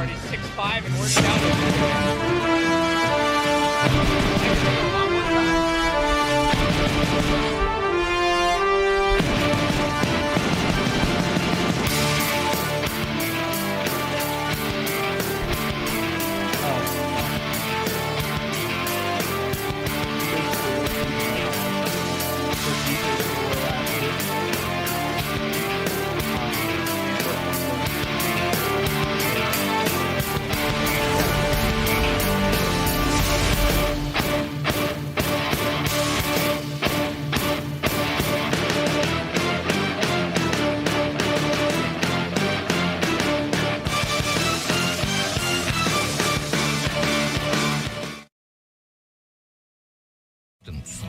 He's 6'5" and works down.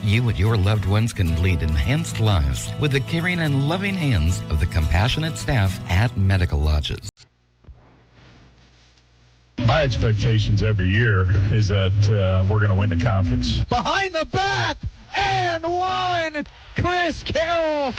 You and your loved ones can lead enhanced lives with the caring and loving hands of the compassionate staff at medical lodges. My expectations every year is that we're going to win the conference. Behind the back, and one, Chris Carroll.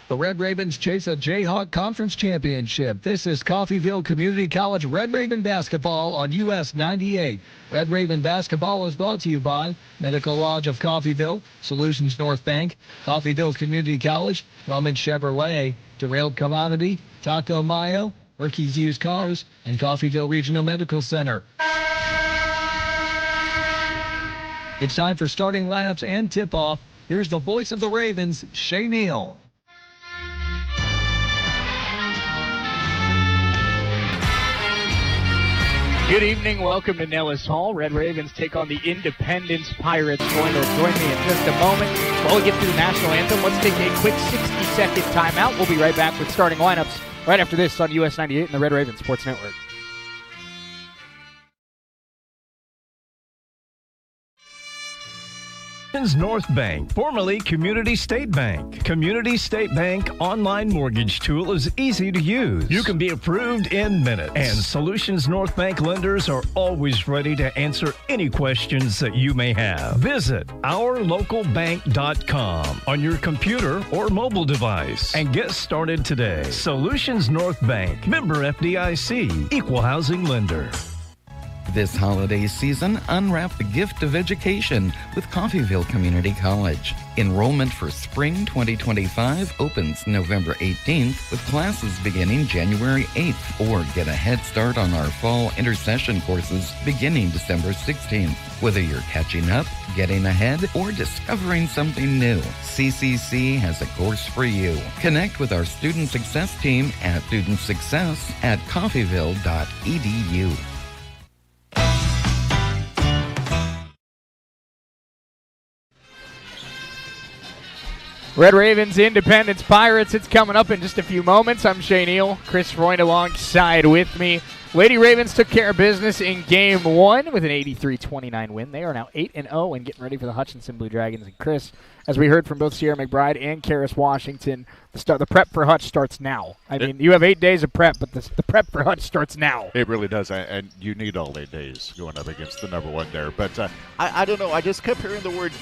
The Red Ravens chase a Jayhawk Conference Championship. This is Coffeyville Community College Red Raven basketball on US 98. Red Raven basketball is brought to you by Medical Lodge of Coffeyville, Solutions North Bank, Coffeyville Community College, Roman Chevrolet, Derailed Commodity, Taco Mayo, Ricky's Used Cars, and Coffeyville Regional Medical Center. It's time for starting lineups and tip-off. Here's the voice of the Ravens, Shay Neal. Good evening. Welcome to Nellis Hall. Red Ravens take on the Independence Pirates. Going to join me in just a moment. While we get through the national anthem, let's take a quick 60-second timeout. We'll be right back with starting lineups right after this on US 98 and the Red Raven Sports Network. North Bank, formerly Community State Bank. Community State Bank online mortgage tool is easy to use. You can be approved in minutes. And Solutions North Bank lenders are always ready to answer any questions that you may have. Visit ourlocalbank.com on your computer or mobile device and get started today. Solutions North Bank, member FDIC, equal housing lender. This holiday season, unwrap the gift of education with Coffeyville Community College. Enrollment for spring 2025 opens November 18th with classes beginning January 8th, or get a head start on our fall intercession courses beginning December 16th. Whether you're catching up, getting ahead, or discovering something new, CCC has a course for you. Connect with our student success team at studentsuccess@coffeyville.edu. Red Ravens, Independence Pirates. It's coming up in just a few moments. I'm Shay Neal. Chris Freund alongside with me. Lady Ravens took care of business in Game 1 with an 83-29 win. They are now 8-0 and getting ready for the Hutchinson Blue Dragons. And Chris, as we heard from both Sierra McBride and Karis Washington, the prep for Hutch starts now. I mean, you have 8 days of prep, but the prep for Hutch starts now. It really does, and you need all 8 days going up against the number one there. But I don't know. I just kept hearing the word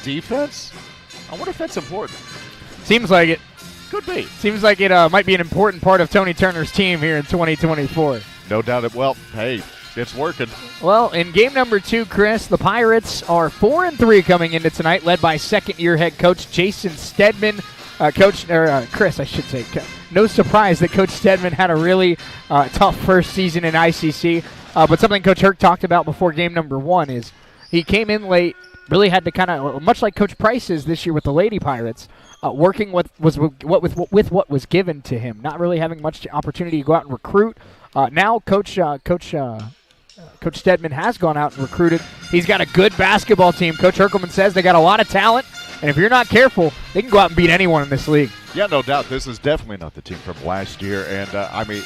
defense. I wonder if that's important. Seems like it. Could be. Seems like it might be an important part of Tony Turner's team here in 2024. No doubt. Well, hey, it's working. Well, in game number 2, Chris, the Pirates are 4-3 coming into tonight, led by second-year head coach Jason Stedman. Chris, I should say. No surprise that Coach Stedman had a really tough first season in ICC. But something Coach Herc talked about before game number 1 is he came in late, really had to kind of, much like Coach Price is this year with the Lady Pirates, working with what was given to him, not really having much opportunity to go out and recruit. Now Coach Stedman has gone out and recruited. He's got a good basketball team. Coach Herkelman says they got a lot of talent, and if you're not careful, they can go out and beat anyone in this league. Yeah, no doubt. This is definitely not the team from last year, and I mean,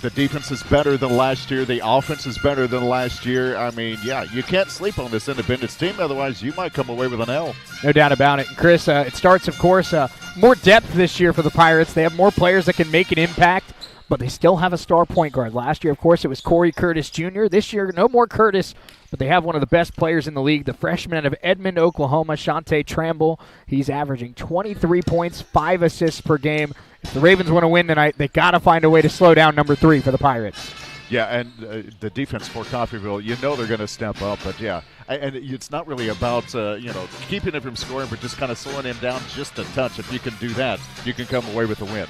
the defense is better than last year. The offense is better than last year. I mean, yeah, you can't sleep on this Independence team. Otherwise, you might come away with an L. No doubt about it. And Chris, it starts, of course, more depth this year for the Pirates. They have more players that can make an impact, but they still have a star point guard. Last year, of course, it was Corey Curtis Jr. This year, no more Curtis, but they have one of the best players in the league, the freshman out of Edmond, Oklahoma, Shante Tramble. He's averaging 23 points, 5 assists per game, if the Ravens want to win tonight, they got to find a way to slow down number 3 for the Pirates. Yeah, and the defense for Coffeyville, they're going to step up. But, yeah, and it's not really about, keeping him from scoring, but just kind of slowing him down just a touch. If you can do that, you can come away with a win.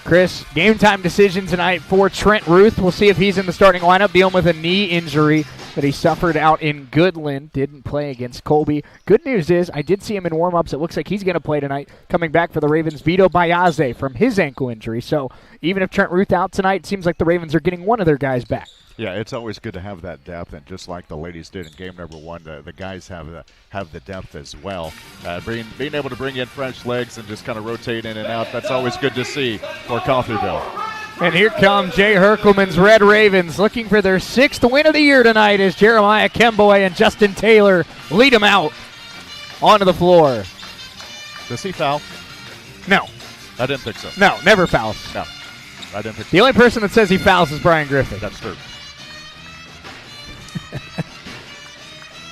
Chris, game time decision tonight for Trent Ruth. We'll see if he's in the starting lineup, dealing with a knee injury that he suffered out in Goodland. Didn't play against Colby. Good news is I did see him in warm-ups. It looks like he's going to play tonight. Coming back for the Ravens, Vito Bayaze from his ankle injury. So even if Trent Ruth out tonight, it seems like the Ravens are getting one of their guys back. Yeah, it's always good to have that depth, and just like the ladies did in game number 1, the guys have the depth as well. Being able to bring in fresh legs and just kind of rotate in and out, that's always good to see for Coffeyville. And here come Jay Herkelman's Red Ravens looking for their 6th win of the year tonight as Jeremiah Kemboy and Justin Taylor lead them out onto the floor. Does he foul? No. I didn't think so. No, never fouls. No, I didn't think so. The only person that says he fouls is Brian Griffin. That's true.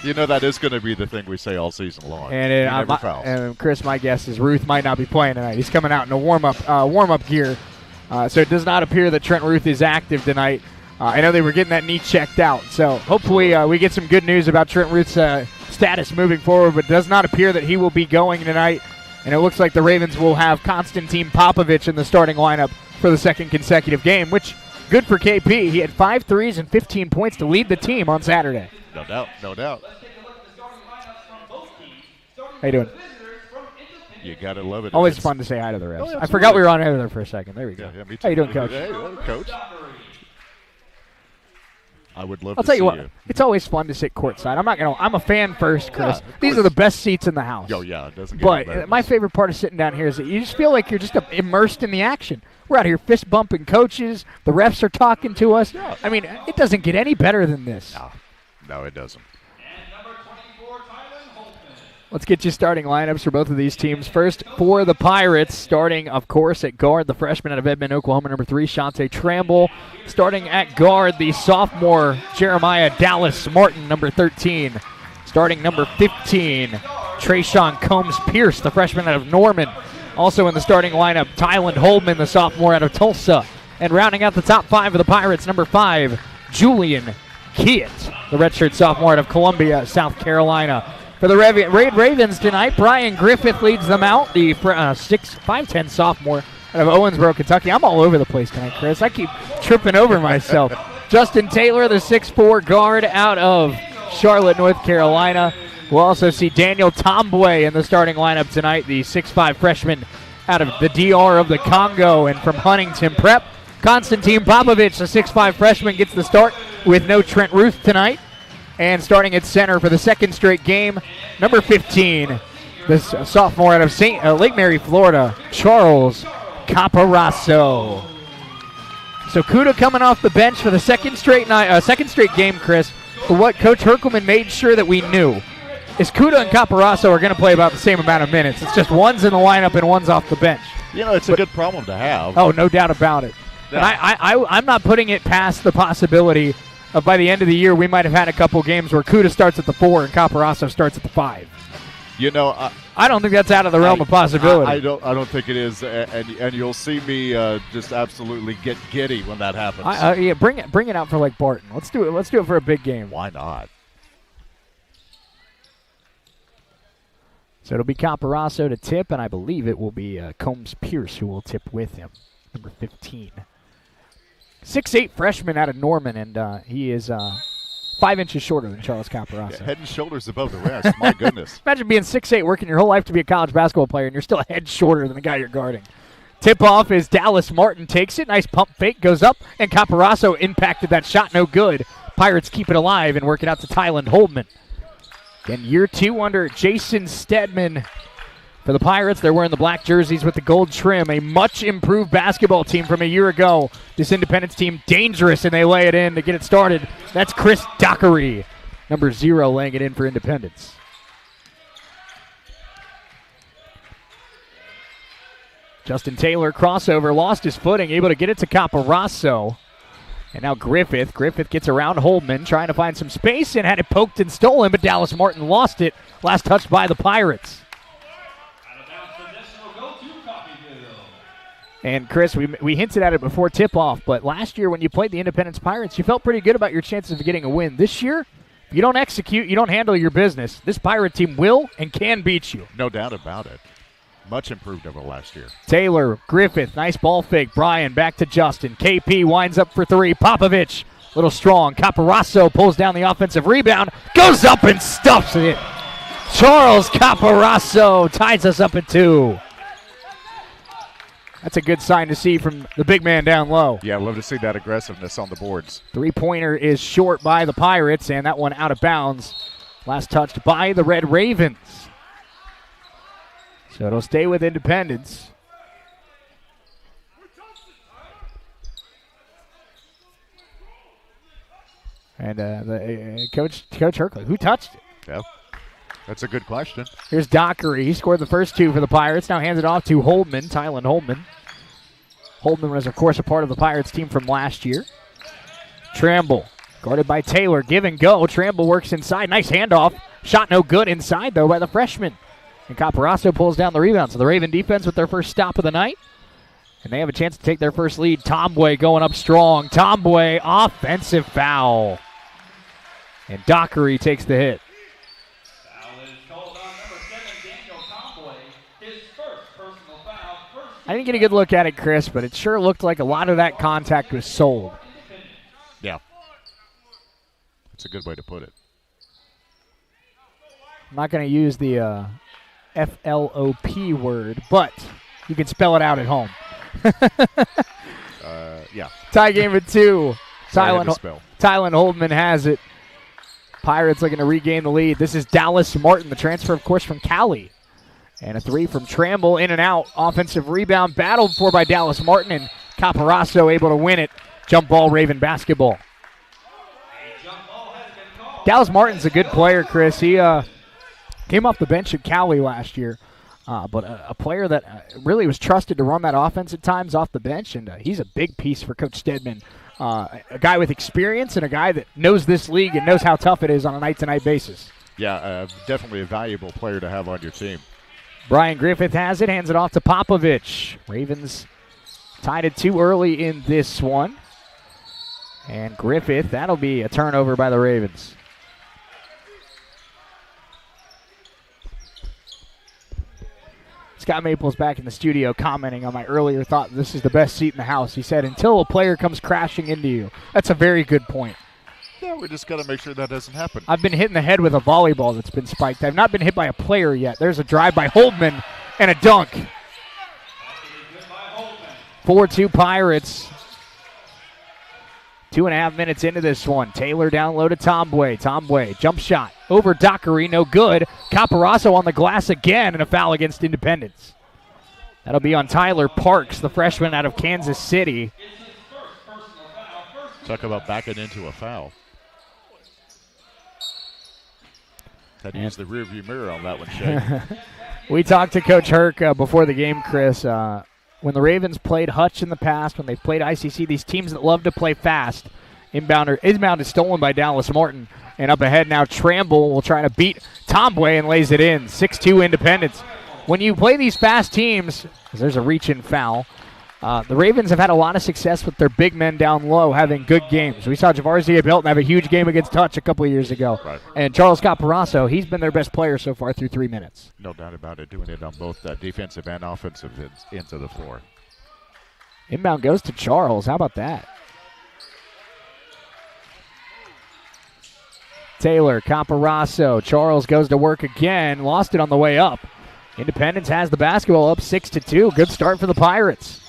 That is going to be the thing we say all season long. And Chris, my guess is Ruth might not be playing tonight. He's coming out in a warm-up gear. So it does not appear that Trent Ruth is active tonight. I know they were getting that knee checked out. So hopefully we get some good news about Trent Ruth's status moving forward, but it does not appear that he will be going tonight. And it looks like the Ravens will have Konstantin Popovich in the starting lineup for the 2nd consecutive game, which good for KP. He had 5 threes and 15 points to lead the team on Saturday. No doubt, no doubt. How you doing? You got to love it. Always fun to say hi to the refs. Oh, I forgot we were on air there for a second. There we go. Yeah, me too. How you doing, Coach? Hey, Coach. I would love I'll to tell see you what, it's always fun to sit courtside. I'm a fan first, Chris. Yeah, these are the best seats in the house. Oh, yeah, it doesn't get any better. But my favorite part of sitting down here is that you just feel like you're just immersed in the action. We're out here fist bumping coaches. The refs are talking to us. Yeah. I mean, it doesn't get any better than this. No, it doesn't. Let's get you starting lineups for both of these teams. First, for the Pirates, starting, of course, at guard, the freshman out of Edmond, Oklahoma, number 3, Shante Tramble. Starting at guard, the sophomore, Jeremiah Dallas Martin, number 13. Starting number 15, Trayshawn Combs-Pierce, the freshman out of Norman. Also in the starting lineup, Tyland Holdman, the sophomore out of Tulsa. And rounding out the top 5 of the Pirates, number 5, Julian Kiet, the redshirt sophomore out of Columbia, South Carolina. For the Red Ravens tonight, Brian Griffith leads them out, the 5'10 sophomore out of Owensboro, Kentucky. I'm all over the place tonight, Chris. I keep tripping over myself. Justin Taylor, the 6'4 guard out of Charlotte, North Carolina. We'll also see Daniel Tombwe in the starting lineup tonight, the 6'5 freshman out of the DR of the Congo. And from Huntington Prep, Konstantin Popovich, the 6'5 freshman, gets the start with no Trent Ruth tonight. And starting at center for the 2nd straight game, number 15, the sophomore out of Lake Mary, Florida, Charles Caparasso. So Kuda coming off the bench for the second straight game, Chris. But what Coach Herkelman made sure that we knew is Kuda and Caparasso are going to play about the same amount of minutes. It's just one's in the lineup and one's off the bench. It's a good problem to have. Oh, no doubt about it. Yeah. And I'm not putting it past the possibility by the end of the year, we might have had a couple games where Kuda starts at the 4 and Caparasso starts at the 5. I don't think that's out of the realm of possibility. I don't think it is, and you'll see me just absolutely get giddy when that happens. Yeah, bring it out for Lake Barton. Let's do it. Let's do it for a big game. Why not? So it'll be Caparasso to tip, and I believe it will be Combs-Pierce who will tip with him, number 15. 6'8 freshman out of Norman, and he is 5 inches shorter than Charles Caparasso. Yeah, head and shoulders above the rest. My goodness. Imagine being 6'8", working your whole life to be a college basketball player, and you're still a head shorter than the guy you're guarding. Tip-off is Dallas Martin takes it. Nice pump fake, goes up, and Caparasso impacted that shot. No good. Pirates keep it alive and work it out to Tyland Holdman. Again, year 2 under Jason Stedman. For the Pirates, they're wearing the black jerseys with the gold trim. A much-improved basketball team from a year ago. This Independence team dangerous, and they lay it in to get it started. That's Chris Dockery, number 0, laying it in for Independence. Justin Taylor, crossover, lost his footing, able to get it to Caparasso. And now Griffith. Griffith gets around Holdman, trying to find some space, and had it poked and stolen, but Dallas Martin lost it. Last touch by the Pirates. And, Chris, we hinted at it before tip-off, but last year when you played the Independence Pirates, you felt pretty good about your chances of getting a win. This year, if you don't execute, you don't handle your business, this Pirate team will and can beat you. No doubt about it. Much improved over last year. Taylor, Griffith, nice ball fake. Brian back to Justin. KP winds up for three. Popovich, little strong. Caparasso pulls down the offensive rebound, goes up and stuffs it. Charles Caparasso ties us up at 2. That's a good sign to see from the big man down low. Yeah, love to see that aggressiveness on the boards. Three-pointer is short by the Pirates, and that one out of bounds. Last touched by the Red Ravens. So it'll stay with Independence. And Coach Herkley, who touched it? Yeah, that's a good question. Here's Dockery. He scored the first 2 for the Pirates. Now hands it off to Holdman, Tylen Holdman. Holdman was, of course, a part of the Pirates team from last year. Tramble, guarded by Taylor. Give and go. Tramble works inside. Nice handoff. Shot no good inside, though, by the freshman. And Caparasso pulls down the rebound. So the Raven defense with their first stop of the night. And they have a chance to take their first lead. Tomboy going up strong. Tomboy, offensive foul. And Dockery takes the hit. I didn't get a good look at it, Chris, but it sure looked like a lot of that contact was sold. Yeah. That's a good way to put it. I'm not going to use the FLOP word, but you can spell it out at home. Yeah. Tie game at 2. Tylen Holdman has it. Pirates looking to regain the lead. This is Dallas Martin, the transfer, of course, from Cali. And a 3 from Tramble, in and out. Offensive rebound battled for by Dallas Martin, and Caparasso able to win it. Jump ball, Raven basketball. Dallas Martin's a good player, Chris. He came off the bench at Cali last year, but a player that really was trusted to run that offense at times off the bench, and he's a big piece for Coach Stedman. A guy with experience and a guy that knows this league and knows how tough it is on a night-to-night basis. Yeah, definitely a valuable player to have on your team. Brian Griffith has it, hands it off to Popovich. Ravens tied it too early in this one. And Griffith, that'll be a turnover by the Ravens. Scott Maples back in the studio commenting on my earlier thought this is the best seat in the house. He said, until a player comes crashing into you. That's a very good point. Yeah, we just got to make sure that doesn't happen. I've been hit in the head with a volleyball that's been spiked. I've not been hit by a player yet. There's a drive by Holdman and a dunk. 4-2 Pirates. 2.5 minutes into this one. Taylor down low to Tomboy. Tomboy, jump shot. Over Dockery, no good. Caparasso on the glass again, and a foul against Independence. That'll be on Tyler Parks, the freshman out of Kansas City. Talk about backing into a foul. Had to use the rearview mirror on that one, Shay. We talked to Coach Herc before the game, Chris. When the Ravens played Hutch in the past, when they played ICC, these teams that love to play fast, inbound is stolen by Dallas Martin. And up ahead now, Tramble will try to beat Tomboy and lays it in. 6-2 Independence. When you play these fast teams, there's a reach-in foul, the Ravens have had a lot of success with their big men down low having good games. We saw Javarzia Belton have a huge game against Hutch a couple of years ago. Right. And Charles Caparasso, he's been their best player so far through 3 minutes. No doubt about it, doing it on both defensive and offensive ends of the floor. Inbound goes to Charles. How about that? Taylor, Caparasso. Charles goes to work again. Lost it on the way up. Independence has the basketball up 6-2. Good start for the Pirates.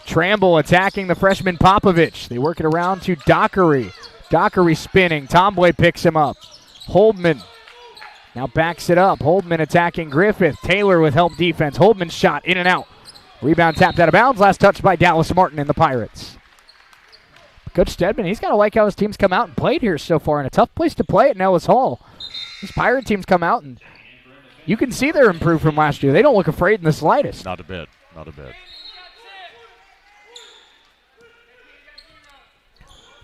Tramble attacking the freshman Popovich. They work it around to Dockery. Dockery spinning. Tomboy picks him up. Holdman now backs it up. Holdman attacking Griffith. Taylor with help defense. Holdman shot in and out. Rebound tapped out of bounds. Last touch by Dallas Martin and the Pirates. Coach Stedman, he's got to like how his team's come out and played here so far in a tough place to play at Nellis Hall. These Pirate teams come out and you can see they're improved from last year. They don't look afraid in the slightest. Not a bit. Not a bit.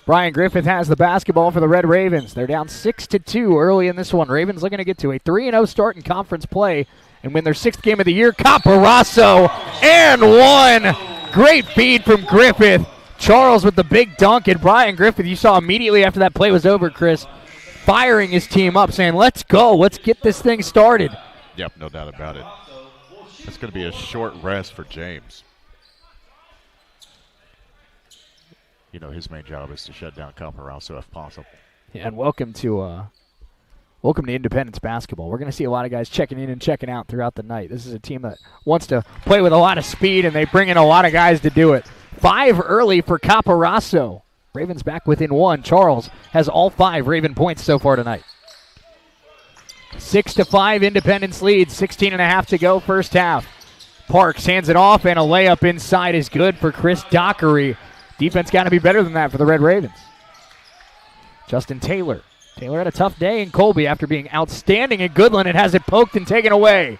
Brian Griffith has the basketball for the Red Ravens. They're down 6-2 early in this one. Ravens looking to get to a 3-0 start in conference play and win their 6th game of the year. Caparasso and one. Great feed from Griffith. Charles with the big dunk, and Brian Griffith, you saw immediately after that play was over, Chris, firing his team up, saying, let's go, let's get this thing started. Yep, no doubt about it. It's going to be a short rest for James. You know, his main job is to shut down Caparazzo if possible. Yeah, and welcome to Independence basketball. We're going to see a lot of guys checking in and checking out throughout the night. This is a team that wants to play with a lot of speed, and they bring in a lot of guys to do it. 5 early for Caparazzo. Ravens back within 1. Charles has all 5 Raven points so far tonight. 6-5 Independence lead. 16.5 to go first half. Parks hands it off, and a layup inside is good for Chris Dockery. Defense got to be better than that for the Red Ravens. Justin Taylor. Taylor had a tough day in Colby after being outstanding in Goodland. It has it poked and taken away.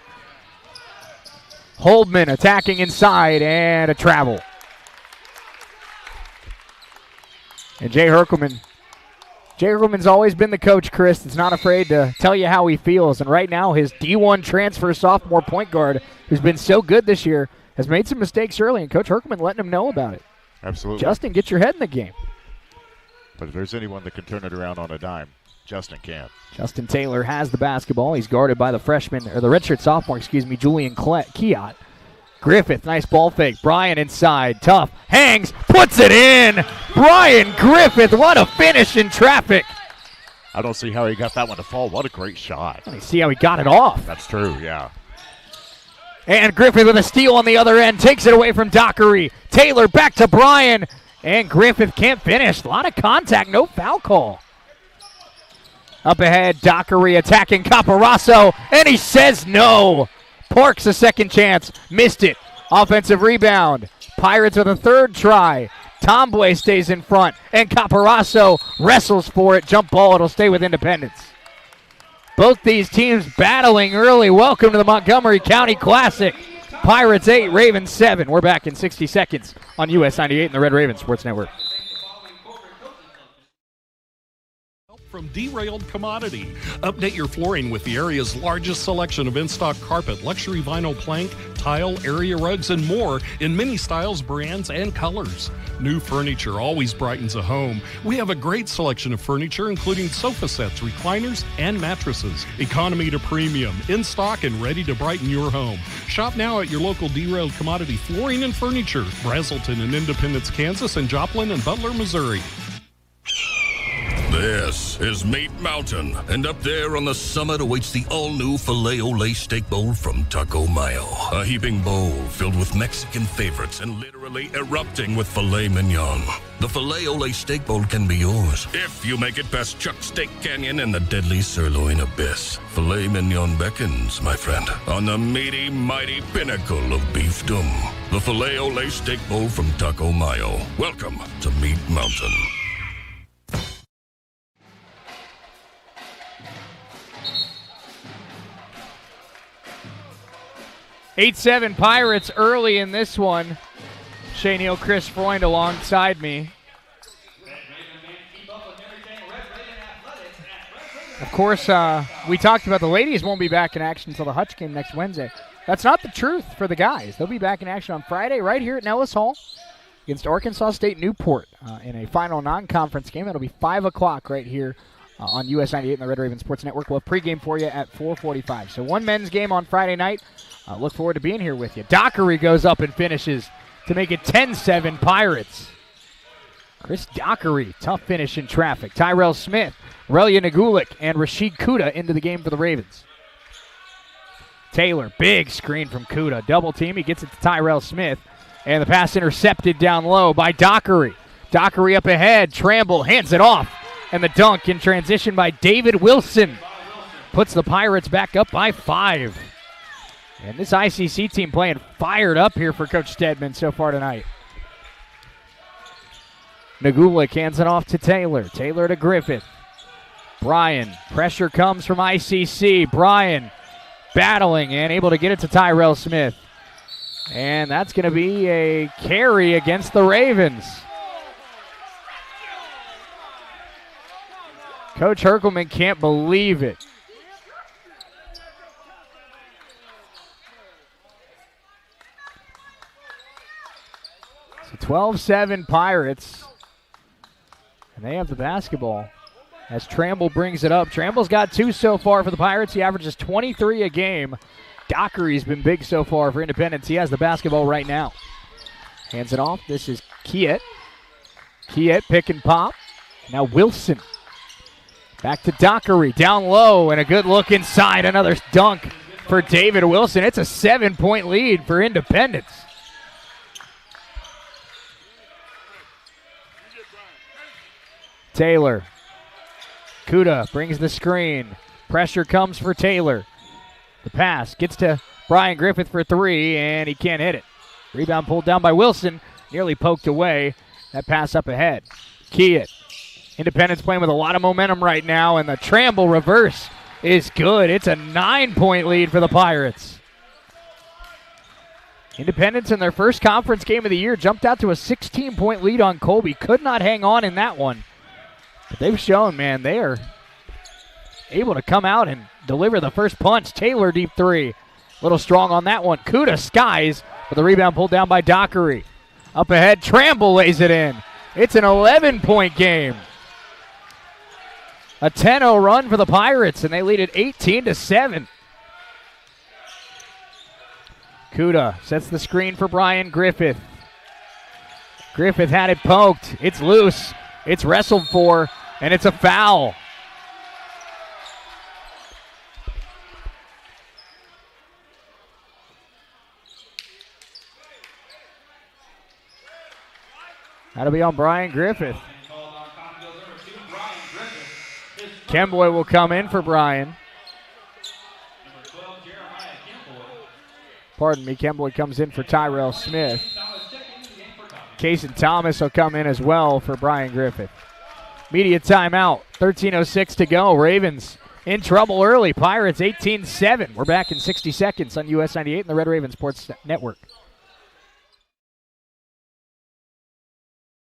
Holdman attacking inside, and a travel. And Jay Herkelman's always been the coach, Chris, that's not afraid to tell you how he feels. And right now, his D1 transfer sophomore point guard, who's been so good this year, has made some mistakes early, and Coach Herkelman letting him know about it. Absolutely. Justin, get your head in the game. But if there's anyone that can turn it around on a dime, Justin can. Justin Taylor has the basketball. He's guarded by the redshirt sophomore, Julian Kiot. Griffith, nice ball fake. Brian inside, tough, hangs, puts it in. Brian Griffith, what a finish in traffic. I don't see how he got that one to fall. What a great shot. Let me see how he got it off. That's true, yeah. And Griffith with a steal on the other end, takes it away from Dockery. Taylor back to Brian, and Griffith can't finish. A lot of contact, no foul call. Up ahead, Dockery attacking Caparazzo, and he says no. Parks a second chance, missed it. Offensive rebound. Pirates with a third try. Tomboy stays in front, and Caparazzo wrestles for it. Jump ball, it'll stay with Independence. Both these teams battling early. Welcome to the Montgomery County Classic. Pirates 8, Ravens 7. We're back in 60 seconds on US 98 and the Red Raven Sports Network. From Derailed Commodity. Update your flooring with the area's largest selection of in-stock carpet, luxury vinyl plank, tile, area rugs, and more in many styles, brands, and colors. New furniture always brightens a home. We have a great selection of furniture, including sofa sets, recliners, and mattresses. Economy to premium, in stock and ready to brighten your home. Shop now at your local Derailed Commodity Flooring and Furniture, Brazelton in Independence, Kansas, and Joplin and Butler, Missouri. This is Meat Mountain, and up there on the summit awaits the all-new Filet-O-Lay Steak Bowl from Taco Mayo. A heaping bowl filled with Mexican favorites and literally erupting with filet mignon. The Filet-O-Lay Steak Bowl can be yours if you make it past Chuck's Steak Canyon and the deadly sirloin abyss. Filet mignon beckons, my friend, on the meaty, mighty pinnacle of beefdom. The Filet-O-Lay Steak Bowl from Taco Mayo. Welcome to Meat Mountain. 8-7 Pirates early in this one. Shane Neal, Chris Freund alongside me. Of course, we talked about the ladies won't be back in action until the Hutch game next Wednesday. That's not the truth for the guys. They'll be back in action on Friday right here at Nellis Hall against Arkansas State Newport in a final non-conference game. It'll be 5 o'clock right here on US 98 and the Red Raven Sports Network. We'll have pregame for you at 4:45. So one men's game on Friday night. Look forward to being here with you. Dockery goes up and finishes to make it 10-7 Pirates. Chris Dockery, tough finish in traffic. Tyrell Smith, Relia Nagulik, and Rashid Kuda into the game for the Ravens. Taylor, big screen from Kuda. Double team, he gets it to Tyrell Smith. And the pass intercepted down low by Dockery. Dockery up ahead, Tramble hands it off. And the dunk in transition by David Wilson puts the Pirates back up by 5. And this ICC team playing fired up here for Coach Stedman so far tonight. Nagulik hands it off to Taylor. Taylor to Griffith. Brian, pressure comes from ICC. Brian battling and able to get it to Tyrell Smith. And that's going to be a carry against the Ravens. Coach Herkelman can't believe it. 12-7 Pirates. And they have the basketball as Tramble brings it up. Tramble's got 2 so far for the Pirates. He averages 23 a game. Dockery's been big so far for Independence. He has the basketball right now. Hands it off. This is Kiet. Kiet pick and pop. Now Wilson. Back to Dockery. Down low and a good look inside. Another dunk for David Wilson. It's a 7-point lead for Independence. Taylor. Kuda brings the screen. Pressure comes for Taylor. The pass gets to Brian Griffith for 3, and he can't hit it. Rebound pulled down by Wilson. Nearly poked away. That pass up ahead. Kiet. Independence playing with a lot of momentum right now, and the Tramble reverse is good. It's a 9-point lead for the Pirates. Independence in their first conference game of the year jumped out to a 16-point lead on Colby. Could not hang on in that one. But they've shown, man, they are able to come out and deliver the first punch. Taylor deep 3. A little strong on that one. Kuda skies, but the rebound pulled down by Dockery. Up ahead, Tramble lays it in. It's an 11-point game. A 10-0 run for the Pirates, and they lead it 18-7. Kuda sets the screen for Brian Griffith. Griffith had it poked. It's loose. It's wrestled for, and it's a foul. That'll be on Brian Griffith. Kemboy will come in for Brian. Pardon me, Kemboy comes in for Tyrell Smith. Kason Thomas will come in as well for Brian Griffith. Media timeout, 13:06 to go. Ravens in trouble early. Pirates 18-7. We're back in 60 seconds on US 98 and the Red Raven Sports Network.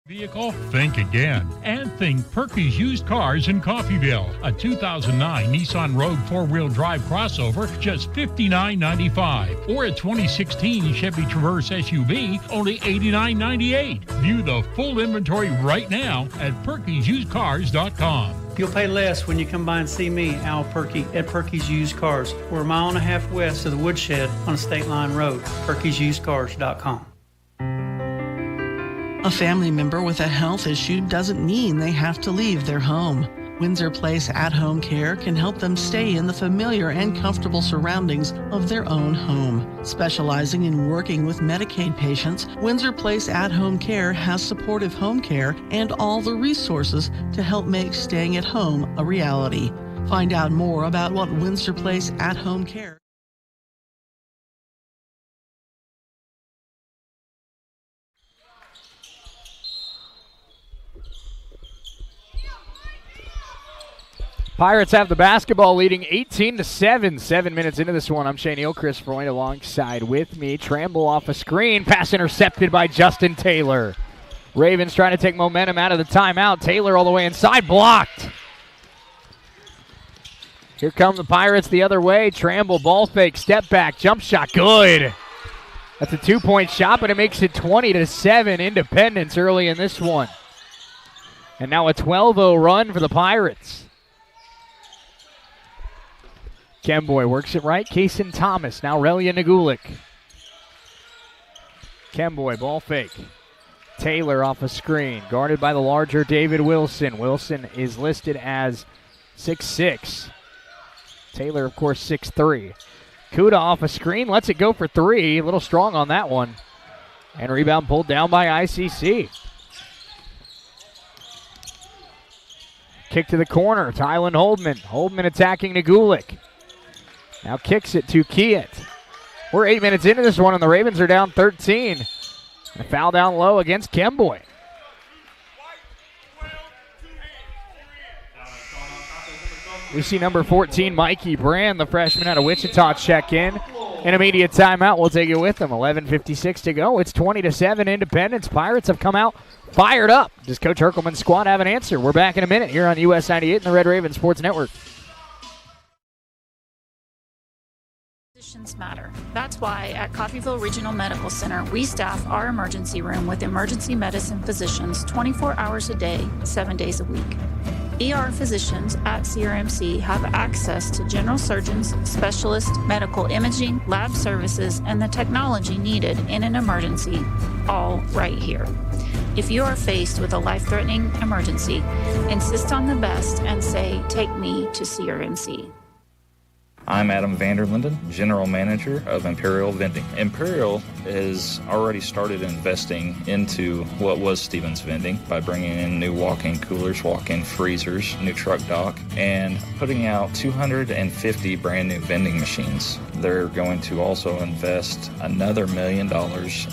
Vehicle? Think again. And think Perky's Used Cars in Coffeyville. A 2009 Nissan Rogue 4-wheel drive crossover, just $59.95. Or a 2016 Chevy Traverse SUV, only $89.98. View the full inventory right now at Perky'sUsedCars.com. You'll pay less when you come by and see me, Al Perky, at Perky's Used Cars. We're a mile and a half west of the Woodshed on State Line Road. Perky'sUsedCars.com. A family member with a health issue doesn't mean they have to leave their home. Windsor Place at-home care can help them stay in the familiar and comfortable surroundings of their own home. Specializing in working with Medicaid patients, Windsor Place at-home care has supportive home care and all the resources to help make staying at home a reality. Find out more about what Windsor Place at-home care. Pirates have the basketball leading 18-7. 7 minutes into this one. I'm Shane Neal, Chris Freund alongside with me. Tramble off a screen. Pass intercepted by Justin Taylor. Ravens trying to take momentum out of the timeout. Taylor all the way inside. Blocked. Here come the Pirates the other way. Tramble ball fake. Step back. Jump shot. Good. That's a 2-point shot, but it makes it 20-7 Independence early in this one. And now a 12-0 run for the Pirates. Kemboy works it right. Kason Thomas. Now Relia Nagulik. Kemboy, ball fake. Taylor off a screen. Guarded by the larger David Wilson. Wilson is listed as 6'6". Taylor, of course, 6'3". Kuda off a screen. Lets it go for 3. A little strong on that one. And rebound pulled down by ICC. Kick to the corner. Tylen Holdman. Holdman attacking Nagulik. Now kicks it to Kiet. We're 8 minutes into this one, and the Ravens are down 13. A foul down low against Kemboy. We see number 14, Mikey Brand, the freshman out of Wichita, check in. An immediate timeout. We'll take it with them. 11:56 to go. It's 20-7 Independence. Pirates have come out fired up. Does Coach Herkelman's squad have an answer? We're back in a minute here on US 98 and the Red Raven Sports Network. Patients matter. That's why at Coffeyville Regional Medical Center, we staff our emergency room with emergency medicine physicians 24 hours a day, 7 days a week. ER physicians at CRMC have access to general surgeons, specialists, medical imaging, lab services, and the technology needed in an emergency, all right here. If you are faced with a life-threatening emergency, insist on the best and say, "Take me to CRMC." I'm Adam Vanderlinden, General Manager of Imperial Vending. Imperial has already started investing into what was Stevens Vending by bringing in new walk-in coolers, walk-in freezers, new truck dock, and putting out 250 brand new vending machines. They're going to also invest another $1 million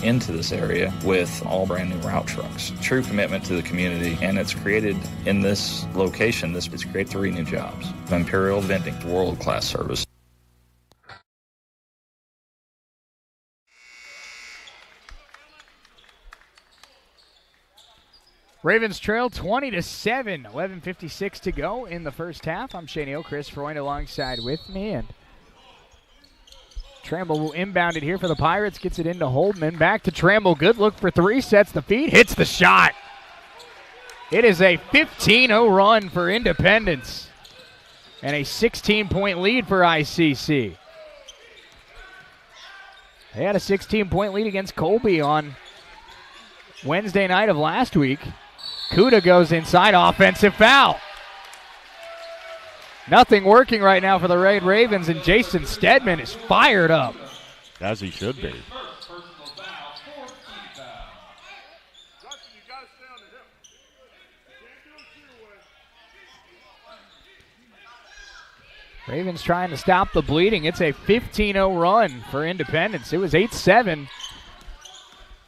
into this area with all brand new route trucks. True commitment to the community, and it's created in this location. It's created 3 new jobs. Imperial Vending, world-class service. Ravens trail 20-7, 11:56 to go in the first half. I'm Shane Hill, Chris Freund alongside with me, and Tramble will inbound it here for the Pirates, gets it into Holdman, back to Tramble, good look for 3, sets the feed, hits the shot. It is a 15-0 run for Independence and a 16-point lead for ICC. They had a 16-point lead against Colby on Wednesday night of last week. Kuda goes inside, offensive foul. Nothing working right now for the Red Ravens, and Jason Stedman is fired up. As he should be. Ravens trying to stop the bleeding. It's a 15-0 run for Independence. It was 8-7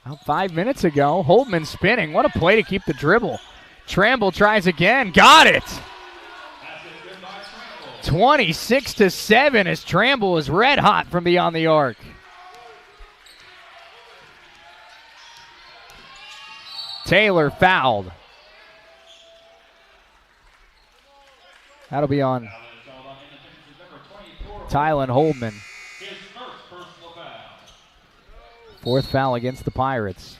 about 5 minutes ago. Holdman spinning. What a play to keep the dribble. Tramble tries again. Got it. 26-7 as Tramble is red hot from beyond the arc. Taylor fouled. That'll be on Tylen Holdman. 4th foul against the Pirates.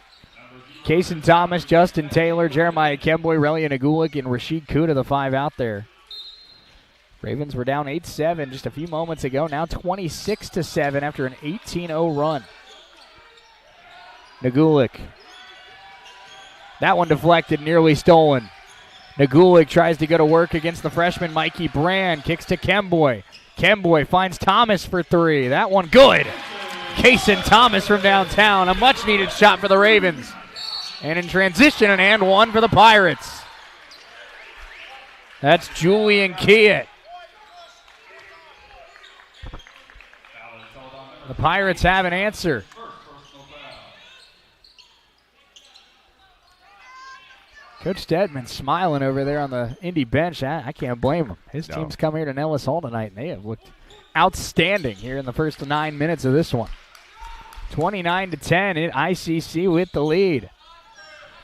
Kason Thomas, Justin Taylor, Jeremiah Kemboy, Relia Nagulik, and Rashid Kuda, the 5 out there. Ravens were down 8-7 just a few moments ago. Now 26-7 after an 18-0 run. Nagulik. That one deflected, nearly stolen. Nagulik tries to go to work against the freshman Mikey Brand. Kicks to Kemboy. Kemboy finds Thomas for 3. That one good. Kason Thomas from downtown. A much-needed shot for the Ravens. And in transition, an and 1 for the Pirates. That's Julian Kiet. The Pirates have an answer. Coach Stedman smiling over there on the Indy bench. I can't blame him. His team's come here to Nellis Hall tonight, and they have looked outstanding here in the first 9 minutes of this one. 29-10 in ICC with the lead.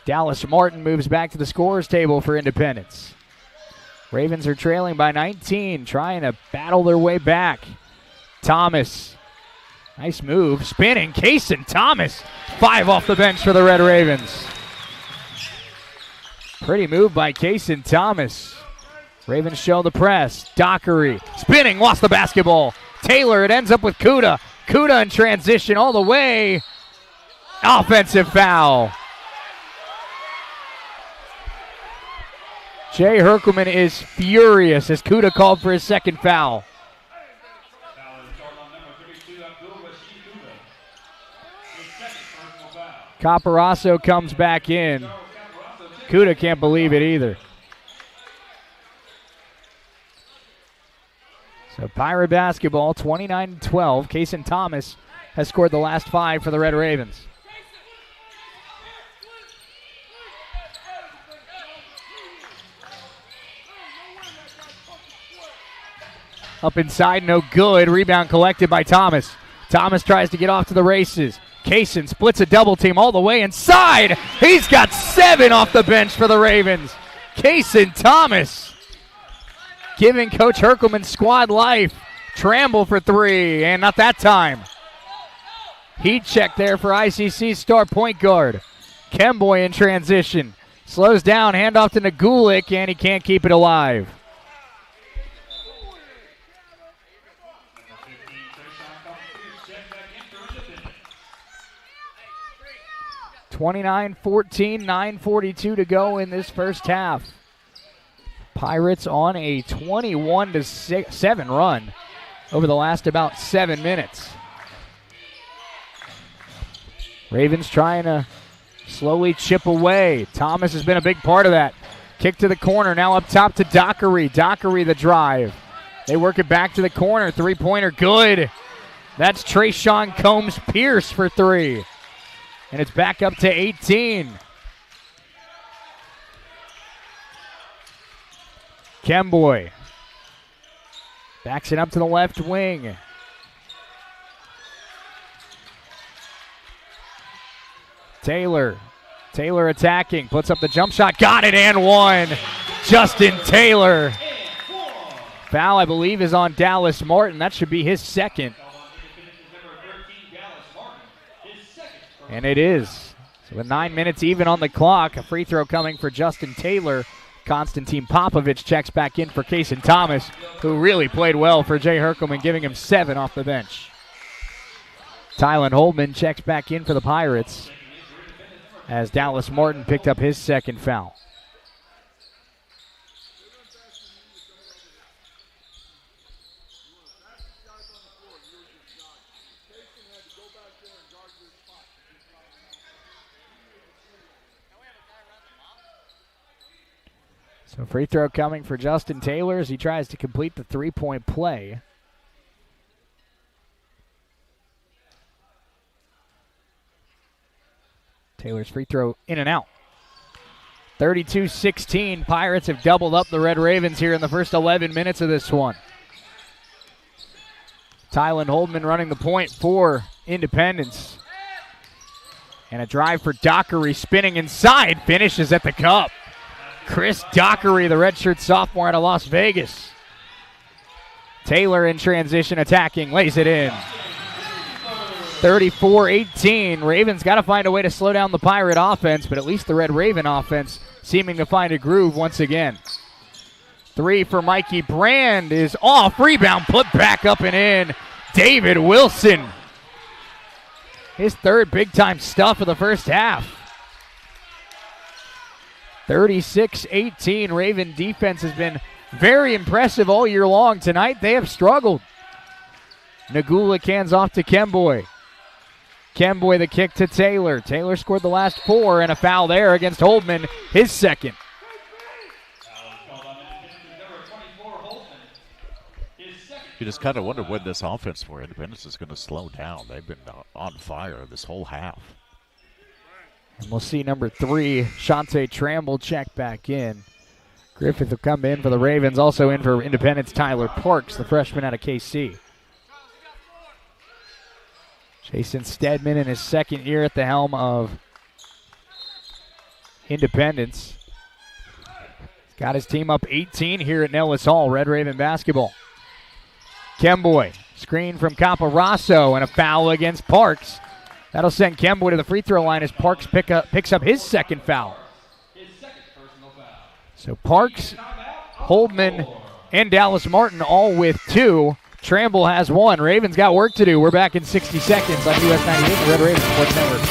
Dallas Martin moves back to the scorer's table for Independence. Ravens are trailing by 19, trying to battle their way back. Thomas, nice move, spinning, Kason Thomas, 5 off the bench for the Red Ravens. Pretty move by Kason Thomas. Ravens show the press. Dockery spinning, lost the basketball. Taylor, it ends up with Kuda. Kuda in transition all the way. Offensive foul. Jay Herkelman is furious as Kuda called for his second foul. Caparasso comes back in. Kuda can't believe it either. So Pirate basketball, 29-12. Kason Thomas has scored the last 5 for the Red Ravens. Up inside, no good. Rebound collected by Thomas. Thomas tries to get off to the races. Kason splits a double team all the way inside. He's got 7 off the bench for the Ravens. Kason Thomas giving Coach Herkelman's squad life. Tramble for three, and not that time. Heat check there for ICC's star point guard. Kemboy in transition. Slows down, handoff to Nagulik, and he can't keep it alive. (29-14), 9:42 to go in this first half. Pirates on a 21-7 run over the last about 7 minutes. Ravens trying to slowly chip away. Thomas has been a big part of that. Kick to the corner, now up top to Dockery. Dockery the drive. They work it back to the corner. Three-pointer good. That's Trayshawn Combs-Pierce for three. And it's back up to 18. Kemboy backs it up to the left wing. Taylor attacking, puts up the jump shot, got it and one. Justin Taylor. Foul, I believe, is on Dallas Martin. That should be his second. And it is. So with 9 minutes even on the clock, a free throw coming for Justin Taylor. Konstantin Popovich checks back in for Kason Thomas, who really played well for Jay Herkelman, giving him 7 off the bench. Tylen Holman checks back in for the Pirates as Dallas Martin picked up his second foul. So free throw coming for Justin Taylor as he tries to complete the three-point play. Taylor's free throw in and out. 32-16. Pirates have doubled up the Red Ravens here in the first 11 minutes of this one. Tylen Holman running the point for Independence. And a drive for Dockery, spinning inside, finishes at the cup. Chris Dockery, the redshirt sophomore out of Las Vegas. Taylor in transition, attacking, lays it in. 34-18. Ravens got to find a way to slow down the Pirate offense, but at least the Red Raven offense seeming to find a groove once again. Three for Mikey Brand is off. Rebound put back up and in. David Wilson. His third big-time stuff of the first half. 36-18. Raven defense has been very impressive all year long. Tonight they have struggled. Nagulik hands off to Kemboy. Kemboy the kick to Taylor. Taylor scored the last 4 and a foul there against Holdman, his second. You just kind of wonder when this offense for Independence is going to slow down. They've been on fire this whole half. And we'll see number 3, Shante Tramble, check back in. Griffith will come in for the Ravens. Also in for Independence, Tyler Parks, the freshman out of KC. Jason Stedman in his second year at the helm of Independence. He's got his team up 18 here at Nellis Hall, Red Raven basketball. Kemboy, screen from Caparasso, and a foul against Parks. That'll send Kemboy to the free throw line as Parks picks up his second foul. So Parks, Holdman, and Dallas Martin all with 2. Tramble has 1. Ravens got work to do. We're back in 60 seconds on US 98, the Red Ravens Sports Network.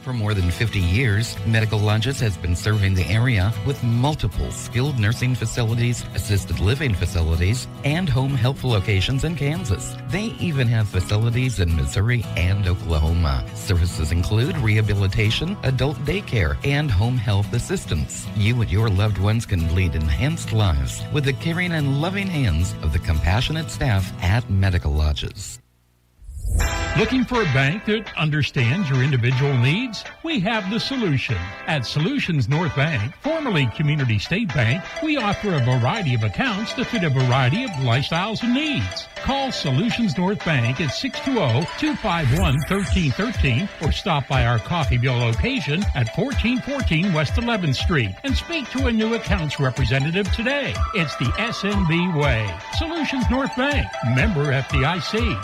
For more than 50 years, Medical Lodges has been serving the area with multiple skilled nursing facilities, assisted living facilities, and home health locations in Kansas. They even have facilities in Missouri and Oklahoma. Services include rehabilitation, adult daycare, and home health assistance. You and your loved ones can lead enhanced lives with the caring and loving hands of the compassionate staff at Medical Lodges. Looking for a bank that understands your individual needs? We have the solution. At Solutions North Bank, formerly Community State Bank, we offer a variety of accounts to fit a variety of lifestyles and needs. Call Solutions North Bank at 620-251-1313 or stop by our Coffeyville location at 1414 West 11th Street and speak to a new accounts representative today. It's the SNB way. Solutions North Bank, member FDIC.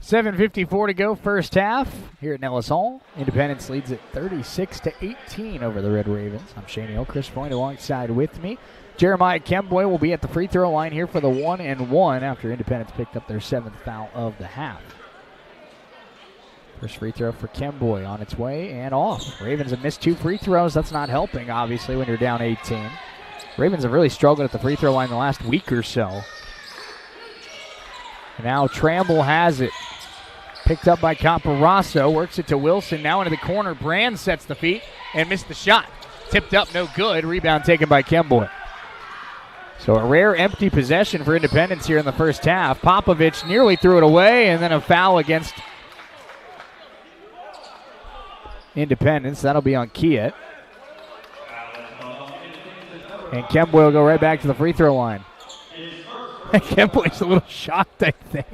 7:54 to go, first half here at Nellis Hall. Independence leads at 36-18 over the Red Ravens. I'm Shane Hill, Chris Freund alongside with me. Jeremiah Kemboy will be at the free throw line here for the 1-and-1 after Independence picked up their 7th foul of the half. First free throw for Kemboy on its way and off. Ravens have missed 2 free throws. That's not helping, obviously, when you're down 18. Ravens have really struggled at the free throw line the last week or so. And now Tramble has it. Picked up by Camparasso, works it to Wilson, now into the corner. Brand sets the feet and missed the shot. Tipped up, no good. Rebound taken by Kemboy. So a rare empty possession for Independence here in the first half. Popovich nearly threw it away, and then a foul against Independence. That'll be on Kiet. And Kemboy will go right back to the free throw line. Kemboy's a little shocked, I think.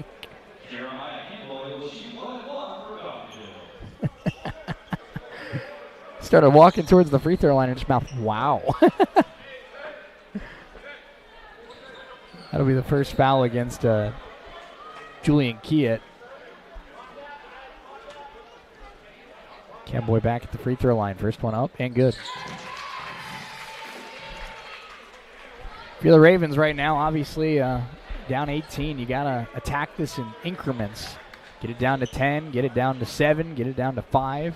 Started walking towards the free throw line and just mouthed, wow. That'll be the first foul against Julian Kiet. Kemboy back at the free throw line. First one up and good. If you're the Ravens right now, obviously down 18, you got to attack this in increments. Get it down to 10, get it down to 7, get it down to 5.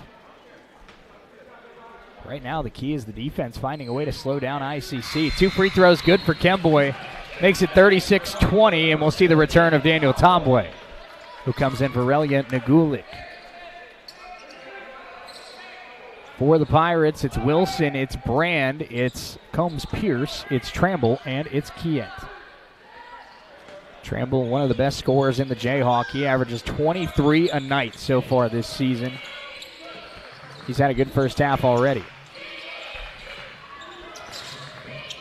Right now, the key is the defense finding a way to slow down ICC. 2 free throws good for Kemboy. Makes it 36-20, and we'll see the return of Daniel Tomway, who comes in for Relia Nagulik. For the Pirates, it's Wilson, it's Brand, it's Combs-Pierce, it's Tramble, and it's Kiet. Tramble, one of the best scorers in the Jayhawk. He averages 23 a night so far this season. He's had a good first half already.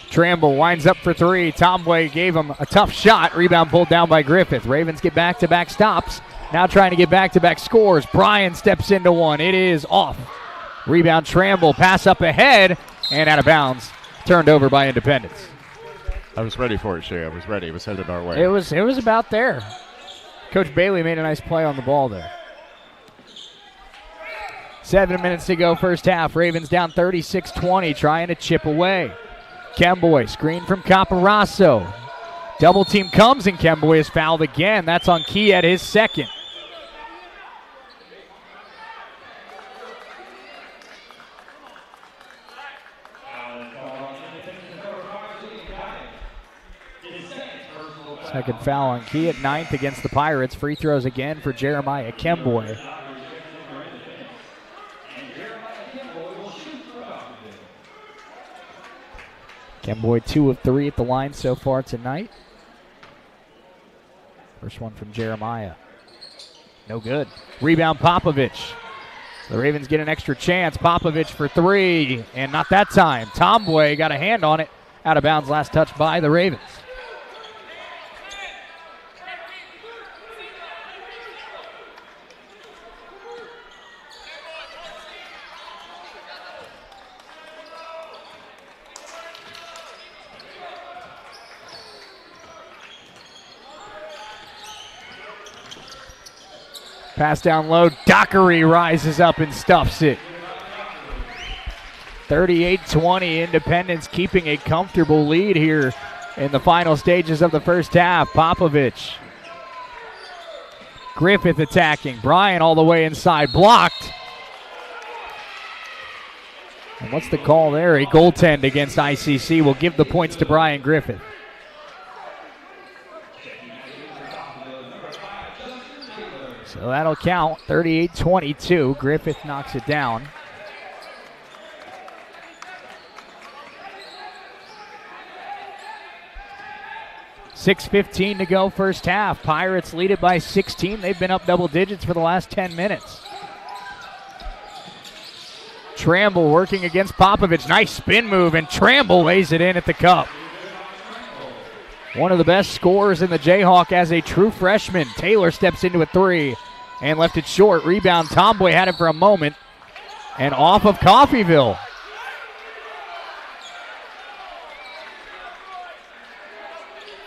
Tramble winds up for 3. Tomway gave him a tough shot. Rebound pulled down by Griffith. Ravens get back-to-back stops. Now trying to get back-to-back scores. Bryan steps into one. It is off. Rebound Tramble. Pass up ahead and out of bounds. Turned over by Independence. I was ready for it, Shay. I was ready. It was headed our way. It was about there. Coach Bailey made a nice play on the ball there. 7 minutes to go, first half. Ravens down 36-20, trying to chip away. Kemboy, screen from Camparasso. Double team comes, and Kemboy is fouled again. That's on Kiet, his second. Second foul on Kiet, 9th against the Pirates. Free throws again for Jeremiah Kemboy. Kemboy 2 of 3 at the line so far tonight. First one from Jeremiah. No good. Rebound Popovich. The Ravens get an extra chance. Popovich for 3, and not that time. Tomway got a hand on it. Out of bounds, last touch by the Ravens. Pass down low. Dockery rises up and stuffs it. 38-20. Independence keeping a comfortable lead here in the final stages of the first half. Popovich. Griffith attacking. Bryan all the way inside. Blocked. And what's the call there? A goaltend against ICC will give the points to Bryan Griffith. So that'll count, 38-22. Griffith knocks it down. 6:15 to go first half. Pirates lead it by 16. They've been up double digits for the last 10 minutes. Tramble working against Popovich. Nice spin move, and Tramble lays it in at the cup. One of the best scorers in the Jayhawk as a true freshman. Taylor steps into a three and left it short. Rebound, Tomboy had it for a moment, and off of Coffeyville.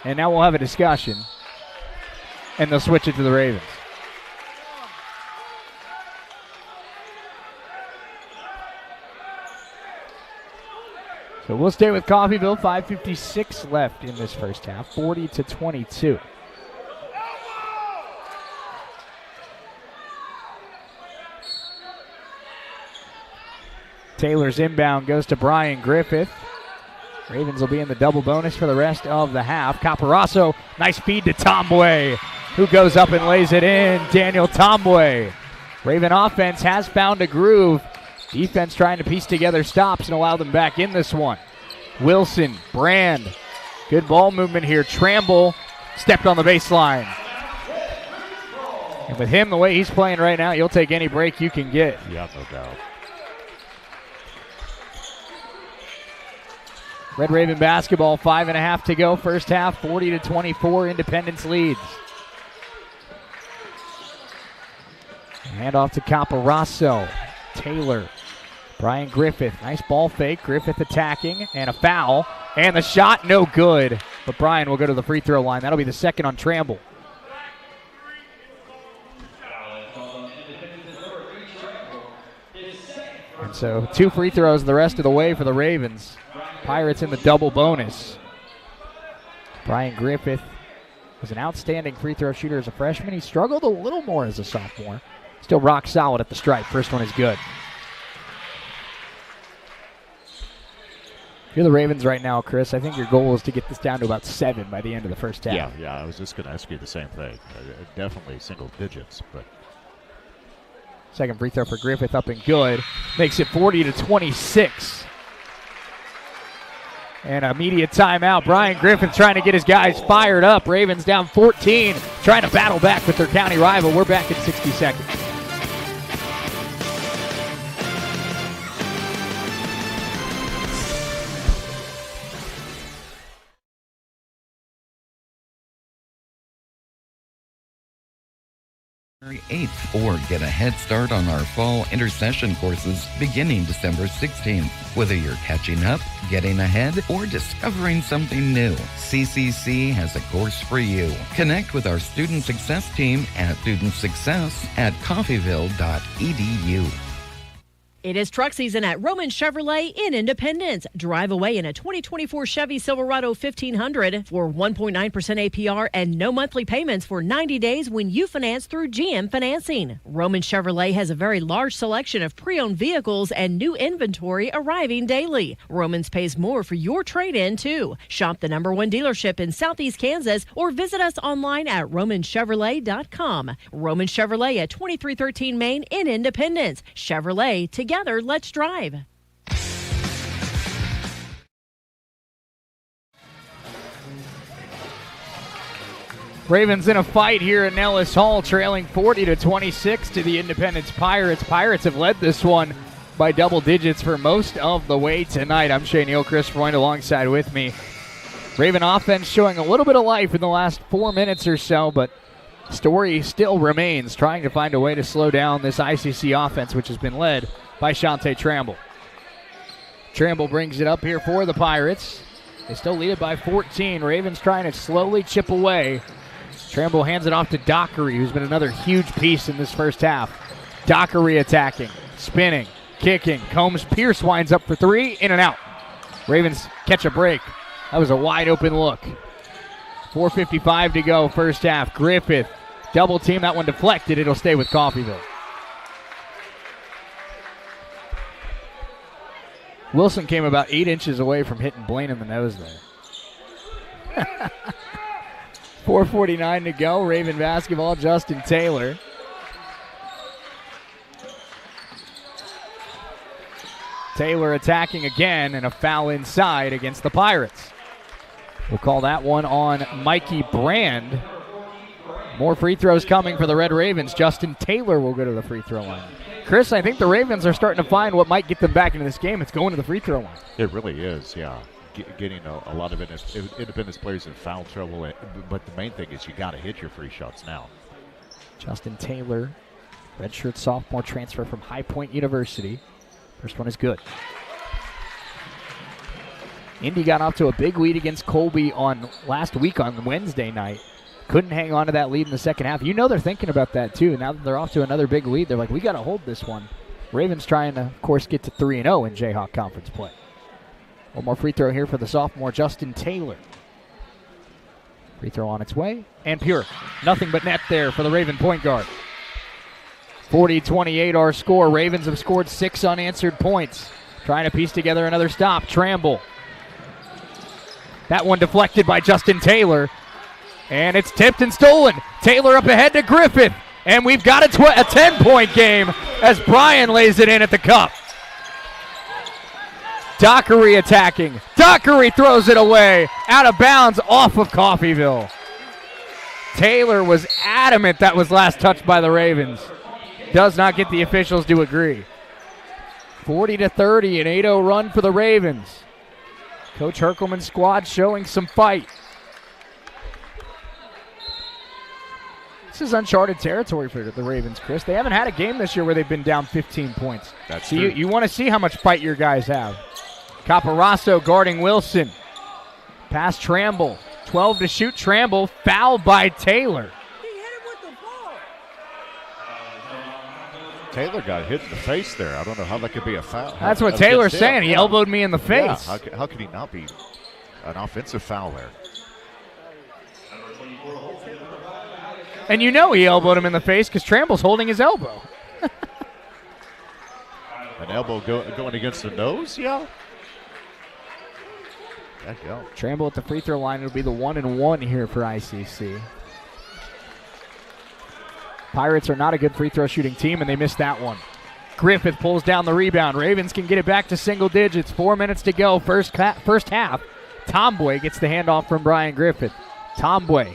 And now we'll have a discussion, and they'll switch it to the Ravens. So we'll stay with Coffeyville. 5:56 left in this first half, 40-22. Taylor's inbound goes to Brian Griffith. Ravens will be in the double bonus for the rest of the half. Caparasso, nice feed to Tomboy, who goes up and lays it in. Daniel Tomboy. Raven offense has found a groove. Defense trying to piece together stops and allow them back in this one. Wilson, Brand, good ball movement here. Tramble stepped on the baseline. And with him the way he's playing right now, you'll take any break you can get. Yeah, no doubt. Red Raven basketball, 5.5 to go. First half, 40-24. Independence leads. Hand off to Caparasso. Taylor. Brian Griffith. Nice ball fake. Griffith attacking. And a foul. And the shot, no good. But Brian will go to the free throw line. That'll be the second on Tramble. And so 2 free throws the rest of the way for the Ravens. Pirates in the double bonus. Brian Griffith was an outstanding free throw shooter as a freshman. He struggled a little more as a sophomore. Still rock solid at the stripe. First one is good. If you're the Ravens right now, Chris, I think your goal is to get this down to about 7 by the end of the first half. Yeah, I was just going to ask you the same thing. Definitely single digits, but second free throw for Griffith up and good. Makes it 40-26. And immediate timeout. Brian Griffith trying to get his guys fired up. Ravens down 14, trying to battle back with their county rival. We're back in 60 seconds. January 8th, or get a head start on our fall intercession courses beginning December 16th. Whether you're catching up, getting ahead, or discovering something new, CCC has a course for you. Connect with our student success team at studentsuccess@coffeyville.edu. It is truck season at Roman Chevrolet in Independence. Drive away in a 2024 Chevy Silverado 1500 for 1.9% APR and no monthly payments for 90 days when you finance through GM Financing. Roman Chevrolet has a very large selection of pre-owned vehicles and new inventory arriving daily. Romans pays more for your trade-in, too. Shop the #1 dealership in Southeast Kansas or visit us online at romanchevrolet.com. Roman Chevrolet at 2313 Main in Independence. Chevrolet, together, let's drive. Ravens in a fight here at Nellis Hall, trailing 40-26 to the Independence Pirates. Pirates have led this one by double digits for most of the way tonight. I'm Shane Neal, Chris Freund alongside with me. Raven offense showing a little bit of life in the last 4 minutes or so, but story still remains, trying to find a way to slow down this ICC offense, which has been led by Shantae Tramble. Tramble brings it up here for the Pirates. They still lead it by 14. Ravens trying to slowly chip away. Tramble hands it off to Dockery, who's been another huge piece in this first half. Dockery attacking, spinning, kicking. Combs Pierce winds up for three, in and out. Ravens catch a break. That was a wide open look. 4:55 to go first half. Griffith double team, that one deflected. It'll stay with Coffeyville. Wilson came about 8 inches away from hitting Blaine in the nose there. 4:49 to go. Raven basketball, Justin Taylor. Taylor attacking again, and a foul inside against the Pirates. We'll call that one on Mikey Brand. More free throws coming for the Red Ravens. Justin Taylor will go to the free throw line. Chris, I think the Ravens are starting to find what might get them back into this game. It's going to the free throw line. It really is, yeah. Getting a lot of independent players in foul trouble. But the main thing is you got to hit your free shots now. Justin Taylor, redshirt sophomore transfer from High Point University. First one is good. Indy got off to a big lead against Colby last week on Wednesday night. Couldn't hang on to that lead in the second half. You know they're thinking about that too. Now that they're off to another big lead, they're like, we got to hold this one. Ravens trying to, of course, get to 3-0 in Jayhawk Conference play. One more free throw here for the sophomore, Justin Taylor. Free throw on its way, and pure. Nothing but net there for the Raven point guard. 40-28 our score. Ravens have scored 6 unanswered points. Trying to piece together another stop. Tramble. That one deflected by Justin Taylor. And it's tipped and stolen. Taylor up ahead to Griffith. And we've got a 10-point game as Brian lays it in at the cup. Dockery attacking. Dockery throws it away. Out of bounds off of Coffeyville. Taylor was adamant that was last touched by the Ravens. Does not get the officials to agree. 40-30, an 8-0 run for the Ravens. Coach Herkelman's squad showing some fight. This is uncharted territory for the Ravens, Chris. They haven't had a game this year where they've been down 15 points. That's so true. You want to see how much fight your guys have. Caparasso guarding Wilson. Pass Tramble. 12 to shoot. Tramble fouled by Taylor. Taylor got hit in the face there. I don't know how that could be a foul. That's what Taylor's saying. He elbowed me in the face. Yeah, how could he not be an offensive foul there? And you know he elbowed him in the face because Tramble's holding his elbow. An elbow going against the nose? Yeah. Heck yeah. Tramble at the free throw line. It'll be the 1-1 here for ICC. Pirates are not a good free throw shooting team, and they missed that one. Griffith pulls down the rebound. Ravens can get it back to single digits. 4 minutes to go, first half. Tomboy gets the handoff from Brian Griffith. Tomboy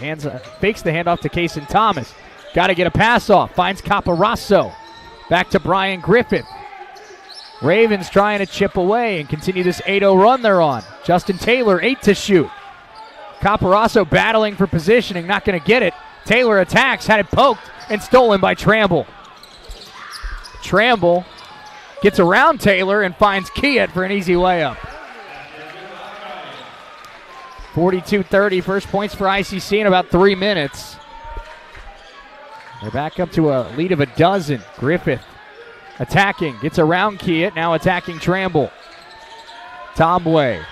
fakes the handoff to Kason Thomas. Got to get a pass off. Finds Caparasso. Back to Brian Griffith. Ravens trying to chip away and continue this 8-0 run they're on. Justin Taylor, 8 to shoot. Caparasso battling for positioning, not going to get it. Taylor attacks, had it poked, and stolen by Tramble. Tramble gets around Taylor and finds Kiet for an easy layup. 42-30, first points for ICC in about 3 minutes. They're back up to a lead of a dozen. Griffith attacking, gets around Kiet, now attacking Tramble. Tomboy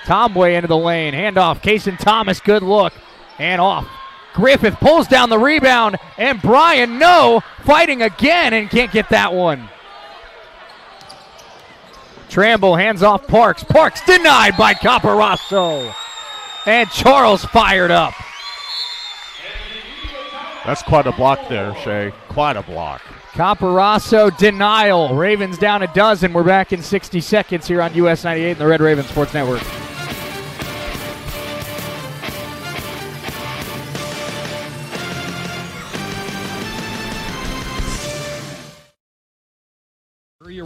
into the lane, handoff, Kason Thomas, good look, and off. Griffith pulls down the rebound, and Brian fighting again and can't get that one. Tramble hands off Parks. Parks denied by Caparasso. And Charles fired up. That's quite a block there, Shay. Quite a block. Caparasso denial. Ravens down a dozen. We're back in 60 seconds here on US 98 and the Red Raven Sports Network.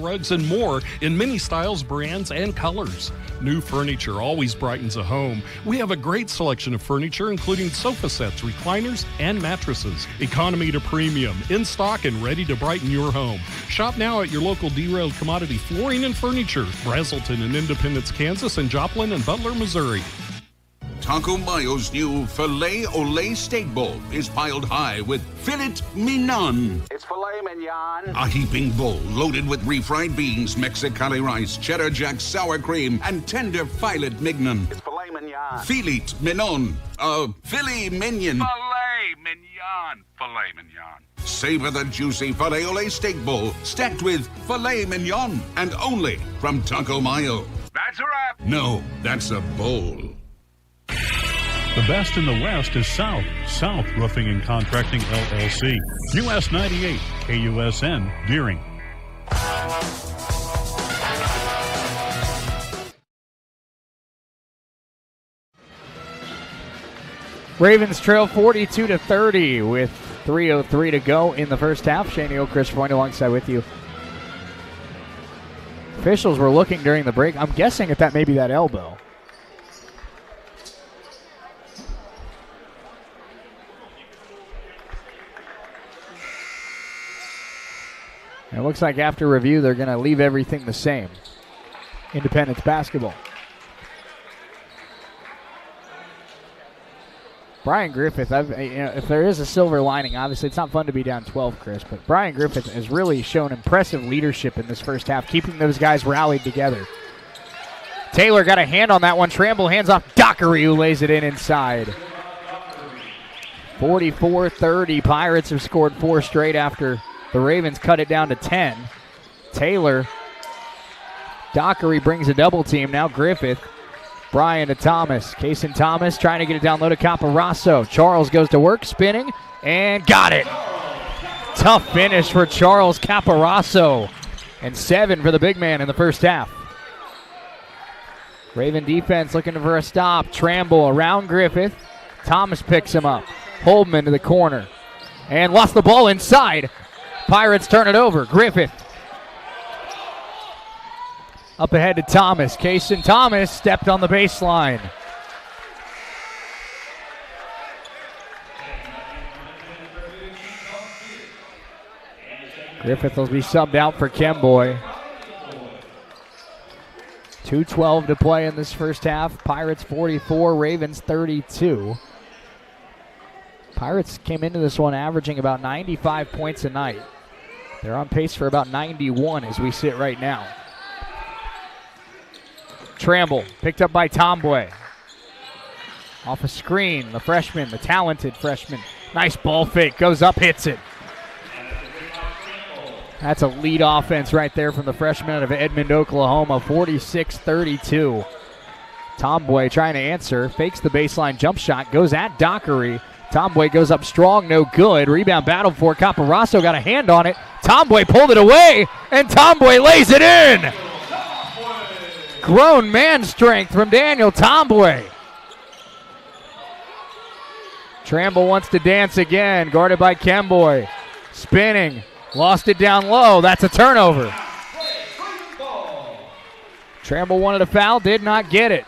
Rugs and more in many styles, brands, and colors. New furniture always brightens a home. We have a great selection of furniture, including sofa sets, recliners, and mattresses. Economy to premium, in stock and ready to brighten your home. Shop now at your local Derailed Commodity Flooring and Furniture, Brazelton and Independence, Kansas, and Joplin and Butler, Missouri. Taco Mayo's new Filet Olé Steak Bowl is piled high with filet mignon. It's filet mignon. A heaping bowl loaded with refried beans, Mexicali rice, cheddar jack, sour cream, and tender filet mignon. It's filet mignon. Filet mignon. Filet mignon. Filet mignon. Filet mignon. Savor the juicy Filet Olé Steak Bowl stacked with filet mignon and only from Taco Mayo. That's a wrap. No, that's a bowl. The best in the West is South Roofing and Contracting, LLC. US 98, KUSN, Deering. Ravens trail 42-30 with 3:03 to go in the first half. Shane Neal, Chris Point alongside with you. Officials were looking during the break. I'm guessing that may be that elbow. And it looks like after review, they're going to leave everything the same. Independence basketball. Brian Griffith, if there is a silver lining, obviously it's not fun to be down 12, Chris, but Brian Griffith has really shown impressive leadership in this first half, keeping those guys rallied together. Taylor got a hand on that one. Tramble hands off Dockery, who lays it in inside. 44-30. Pirates have scored 4 straight after the Ravens cut it down to 10. Taylor, Dockery brings a double team. Now Griffith. Brian to Thomas. Kaysen Thomas trying to get it down low to Caparasso. Charles goes to work, spinning, and got it. Tough finish for Charles Caparasso. And 7 for the big man in the first half. Raven defense looking for a stop. Tramble around Griffith. Thomas picks him up. Holdman to the corner. And lost the ball inside. Pirates turn it over. Griffith. Up ahead to Thomas. Kaysen Thomas stepped on the baseline. Griffith will be subbed out for Kemboy. 2:12 to play in this first half. Pirates 44, Ravens 32. Pirates came into this one averaging about 95 points a night. They're on pace for about 91 as we sit right now. Tramble, picked up by Tomboy. Off a screen, the freshman, the talented freshman. Nice ball fake, goes up, hits it. That's a lead offense right there from the freshman out of Edmond, Oklahoma, 46-32. Tomboy trying to answer, fakes the baseline jump shot, goes at Dockery. Tomboy goes up strong, no good. Rebound battled for Caparasso, got a hand on it. Tomboy pulled it away, and Tomboy lays it in. Grown man strength from Daniel Tomboy. Tramble wants to dance again, guarded by Kemboy. Spinning, lost it down low. That's a turnover. Tramble wanted a foul, did not get it.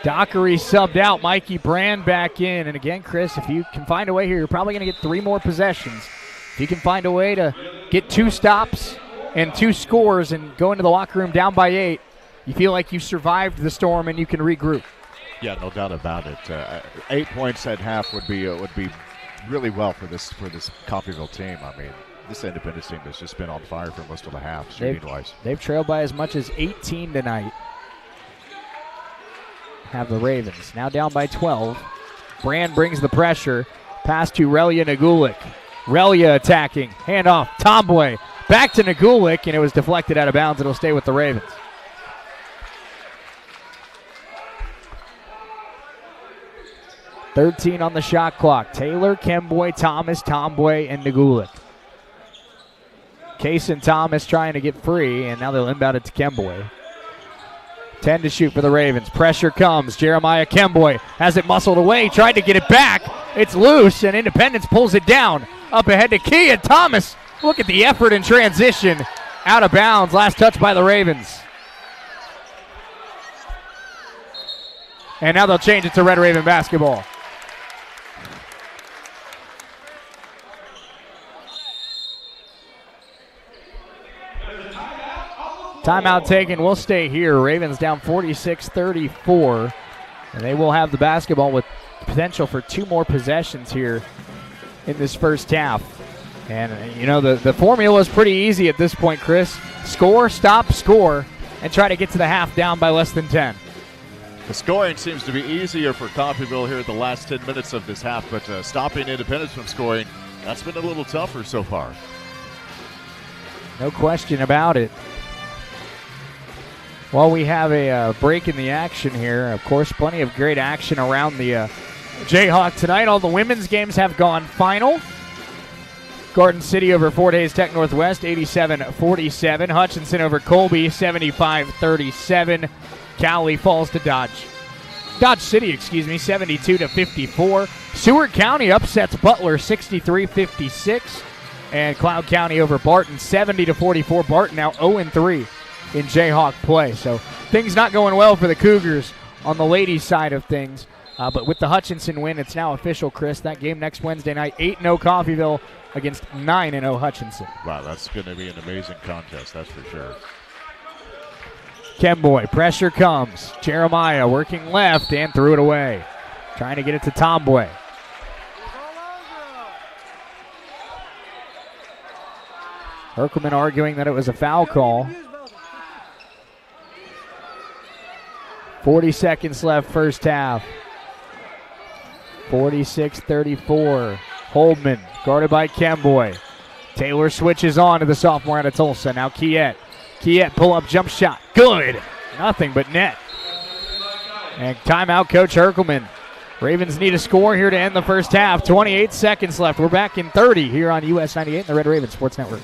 Dockery subbed out, Mikey Brand back in. And again, Chris, if you can find a way here, you're probably going to get 3 more possessions. If you can find a way to get 2 stops and 2 scores and go into the locker room down by 8, you feel like you survived the storm and you can regroup. Yeah, no doubt about it. 8 points at half would be really well for this Coffeyville team. I mean, this Independence team has just been on fire for most of the half, shooting-wise. They've trailed by as much as 18 tonight. Have the Ravens now down by 12. Brand brings the pressure. Pass to Relia Nagulik. Relia attacking. Handoff. Tomboy. Back to Nagulik, and it was deflected out of bounds. It'll stay with the Ravens. .13 on the shot clock. Taylor, Kemboy, Thomas, Tomboy, and Nagulik. Kaysen Thomas trying to get free, and now they'll inbound it to Kemboy. 10 to shoot for the Ravens. Pressure comes. Jeremiah Kemboy has it muscled away. Tried to get it back. It's loose, and Independence pulls it down. Up ahead to Key, and Thomas. Look at the effort in transition. Out of bounds. Last touch by the Ravens. And now they'll change it to Red Raven basketball. Timeout taken. We'll stay here. Ravens down 46-34. And they will have the basketball with potential for 2 more possessions here in this first half. And, you know, the formula is pretty easy at this point, Chris. Score, stop, score, and try to get to the half down by less than 10. The scoring seems to be easier for Coffeyville here at the last 10 minutes of this half, but stopping Independence from scoring, that's been a little tougher so far. No question about it. Well, we have a break in the action here. Of course, plenty of great action around the Jayhawk tonight. All the women's games have gone final. Garden City over Fort Hays Tech Northwest, 87-47. Hutchinson over Colby, 75-37. Cowley falls to Dodge. Dodge City, 72-54. Seward County upsets Butler 63-56. And Cloud County over Barton 70-44. Barton now 0-3 in Jayhawk play. So things not going well for the Cougars on the ladies' side of things. But with the Hutchinson win, it's now official, Chris. That game next Wednesday night, 8-0 Coffeyville against 9-0 Hutchinson. Wow, that's going to be an amazing contest, that's for sure. Kemboy, pressure comes. Jeremiah working left and threw it away. Trying to get it to Tomboy. Herkelman arguing that it was a foul call. 40 seconds left, first half. 46-34. Holdman guarded by Kemboy. Taylor switches on to the sophomore out of Tulsa. Now Kiet. Kiet pull-up jump shot. Good. Nothing but net. And timeout, Coach Herkelman. Ravens need a score here to end the first half. 28 seconds left. We're back in 30 here on US 98 and the Red Raven Sports Network.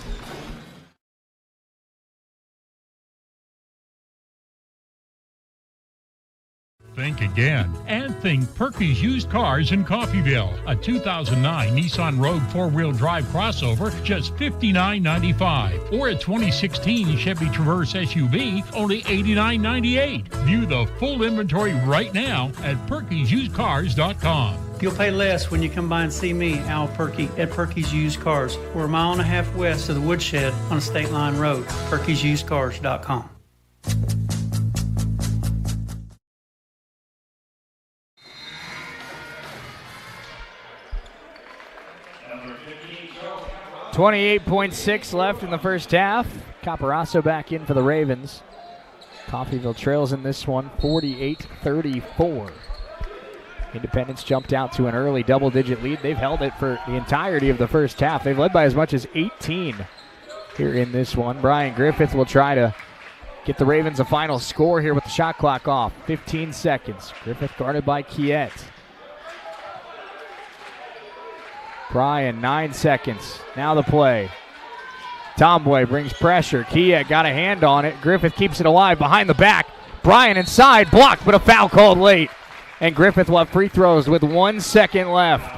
Think again and think Perky's Used Cars in Coffeyville. A 2009 Nissan Rogue 4-wheel drive crossover, just $59.95. Or a 2016 Chevy Traverse SUV, only $89.98. View the full inventory right now at Perky'sUsedCars.com. You'll pay less when you come by and see me, Al Perky, at Perky's Used Cars. We're a mile and a half west of the Woodshed on State Line Road. Perky'sUsedCars.com. .6 left in the first half. Caparasso back in for the Ravens. Coffeyville trails in this one, 48-34. Independence jumped out to an early double-digit lead. They've held it for the entirety of the first half. They've led by as much as 18 here in this one. Brian Griffith will try to get the Ravens a final score here with the shot clock off. 15 seconds. Griffith guarded by Kiet. Brian, 9 seconds. Now the play. Tomboy brings pressure. Kiet got a hand on it. Griffith keeps it alive behind the back. Brian inside, blocked, but a foul called late. And Griffith will have free throws with 1 second left.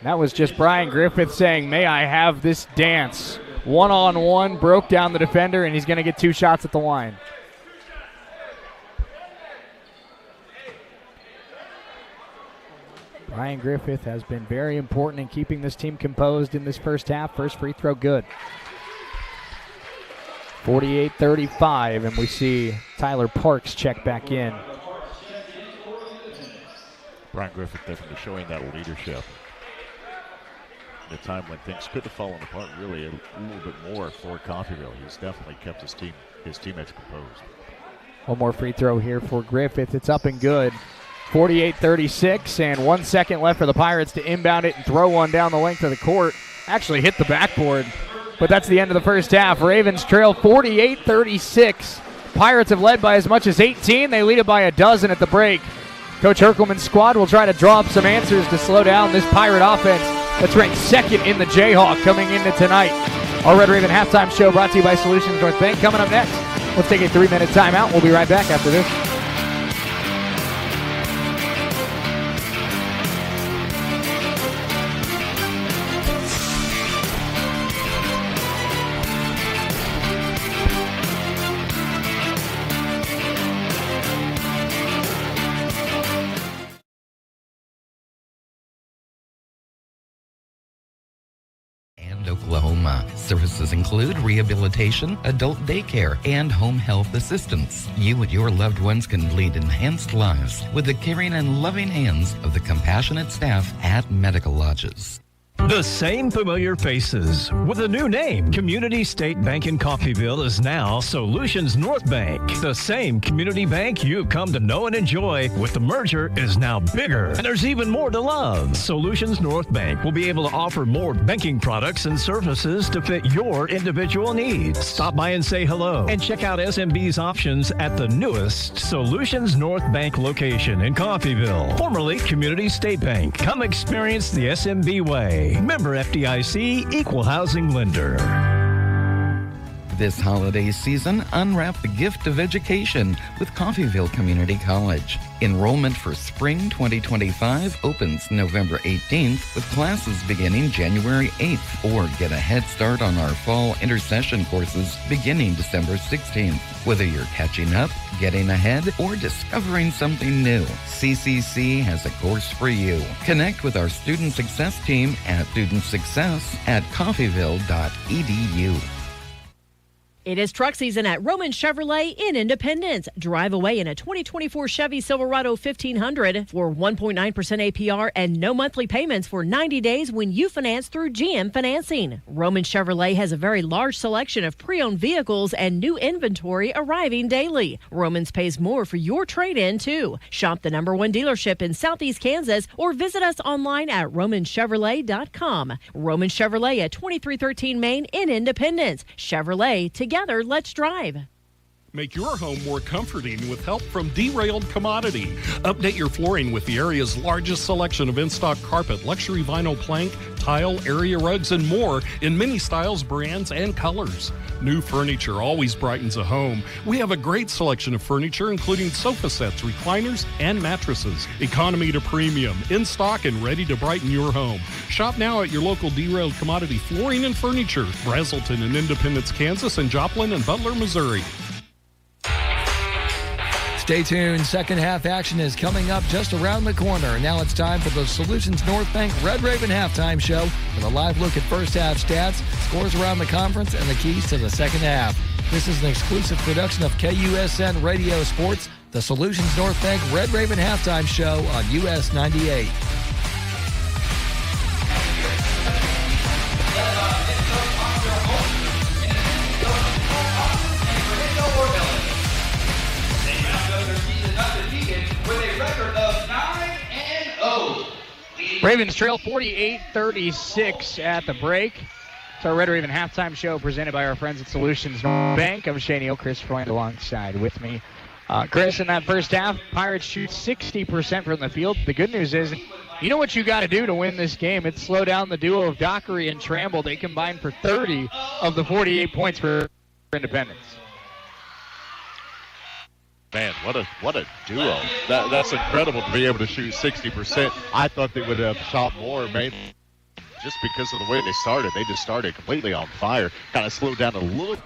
That was just Brian Griffith saying, may I have this dance. One-on-one, broke down the defender, and he's going to get 2 shots at the line. Brian Griffith has been very important in keeping this team composed in this first half. First free throw good. 48-35, and we see Tyler Parks check back in. Brian Griffith definitely showing that leadership. At a time when things could have fallen apart really a little bit more for Coffeyville. He's definitely kept his teammates composed. One more free throw here for Griffith. It's up and good. 48-36, and 1 second left for the Pirates to inbound it and throw one down the length of the court. Actually hit the backboard, but that's the end of the first half. Ravens trail 48-36. Pirates have led by as much as 18. They lead it by a dozen at the break. Coach Herkelman's squad will try to draw up some answers to slow down this Pirate offense that's ranked second in the Jayhawk coming into tonight. Our Red Raven halftime show brought to you by Solutions North Bank. Coming up next, let's take a 3-minute timeout. We'll be right back after this. Oklahoma. Services include rehabilitation, adult daycare, and home health assistance. You and your loved ones can lead enhanced lives with the caring and loving hands of the compassionate staff at Medical Lodges. The same familiar faces with a new name. Community State Bank in Coffeyville is now Solutions North Bank. The same community bank you've come to know and enjoy with the merger is now bigger, and there's even more to love. Solutions North Bank will be able to offer more banking products and services to fit your individual needs. Stop by and say hello and check out SMB's options at the newest Solutions North Bank location in Coffeyville, formerly Community State Bank. Come experience the SMB way. Member FDIC, Equal Housing Lender. This holiday season, unwrap the gift of education with Coffeyville Community College. Enrollment for spring 2025 opens November 18th with classes beginning January 8th, or get a head start on our fall intercession courses beginning December 16th. Whether you're catching up, getting ahead, or discovering something new, CCC has a course for you. Connect with our student success team at studentsuccess@coffeyville.edu. It is truck season at Roman Chevrolet in Independence. Drive away in a 2024 Chevy Silverado 1500 for 1.9% APR and no monthly payments for 90 days when you finance through GM Financing. Roman Chevrolet has a very large selection of pre-owned vehicles and new inventory arriving daily. Romans pays more for your trade-in, too. Shop the #1 dealership in Southeast Kansas or visit us online at romanchevrolet.com. Roman Chevrolet at 2313 Main in Independence. Chevrolet, together, let's drive. Make your home more comforting with help from Derailed Commodity. Update your flooring with the area's largest selection of in-stock carpet, luxury vinyl plank, tile, area rugs, and more in many styles, brands, and colors. New furniture always brightens a home. We have a great selection of furniture, including sofa sets, recliners, and mattresses. Economy to premium, in stock and ready to brighten your home. Shop now at your local Derailed Commodity Flooring and Furniture, Brazelton in Independence, Kansas, and Joplin and Butler, Missouri. Stay tuned. Second half action is coming up just around the corner. Now it's time for the Solutions North Bank Red Raven halftime show with a live look at first half stats, scores around the conference, and the keys to the second half. This is an exclusive production of KUSN Radio Sports, the Solutions North Bank Red Raven halftime show on US 98. Ravens trail 48-36 at the break. It's our Red Raven halftime show presented by our friends at Solutions North Bank. I'm Shane Neal, Chris Freund alongside with me. Chris, in that first half, Pirates shoot 60% from the field. The good news is, you know what you got to do to win this game. It's slow down the duo of Dockery and Tramble. They combined for 30 of the 48 points for Independence. Man, what a duo. That's incredible to be able to shoot 60%. I thought they would have shot more, maybe just because of the way they started. They just started completely on fire. Kind of slowed down a little.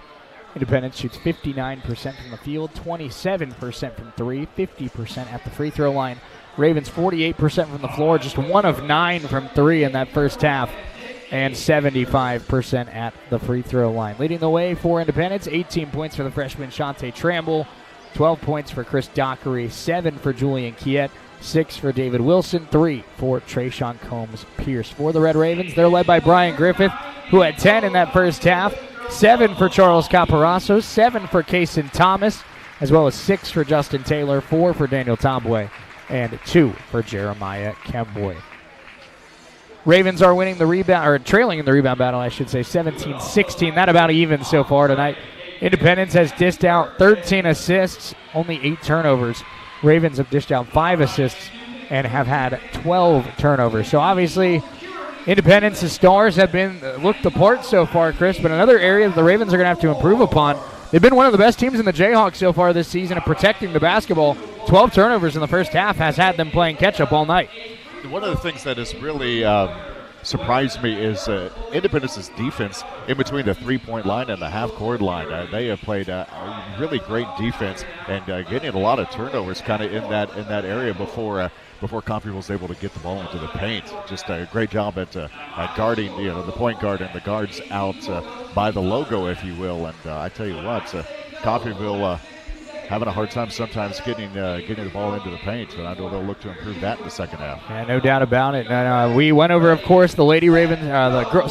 Independence shoots 59% from the field, 27% from three, 50% at the free throw line. Ravens 48% from the floor, just 1 of 9 from three in that first half, and 75% at the free throw line. Leading the way for Independence, 18 points for the freshman Shante Tramble, 12 points for Chris Dockery, 7 for Julian Kiet, 6 for David Wilson, 3 for Trayshawn Combs-Pierce. For the Red Ravens, they're led by Brian Griffith, who had 10 in that first half, 7 for Charles Caparasso, 7 for Kaysen Thomas, as well as 6 for Justin Taylor, 4 for Daniel Tomboy, and 2 for Jeremiah Kemboy. Ravens are winning the rebound, or trailing in the rebound battle, I should say, 17-16. That about even so far tonight. Independence has dished out 13 assists, only 8 turnovers. Ravens have dished out 5 assists and have had 12 turnovers. So obviously, Independence's stars have been looked the part so far, Chris, but another area that the Ravens are going to have to improve upon. They've been one of the best teams in the Jayhawks so far this season at protecting the basketball. 12 turnovers in the first half has had them playing catch-up all night. One of the things that has really surprised me is Independence's defense in between the three-point line and the half-court line. They have played a really great defense and getting a lot of turnovers kind of in that area before Coffeyville was able to get the ball into the paint. Just a great job at guarding, the point guard and the guards out by the logo, if you will. And I tell you what, Coffeyville having a hard time sometimes getting the ball into the paint, and I know they'll look to improve that in the second half. Yeah, no doubt about it. And, we went over, of course, the Lady Ravens,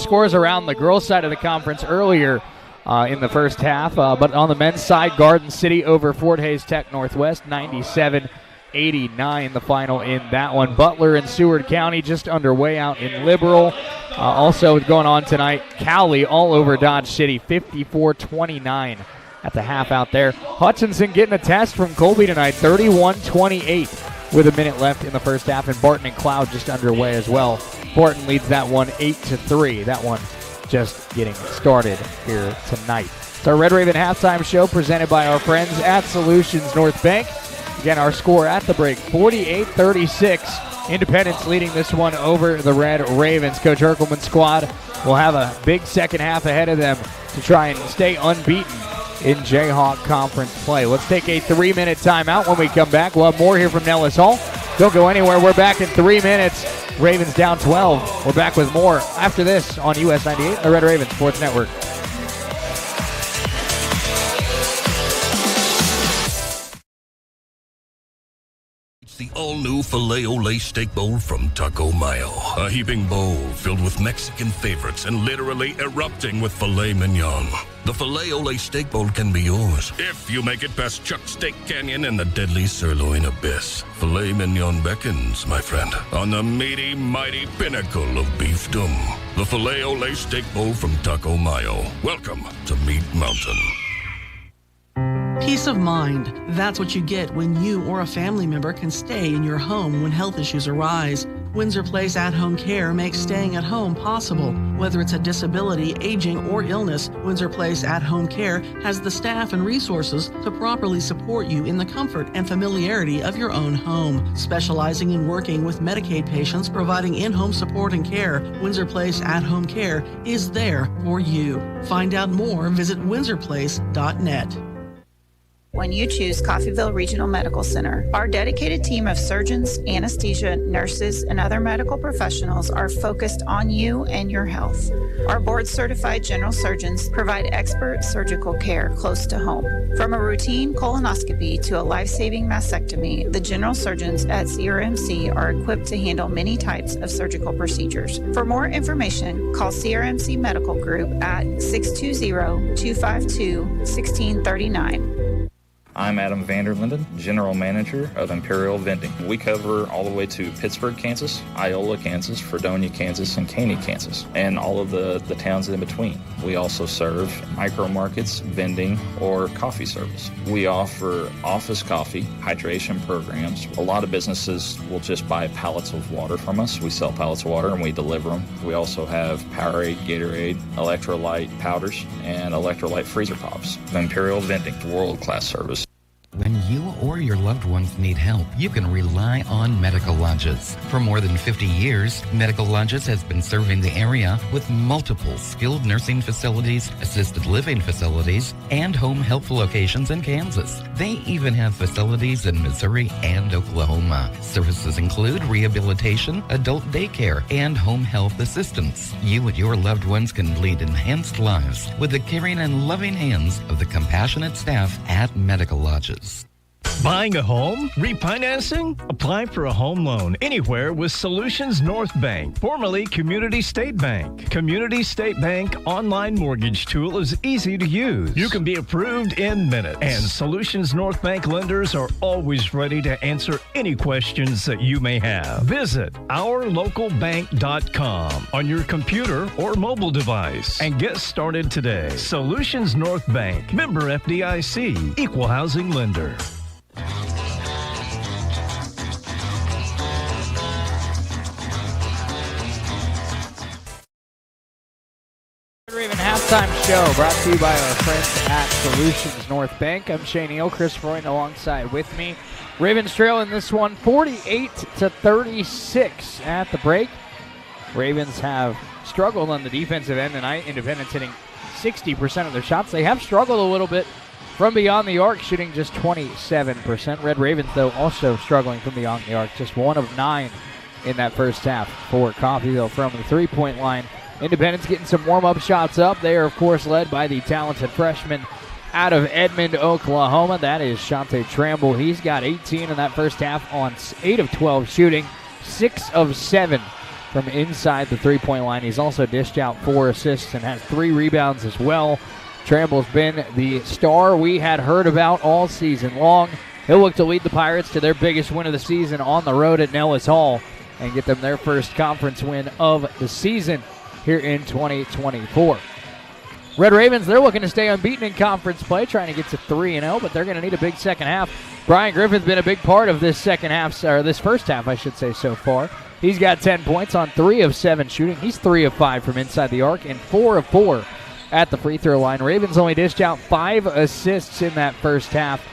scores around the girls' side of the conference earlier in the first half. But on the men's side, Garden City over Fort Hays Tech Northwest, 97-89 the final in that one. Butler and Seward County just underway out in Liberal. Also going on tonight, Cowley all over Dodge City, 54-29. At the half out there. Hutchinson getting a test from Colby tonight, 31-28 with a minute left in the first half, and Barton and Cloud just underway as well. Barton leads that one 8-3. That one just getting started here tonight. It's our Red Raven halftime show presented by our friends at Solutions North Bank. Again, our score at the break, 48-36. Independence leading this one over the Red Ravens. Coach Herkelman's squad will have a big second half ahead of them to try and stay unbeaten in Jayhawk Conference play. Let's take a 3-minute timeout. When we come back, we'll have more here from Nellis Hall. Don't go anywhere. We're back in 3 minutes. Ravens down 12. We're back with more after this on US 98, the Red Ravens Sports Network. It's the all-new Filet-O-Lay Steak Bowl from Taco Mayo. A heaping bowl filled with Mexican favorites and literally erupting with filet mignon. The Filet-O-Lay Steak Bowl can be yours if you make it past Chuck's Steak Canyon and the deadly sirloin abyss. Filet mignon beckons, my friend, on the meaty, mighty pinnacle of beefdom. The Filet-O-Lay Steak Bowl from Taco Mayo. Welcome to Meat Mountain. Peace of mind. That's what you get when you or a family member can stay in your home when health issues arise. Windsor Place At-Home Care makes staying at home possible. Whether it's a disability, aging, or illness, Windsor Place At-Home Care has the staff and resources to properly support you in the comfort and familiarity of your own home. Specializing in working with Medicaid patients, providing in-home support and care, Windsor Place At-Home Care is there for you. Find out more, visit windsorplace.net. When you choose Coffeyville Regional Medical Center, our dedicated team of surgeons, anesthesia, nurses, and other medical professionals are focused on you and your health. Our board-certified general surgeons provide expert surgical care close to home. From a routine colonoscopy to a life-saving mastectomy, the general surgeons at CRMC are equipped to handle many types of surgical procedures. For more information, call CRMC Medical Group at 620-252-1639. I'm Adam Vanderlinden, General Manager of Imperial Vending. We cover all the way to Pittsburgh, Kansas, Iola, Kansas, Fredonia, Kansas, and Caney, Kansas, and all of the towns in between. We also serve micro markets, vending, or coffee service. We offer office coffee, hydration programs. A lot of businesses will just buy pallets of water from us. We sell pallets of water and we deliver them. We also have Powerade, Gatorade, electrolyte powders, and electrolyte freezer pops. Imperial Vending, world-class service. When you or your loved ones need help, you can rely on Medical Lodges. For more than 50 years, Medical Lodges has been serving the area with multiple skilled nursing facilities, assisted living facilities, and home health locations in Kansas. They even have facilities in Missouri and Oklahoma. Services include rehabilitation, adult daycare, and home health assistance. You and your loved ones can lead enhanced lives with the caring and loving hands of the compassionate staff at Medical Lodges. Buying a home? Refinancing? Apply for a home loan anywhere with Solutions North Bank, formerly Community State Bank. Community State Bank online mortgage tool is easy to use. You can be approved in minutes. And Solutions North Bank lenders are always ready to answer any questions that you may have. Visit ourlocalbank.com on your computer or mobile device and get started today. Solutions North Bank, member FDIC, equal housing lender. Raven halftime show brought to you by our friends at Solutions North Bank. I'm Shane Neal, Chris Freund alongside with me. Ravens trail in this one 48-36 at the break. Ravens have struggled on the defensive end tonight. Independence hitting 60% of their shots. They have struggled a little bit from beyond the arc, shooting just 27%. Red Ravens, though, also struggling from beyond the arc, just 1 of 9 in that first half for Coffeyville from the three-point line. Independence getting some warm-up shots up. They are, of course, led by the talented freshman out of Edmond, Oklahoma. That is Shante Tramble. He's got 18 in that first half on 8 of 12 shooting, 6 of 7 from inside the three-point line. He's also dished out 4 assists and has 3 rebounds as well. Tramble's been the star we had heard about all season long. He'll look to lead the Pirates to their biggest win of the season on the road at Nellis Hall and get them their first conference win of the season here in 2024. Red Ravens, they're looking to stay unbeaten in conference play, trying to get to 3-0, but they're going to need a big second half. Brian Griffin's been a big part of this second half, or this first half, I should say, so far. He's got 10 points on 3 of 7 shooting. He's 3 of 5 from inside the arc and 4 of 4 at the free throw line. Ravens only dished out 5 assists in that first half.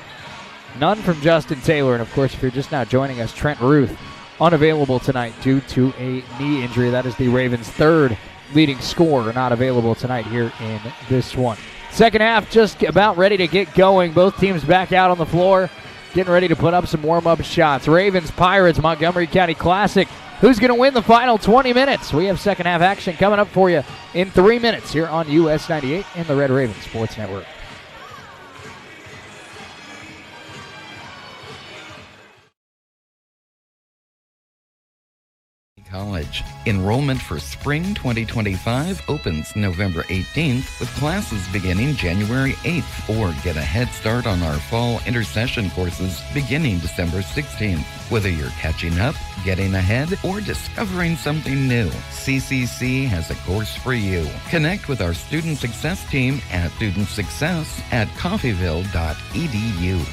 None from Justin Taylor. And, of course, if you're just now joining us, Trent Ruth unavailable tonight due to a knee injury. That is the Ravens' third leading scorer not available tonight here in this one. Second half just about ready to get going. Both teams back out on the floor, getting ready to put up some warm-up shots. Ravens, Pirates, Montgomery County Classic. Who's going to win the final 20 minutes? We have second half action coming up for you in 3 minutes here on US 98 and the Red Raven Sports Network. College. Enrollment for spring 2025 opens November 18th with classes beginning January 8th, or get a head start on our fall intercession courses beginning December 16th. Whether you're catching up, getting ahead, or discovering something new, CCC has a course for you. Connect with our student success team at studentsuccess@coffeyville.edu.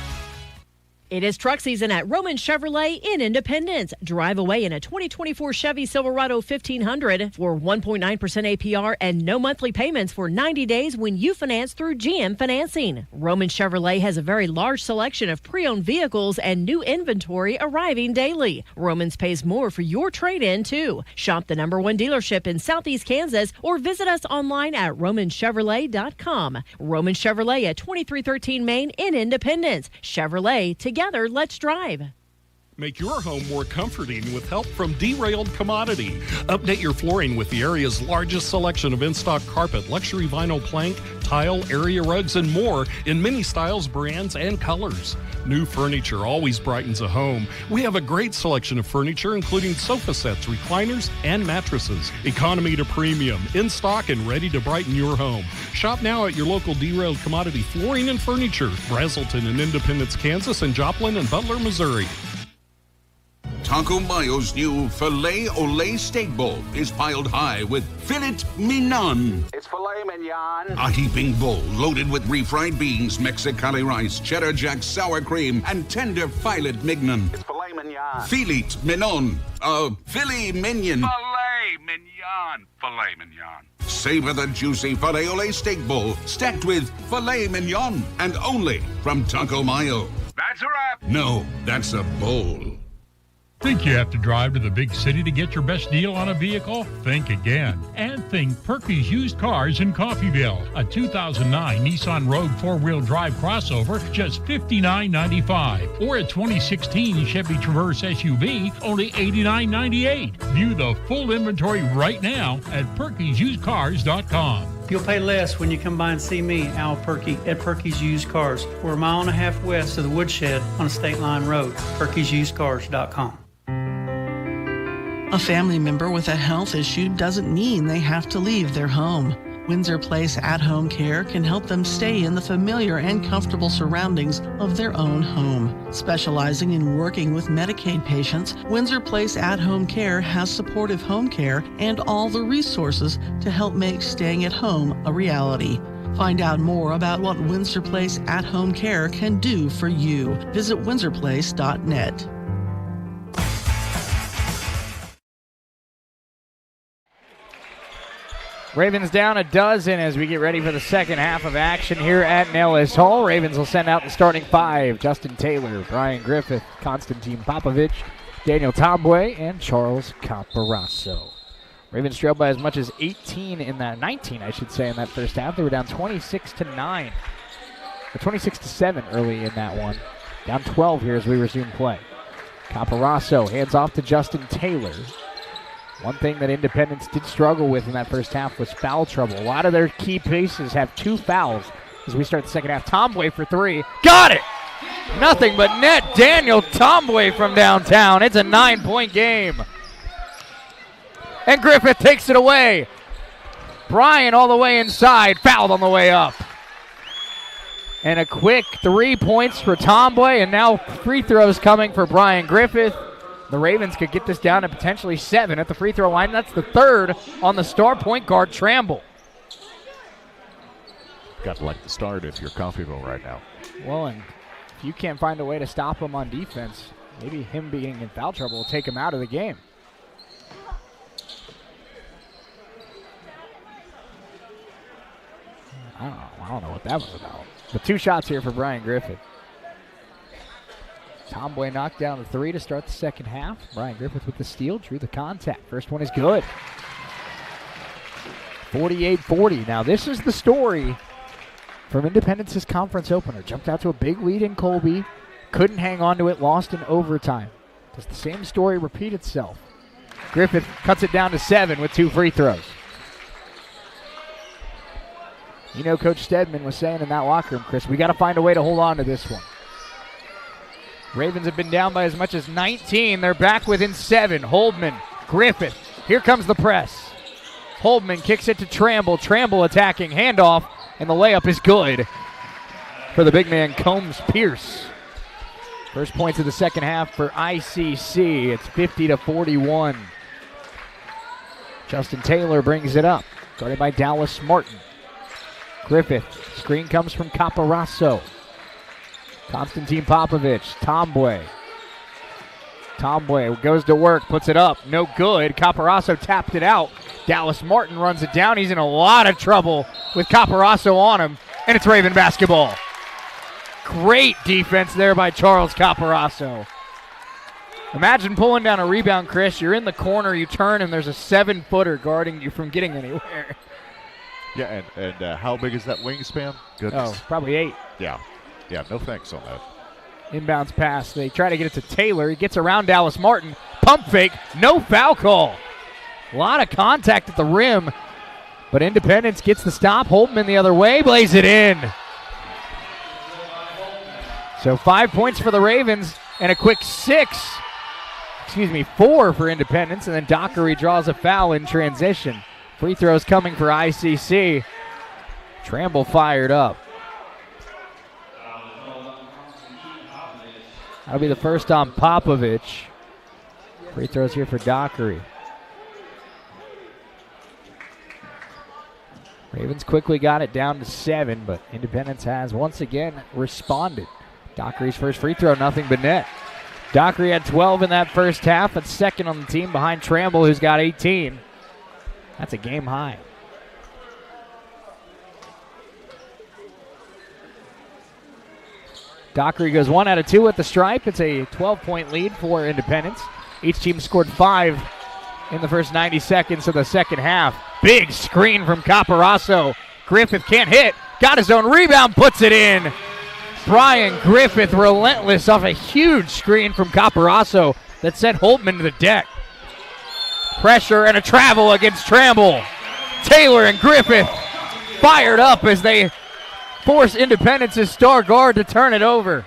It is truck season at Roman Chevrolet in Independence. Drive away in a 2024 Chevy Silverado 1500 for 1.9% APR and no monthly payments for 90 days when you finance through GM Financing. Roman Chevrolet has a very large selection of pre-owned vehicles and new inventory arriving daily. Romans pays more for your trade-in, too. Shop the #1 dealership in Southeast Kansas or visit us online at romanchevrolet.com. Roman Chevrolet at 2313 Main in Independence. Chevrolet, together, let's drive. Make your home more comforting with help from Derailed Commodity. Update your flooring with the area's largest selection of in-stock carpet, luxury vinyl plank, tile, area rugs, and more in many styles, brands, and colors. New furniture always brightens a home. We have a great selection of furniture, including sofa sets, recliners, and mattresses. Economy to premium, in stock and ready to brighten your home. Shop now at your local Derailed Commodity Flooring and Furniture, Brazelton in Independence, Kansas, and Joplin and Butler, Missouri. Taco Mayo's new Filet Olé Steak Bowl is piled high with filet mignon. It's filet mignon. A heaping bowl loaded with refried beans, Mexicali rice, cheddar jack sour cream, and tender filet mignon. It's filet mignon. Filet mignon. Filet mignon. Filet mignon. Filet mignon. Savor the juicy Filet Olé Steak Bowl stacked with filet mignon and only from Taco Mayo. That's a wrap. No, that's a bowl. Think you have to drive to the big city to get your best deal on a vehicle? Think again. And think Perky's Used Cars in Coffeyville. A 2009 Nissan Rogue 4-wheel drive crossover, just $59.95. Or a 2016 Chevy Traverse SUV, only $89.98. View the full inventory right now at perkysusedcars.com. You'll pay less when you come by and see me, Al Perky, at Perky's Used Cars. We're a mile and a half west of the woodshed on a state line road. perkysusedcars.com. A family member with a health issue doesn't mean they have to leave their home. Windsor Place at-home care can help them stay in the familiar and comfortable surroundings of their own home. Specializing in working with Medicaid patients, Windsor Place at-home care has supportive home care and all the resources to help make staying at home a reality. Find out more about what Windsor Place at-home care can do for you. Visit windsorplace.net. Ravens down a dozen as we get ready for the second half of action here at Nellis Hall. Ravens will send out the starting five: Justin Taylor, Brian Griffith, Konstantin Popovich, Daniel Tomboy, and Charles Camparasso. Ravens trailed by as much as 19 in that first half. They were down 26-9, or 26-7 early in that one. Down 12 here as we resume play. Camparasso hands off to Justin Taylor. One thing that Independence did struggle with in that first half was foul trouble. A lot of their key pieces have 2 fouls as we start the second half. Tomboy for 3. Got it! Nothing but net. Daniel Tomboy from downtown. It's a 9-point game. And Griffith takes it away. Brian all the way inside. Fouled on the way up. And a quick 3 points for Tomboy. And now free throws coming for Brian Griffith. The Ravens could get this down to potentially 7 at the free throw line. That's the third on the star point guard, Tramble. Got to like the start if you're Coffeyville right now. Well, and if you can't find a way to stop him on defense, maybe him being in foul trouble will take him out of the game. I don't know what that was about. But 2 shots here for Brian Griffith. Tomboy knocked down the 3 to start the second half. Brian Griffith with the steal, drew the contact. First one is good. 48-40. Now this is the story from Independence's conference opener. Jumped out to a big lead in Colby. Couldn't hang on to it, lost in overtime. Does the same story repeat itself? Griffith cuts it down to 7 with 2 free throws. You know Coach Stedman was saying in that locker room, Chris, we got to find a way to hold on to this one. Ravens have been down by as much as 19. They're back within 7. Holdman, Griffith. Here comes the press. Holdman kicks it to Tramble. Tramble attacking. Handoff. And the layup is good for the big man, Combs-Pierce. First points of the second half for ICC. It's 50-41. Justin Taylor brings it up. Guarded by Dallas Martin. Griffith. Screen comes from Caparasso. Konstantin Popovich, Tomboy. Tomboy goes to work, puts it up, no good. Caparasso tapped it out. Dallas Martin runs it down. He's in a lot of trouble with Caparasso on him, and it's Raven basketball. Great defense there by Charles Caparasso. Imagine pulling down a rebound, Chris. You're in the corner, you turn, and there's a 7-footer guarding you from getting anywhere. Yeah, and how big is that wingspan? Goodness. Oh, probably 8. Yeah, no thanks on that. Inbounds pass. They try to get it to Taylor. He gets around Dallas Martin. Pump fake. No foul call. A lot of contact at the rim. But Independence gets the stop. Holtman the other way. Blaze it in. So 5 points for the Ravens and a quick 4 for Independence. And then Dockery draws a foul in transition. Free throws coming for ICC. Tramble fired up. That'll be the first on Popovich. Free throws here for Dockery. Ravens quickly got it down to 7, but Independence has once again responded. Dockery's first free throw, nothing but net. Dockery had 12 in that first half. That's second on the team behind Tramble, who's got 18. That's a game high. Dockery goes 1 out of 2 at the stripe. It's a 12-point lead for Independence. Each team scored 5 in the first 90 seconds of the second half. Big screen from Caparasso. Griffith can't hit. Got his own rebound, puts it in. Brian Griffith relentless off a huge screen from Caparasso that sent Holtman to the deck. Pressure and a travel against Tramble. Taylor and Griffith fired up as they force Independence's star guard to turn it over.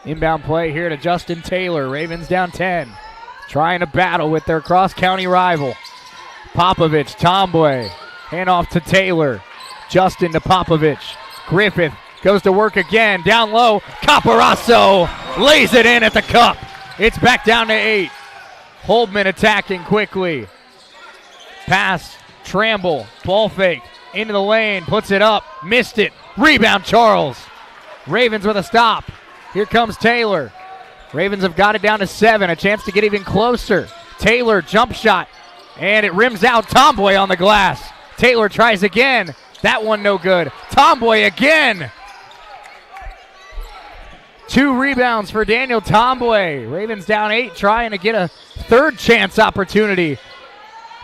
Inbound play here to Justin Taylor. Ravens down 10. Trying to battle with their cross-county rival. Popovich, Tomboy. Handoff to Taylor. Justin to Popovich. Griffith goes to work again. Down low. Caparasso lays it in at the cup. It's back down to 8. Holdman attacking quickly. Pass. Tramble. Ball fake. Into the lane. Puts it up. Missed it. Rebound Charles. Ravens with a stop. Here comes Taylor. Ravens have got it down to 7. A chance to get even closer. Taylor jump shot. And it rims out. Tomboy on the glass. Taylor tries again. That one no good. Tomboy again. 2 rebounds for Daniel Tomboy. Ravens down 8, trying to get a third chance opportunity.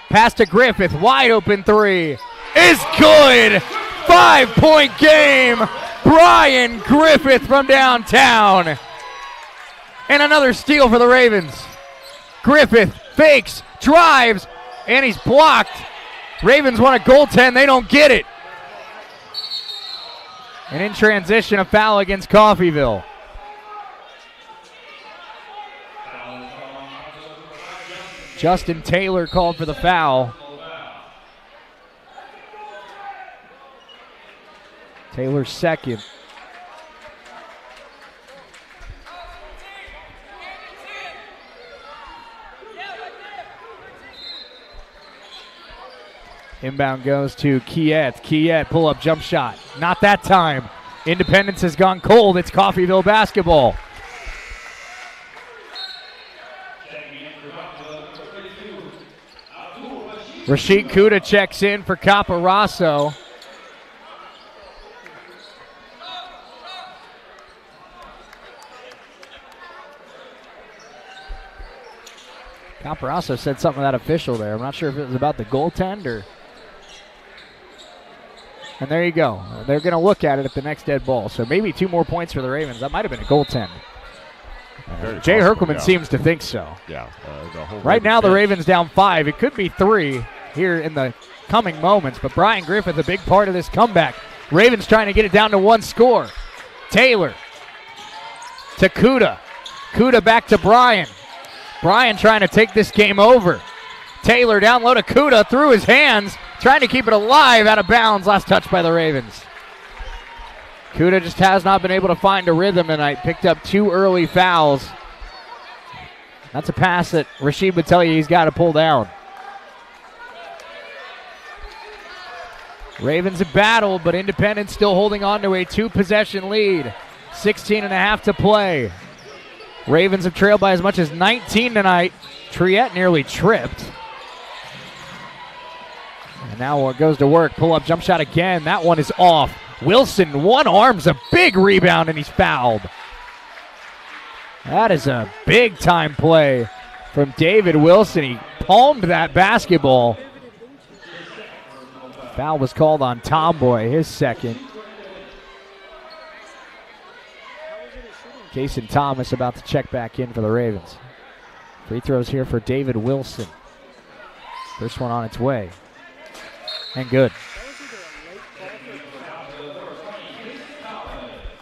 Pass to Griffith. Wide open 3. Is good. 5-point game. Brian Griffith from downtown. And another steal for the Ravens. Griffith fakes, drives, and he's blocked. Ravens want a goaltend. They don't get it. And in transition, a foul against Coffeyville. Justin Taylor called for the foul. Taylor's second. Inbound goes to Kiet. Kiet, pull-up jump shot. Not that time. Independence has gone cold. It's Coffeyville basketball. Rashid Kuda checks in for Caparasso. Caparasso said something to that official there. I'm not sure if it was about the goaltend or... And there you go. They're going to look at it at the next dead ball. So maybe 2 more points for the Ravens. That might have been a goaltend. Jay Herkelman seems to think so. Yeah. Right now the Ravens down 5. It could be 3 here in the coming moments. But Brian Griffith, a big part of this comeback. Ravens trying to get it down to 1 score. Taylor to Kuda. Kuda back to Brian. Brian trying to take this game over. Taylor down low to Kuda, through his hands, trying to keep it alive, out of bounds. Last touch by the Ravens. Kuda just has not been able to find a rhythm tonight. Picked up 2 early fouls. That's a pass that Rashid would tell you he's got to pull down. Ravens have battled, but Independence still holding on to a 2-possession lead. 16.5 to play. Ravens have trailed by as much as 19 tonight. Triette nearly tripped. And now it goes to work. Pull-up jump shot again. That one is off. Wilson, one arm's a big rebound, and he's fouled. That is a big-time play from David Wilson. He palmed that basketball. Foul was called on Tomboy, his second. Kason Thomas about to check back in for the Ravens. Free throws here for David Wilson. First one on its way. And good.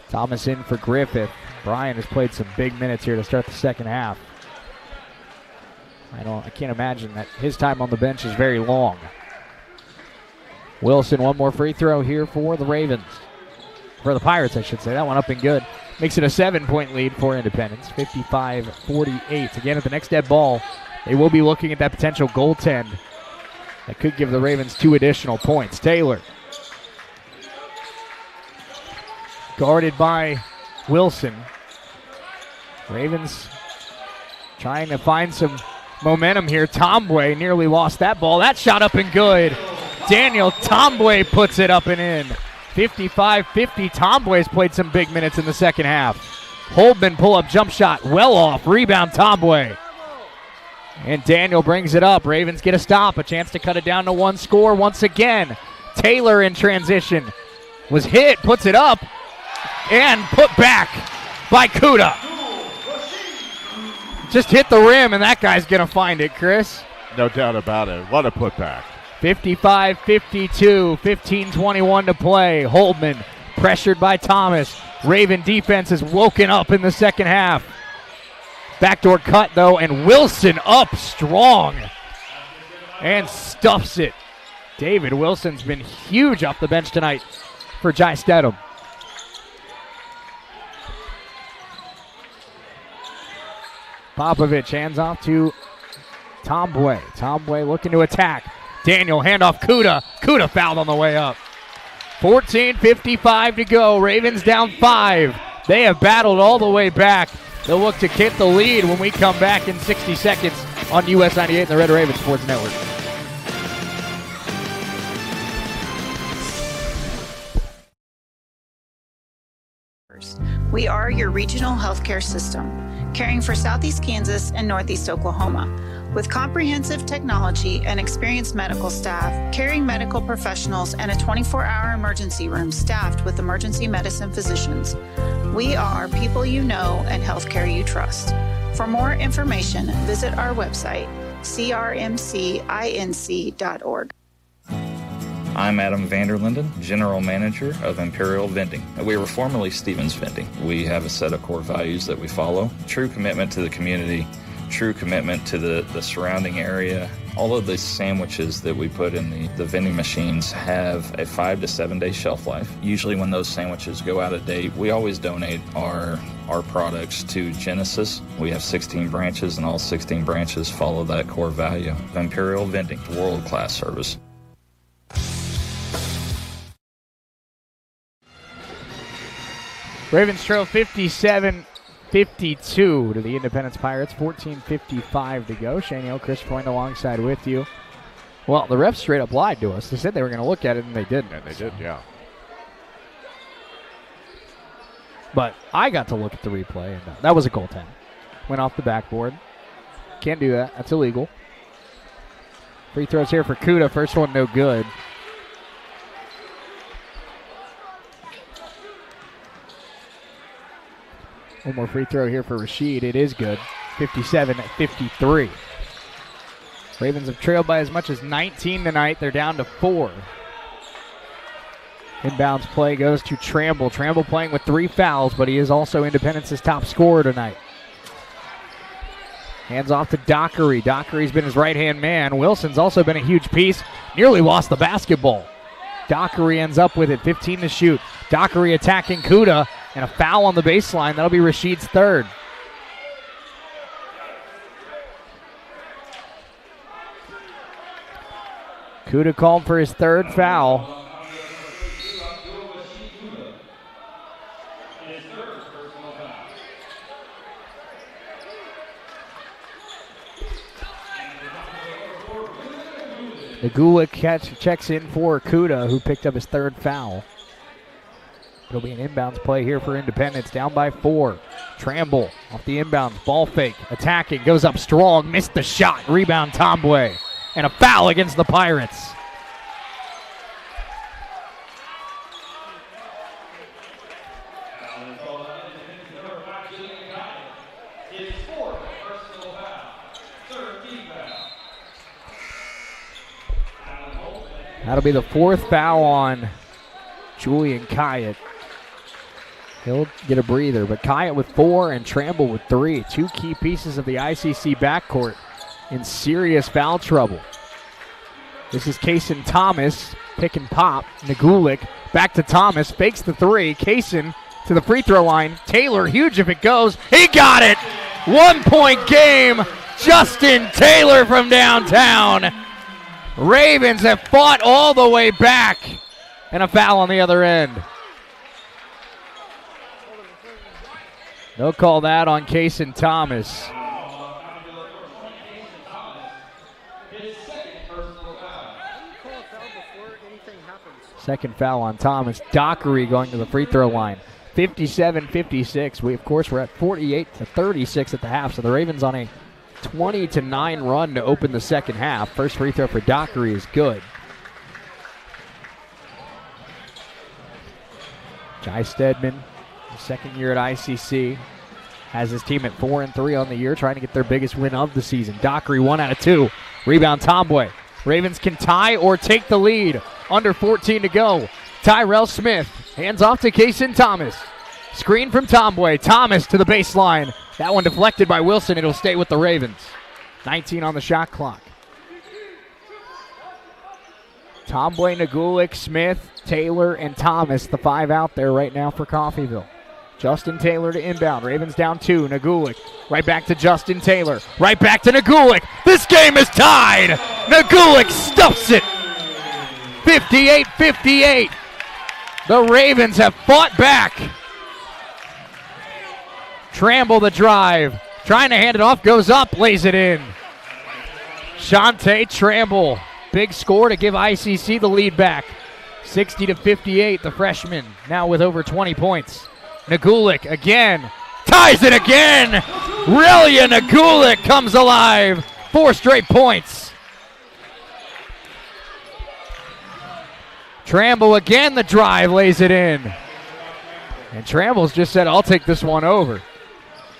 Thomas in for Griffith. Brian has played some big minutes here to start the second half. I can't imagine that his time on the bench is very long. Wilson, one more free throw here for the Ravens. For the Pirates, I should say. That one up and good. Makes it a 7-point lead for Independence, 55-48. Again, at the next dead ball, they will be looking at that potential goaltend that could give the Ravens 2 additional points. Taylor. Guarded by Wilson. Ravens trying to find some momentum here. Tombwe nearly lost that ball. That shot up and good. Daniel Tombwe puts it up and in. 55-50. Tombway's played some big minutes in the second half. Holdman pull-up jump shot. Well off. Rebound Tombwe. And Daniel brings it up. Ravens get a stop. A chance to cut it down to 1 score once again. Taylor in transition. Was hit. Puts it up. And put back by Kuda. Just hit the rim, and that guy's going to find it, Chris. No doubt about it. What a putback. 55-52, 15-21 to play. Holdman pressured by Thomas. Raven defense has woken up in the second half. Backdoor cut, though, and Wilson up strong and stuffs it. David Wilson's been huge off the bench tonight for Jai Stedham. Popovich hands off to Tombwe. Tombwe looking to attack. Daniel, handoff Kuda. Kuda fouled on the way up. 14:55 to go. Ravens down 5. They have battled all the way back. They'll look to get the lead when we come back in 60 seconds on US 98 and the Red Raven Sports Network. We are your regional healthcare system, caring for Southeast Kansas and Northeast Oklahoma. With comprehensive technology and experienced medical staff, caring medical professionals, and a 24-hour emergency room staffed with emergency medicine physicians, we are people you know and healthcare you trust. For more information, visit our website, crmcinc.org. I'm Adam Vanderlinden, General Manager of Imperial Vending. We were formerly Stevens Vending. We have a set of core values that we follow. True commitment to the community, true commitment to the surrounding area. All of the sandwiches that we put in the vending machines have a 5 to 7 day shelf life. Usually when those sandwiches go out of date, we always donate our products to Genesis. We have 16 branches, and all 16 branches follow that core value. Imperial Vending, world-class service. Ravens trail 57-52 to the Independence Pirates. 14:55 to go. Shane Hill, Chris Freund alongside with you. Well, the refs straight up lied to us. They said they were going to look at it, and they didn't. And they did, yeah. But I got to look at the replay, and that was a goaltend. Went off the backboard. Can't do that. That's illegal. Free throws here for Kuda. First one, no good. One more free throw here for Rashid. It is good. 57-53. Ravens have trailed by as much as 19 tonight. They're down to 4. Inbounds play goes to Tramble. Tramble playing with 3 fouls, but he is also Independence's top scorer tonight. Hands off to Dockery. Dockery's been his right-hand man. Wilson's also been a huge piece. Nearly lost the basketball. Dockery ends up with it. 15 to shoot. Dockery attacking Kuda, and a foul on the baseline. That'll be Rashid's third. Kuda called for his third foul. Nagulik checks in for Kuda, who picked up his third foul. It'll be an inbounds play here for Independence, down by 4. Tramble off the inbounds, ball fake, attacking, goes up strong, missed the shot, rebound Tombwe, and a foul against the Pirates. That'll be the 4th foul on Julian Kyatt. He'll get a breather, but Kyatt with 4 and Tramble with 3. 2 key pieces of the ICC backcourt in serious foul trouble. This is Kaysen Thomas, pick and pop. Nagulik back to Thomas, fakes the 3. Kaysen to the free throw line. Taylor, huge if it goes. He got it! 1-point game. Justin Taylor from downtown. Ravens have fought all the way back. And a foul on the other end. They'll call that on Kaysen Thomas. Second foul on Thomas. Dockery going to the free throw line. 57-56. We're at 48-36 at the half. So the Ravens on a 20-9 run to open the second half. First free throw for Dockery is good. Jai Stedman, second year at ICC, has his team at 4-3 on the year, trying to get their biggest win of the season. Dockery 1 out of 2. Rebound Tombwe. Ravens can tie or take the lead. Under 14 to go. Tyrell Smith hands off to Kaysen Thomas. Screen from Tombwe. Thomas to the baseline. That one deflected by Wilson. It'll stay with the Ravens. 19 on the shot clock. Tombwe, Nagulik, Smith, Taylor, and Thomas, the 5 out there right now for Coffeyville. Justin Taylor to inbound. Ravens down 2. Nagulik right back to Justin Taylor. Right back to Nagulik. This game is tied. Nagulik stuffs it. 58-58. The Ravens have fought back. Tramble the drive. Trying to hand it off. Goes up. Lays it in. Shante Tramble. Big score to give ICC the lead back. 60-58, the freshman, now with over 20 points. Nagulik again, ties it again. Relia Nagulik comes alive. 4 straight points. Tramble again, the drive, lays it in. And Tramble's just said, I'll take this one over.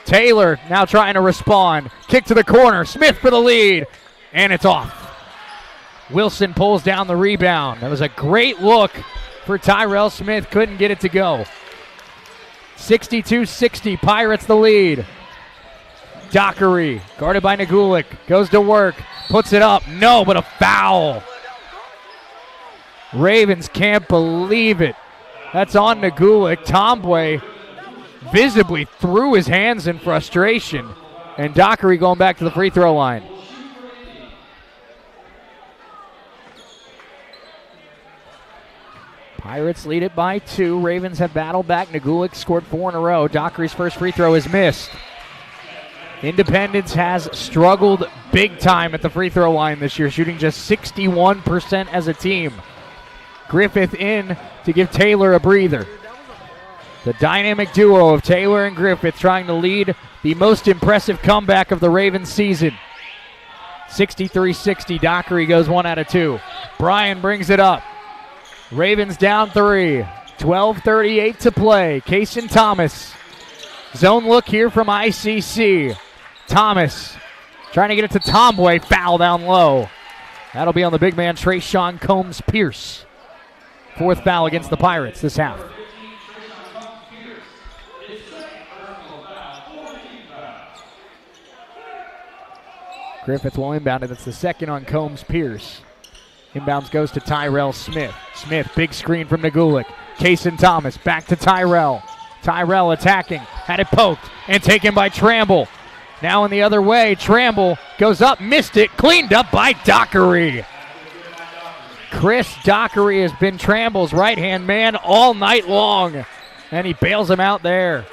Taylor now trying to respond. Kick to the corner, Smith for the lead, and it's off. Wilson pulls down the rebound. That was a great look for Tyrell Smith. Couldn't get it to go. 62-60, Pirates the lead. Dockery, guarded by Nagulik, goes to work, puts it up. No, but a foul. Ravens can't believe it. That's on Nagulik. Tombwe visibly threw his hands in frustration. And Dockery going back to the free throw line. Pirates lead it by 2. Ravens have battled back. Nagulik scored 4 in a row. Dockery's first free throw is missed. Independence has struggled big time at the free throw line this year, shooting just 61% as a team. Griffith in to give Taylor a breather. The dynamic duo of Taylor and Griffith trying to lead the most impressive comeback of the Ravens season. 63-60, Dockery goes 1 out of 2. Bryan brings it up. Ravens down 3. 12:38 to play. Kaysen Thomas. Zone look here from ICC. Thomas trying to get it to Tomboy. Foul down low. That'll be on the big man, Trayshawn Combs-Pierce. 4th foul against the Pirates this half. Griffith will inbound it. It's the second on Combs-Pierce. Inbounds goes to Tyrell Smith. Smith, big screen from Nagulik. Kaysen Thomas, back to Tyrell. Tyrell attacking, had it poked, and taken by Tramble. Now in the other way, Tramble goes up, missed it, cleaned up by Dockery. Chris Dockery has been Tramble's right-hand man all night long, and he bails him out there.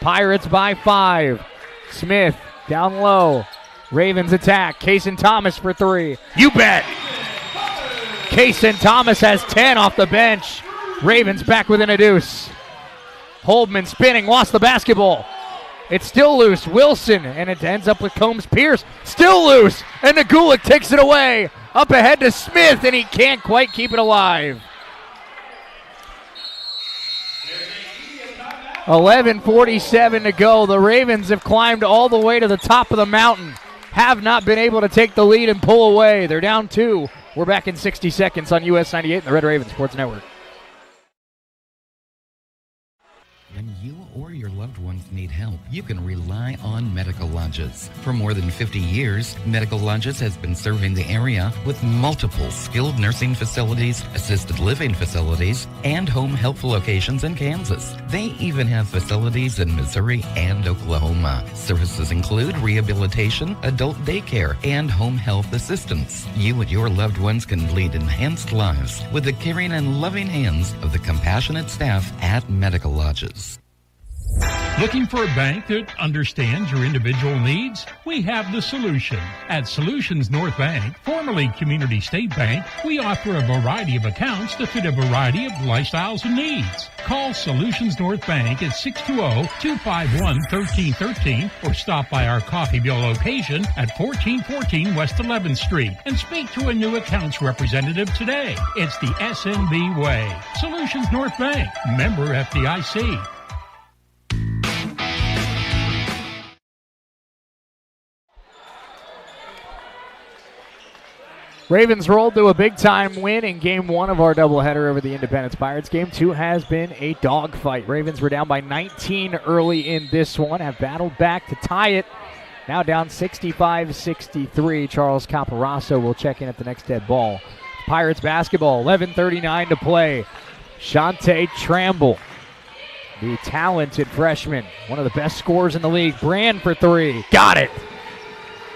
Pirates by 5. Smith down low. Ravens attack. Kaysen Thomas for 3. You bet! Kaysen Thomas has 10 off the bench. Ravens back within a deuce. Holdman spinning, lost the basketball. It's still loose. Wilson, and it ends up with Combs-Pierce. Still loose, and Nagulik takes it away. Up ahead to Smith, and he can't quite keep it alive. 11:47 to go. The Ravens have climbed all the way to the top of the mountain. Have not been able to take the lead and pull away. They're down 2. We're back in 60 seconds on US 98 and the Red Raven Sports Network. When you or your loved ones need help, you can rely on Medical Lodges. For more than 50 years, Medical Lodges has been serving the area with multiple skilled nursing facilities, assisted living facilities, and home health locations in Kansas. They even have facilities in Missouri and Oklahoma. Services include rehabilitation, adult daycare, and home health assistance. You and your loved ones can lead enhanced lives with the caring and loving hands of the compassionate staff at Medical Lodges. Looking for a bank that understands your individual needs? We have the solution. At Solutions North Bank, formerly Community State Bank, we offer a variety of accounts to fit a variety of lifestyles and needs. Call Solutions North Bank at 620-251-1313 or stop by our Coffeyville location at 1414 West 11th Street and speak to a new accounts representative today. It's the SNB way. Solutions North Bank, member FDIC. Ravens rolled to a big-time win in Game 1 of our doubleheader over the Independence Pirates. Game 2 has been a dogfight. Ravens were down by 19 early in this one, have battled back to tie it. Now down 65-63. Charles Caparasso will check in at the next dead ball. Pirates basketball, 11:39 to play. Shante Tramble, the talented freshman, one of the best scorers in the league. Brand for 3. Got it!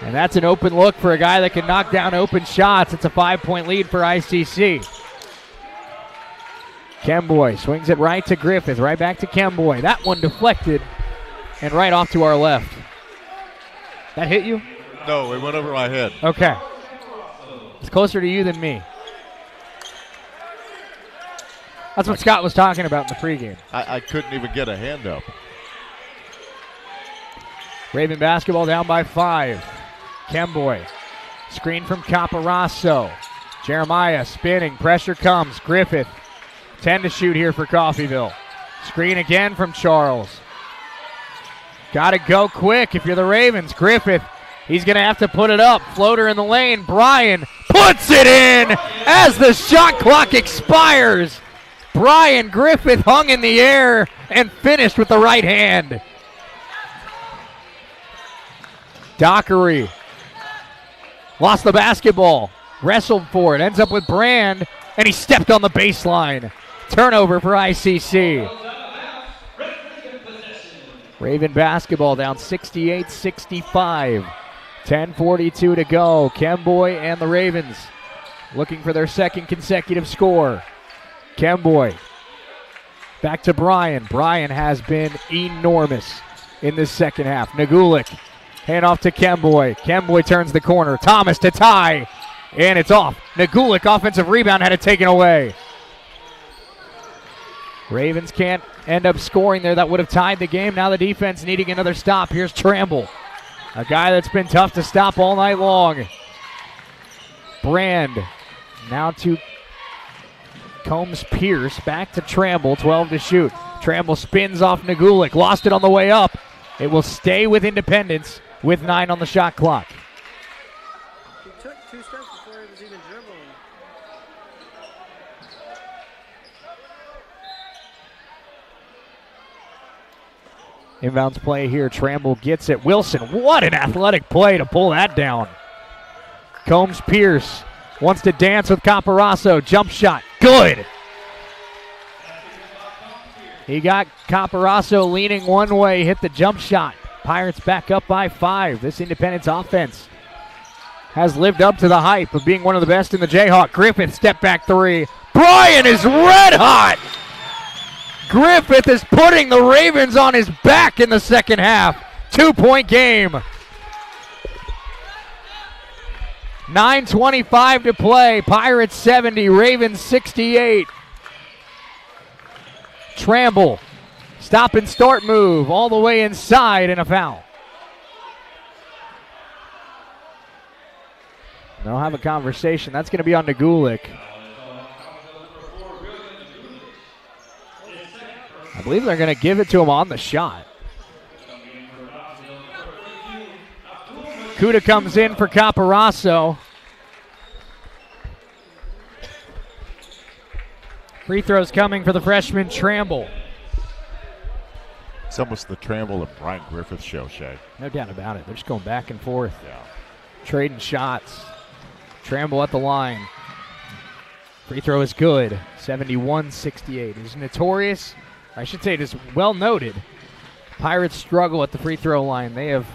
And that's an open look for a guy that can knock down open shots. It's a 5-point lead for ICC. Kemboy swings it right to Griffith, right back to Kemboy. That one deflected and right off to our left. That hit you? No, it went over my head. Okay. It's closer to you than me. That's what Scott was talking about in the pregame. I couldn't even get a hand up. Raven basketball down by 5. Kemboy. Screen from Caparasso. Jeremiah spinning. Pressure comes. Griffith. 10 to shoot here for Coffeyville. Screen again from Charles. Got to go quick if you're the Ravens. Griffith. He's going to have to put it up. Floater in the lane. Bryan puts it in as the shot clock expires. Bryan Griffith hung in the air and finished with the right hand. Dockery lost the basketball, wrestled for it, ends up with Brand, and he stepped on the baseline. Turnover for ICC. Raven basketball down 68-65. 10:42 to go. Kemboy and the Ravens looking for their second consecutive score. Kemboy back to Bryan. Bryan has been enormous in this second half. Nagulik Hand off to Kemboy. Kemboy turns the corner. Thomas to tie. And it's off. Nagulik, offensive rebound, had it taken away. Ravens can't end up scoring there. That would have tied the game. Now the defense needing another stop. Here's Tramble, a guy that's been tough to stop all night long. Brand now to Combs-Pierce. Back to Tramble. 12 to shoot. Tramble spins off Nagulik. Lost it on the way up. It will stay with Independence with 9 on the shot clock. He took 2 steps before he was even dribbling. Inbounds play here. Tramble gets it. Wilson, what an athletic play to pull that down. Combs-Pierce wants to dance with Caparasso. Jump shot. Good. He got Caparasso leaning one way, hit the jump shot. Pirates back up by 5. This Independence offense has lived up to the hype of being one of the best in the Jayhawk. Griffith, step back 3. Bryan is red hot. Griffith is putting the Ravens on his back in the second half. 2-point game. 9:25 to play. Pirates 70, Ravens 68. Tramble, stop and start move all the way inside and a foul. They'll have a conversation. That's going to be on Nagulik. I believe they're going to give it to him on the shot. Kuda comes in for Caparasso. Free throws coming for the freshman Tramble. It's almost the Tramble and Brian Griffith show, Shay. No doubt about it. They're just going back and forth. Yeah. Trading shots. Tramble at the line. Free throw is good. 71-68. It is notorious. I should say it is well noted. Pirates struggle at the free throw line. They have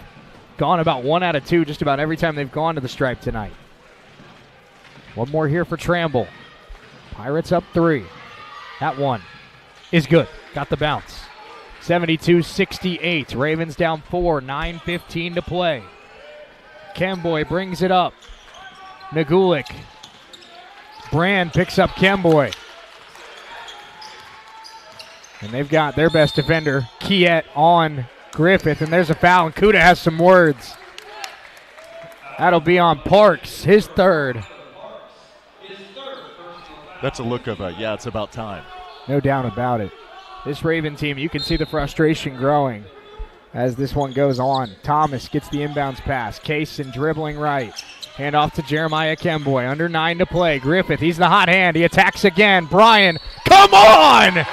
gone about 1 out of 2 just about every time they've gone to the stripe tonight. One more here for Tramble. Pirates up 3. That one is good. Got the bounce. 72-68. Ravens down 4. 9:15 to play. Kemboy brings it up. Nagulik. Brand picks up Kemboy. And they've got their best defender, Kiet, on Griffith. And there's a foul, and Kuda has some words. That'll be on Parks, his 3rd. That's a look of it's about time. No doubt about it. This Raven team, you can see the frustration growing as this one goes on. Thomas gets the inbounds pass. Kaysen dribbling right. Hand off to Jeremiah Kemboy. Under 9 to play. Griffith, he's the hot hand. He attacks again. Bryan, come on!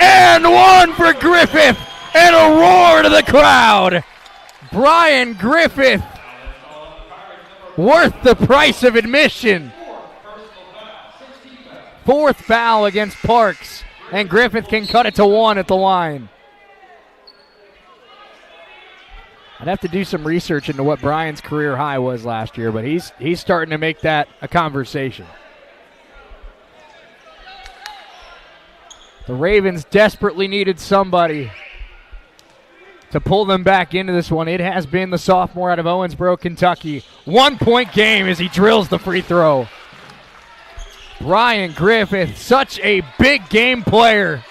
And 1 for Griffith! And a roar to the crowd! Bryan Griffith, worth the price of admission. 4th foul against Parks, and Griffith can cut it to 1 at the line. I'd have to do some research into what Bryan's career high was last year, but he's starting to make that a conversation. The Ravens desperately needed somebody to pull them back into this one. It has been the sophomore out of Owensboro, Kentucky. 1-point game as he drills the free throw. Bryan Griffith, such a big game player.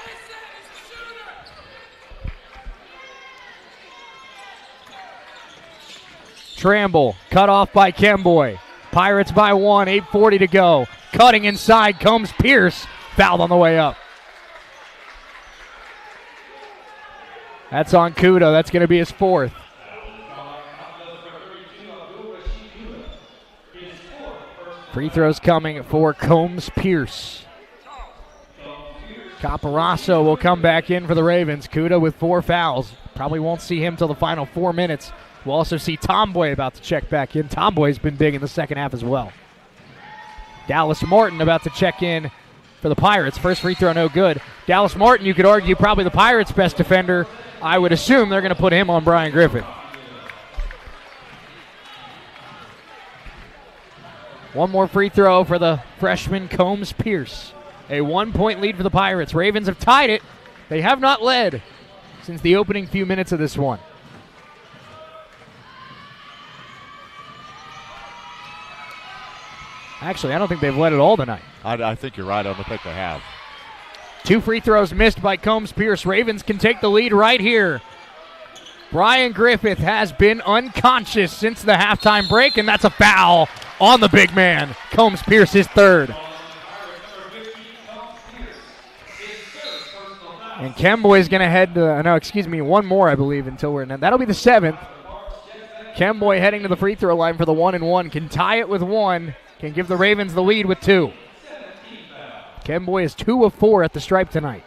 Tramble, cut off by Kemboy. Pirates by 1, 8:40 to go. Cutting inside, Combs-Pierce, fouled on the way up. That's on Kuda. That's going to be his 4th. Free throws coming for Combs-Pierce. Caparasso will come back in for the Ravens. Kuda with 4 fouls. Probably won't see him till the final 4 minutes. We'll also see Tomboy about to check back in. Tomboy's been big in the second half as well. Dallas Martin about to check in for the Pirates. First free throw, no good. Dallas Martin, you could argue, probably the Pirates' best defender. I would assume they're going to put him on Bryan Griffith. One more free throw for the freshman Combs-Pierce. A 1-point lead for the Pirates. Ravens have tied it. They have not led since the opening few minutes of this one. Actually, I don't think they've led it all tonight. I think you're right. I don't think they have. 2 free throws missed by Combs Pierce. Ravens can take the lead right here. Brian Griffith has been unconscious since the halftime break, and that's a foul on the big man. Combs Pierce, his third. And Kemboy's going to head to, one more, I believe, until we're in. That'll be the 7th. Kemboy heading to the free throw line for the 1-and-1. Can tie it with 1. Can give the Ravens the lead with 2. Kemboy is 2 of 4 at the stripe tonight.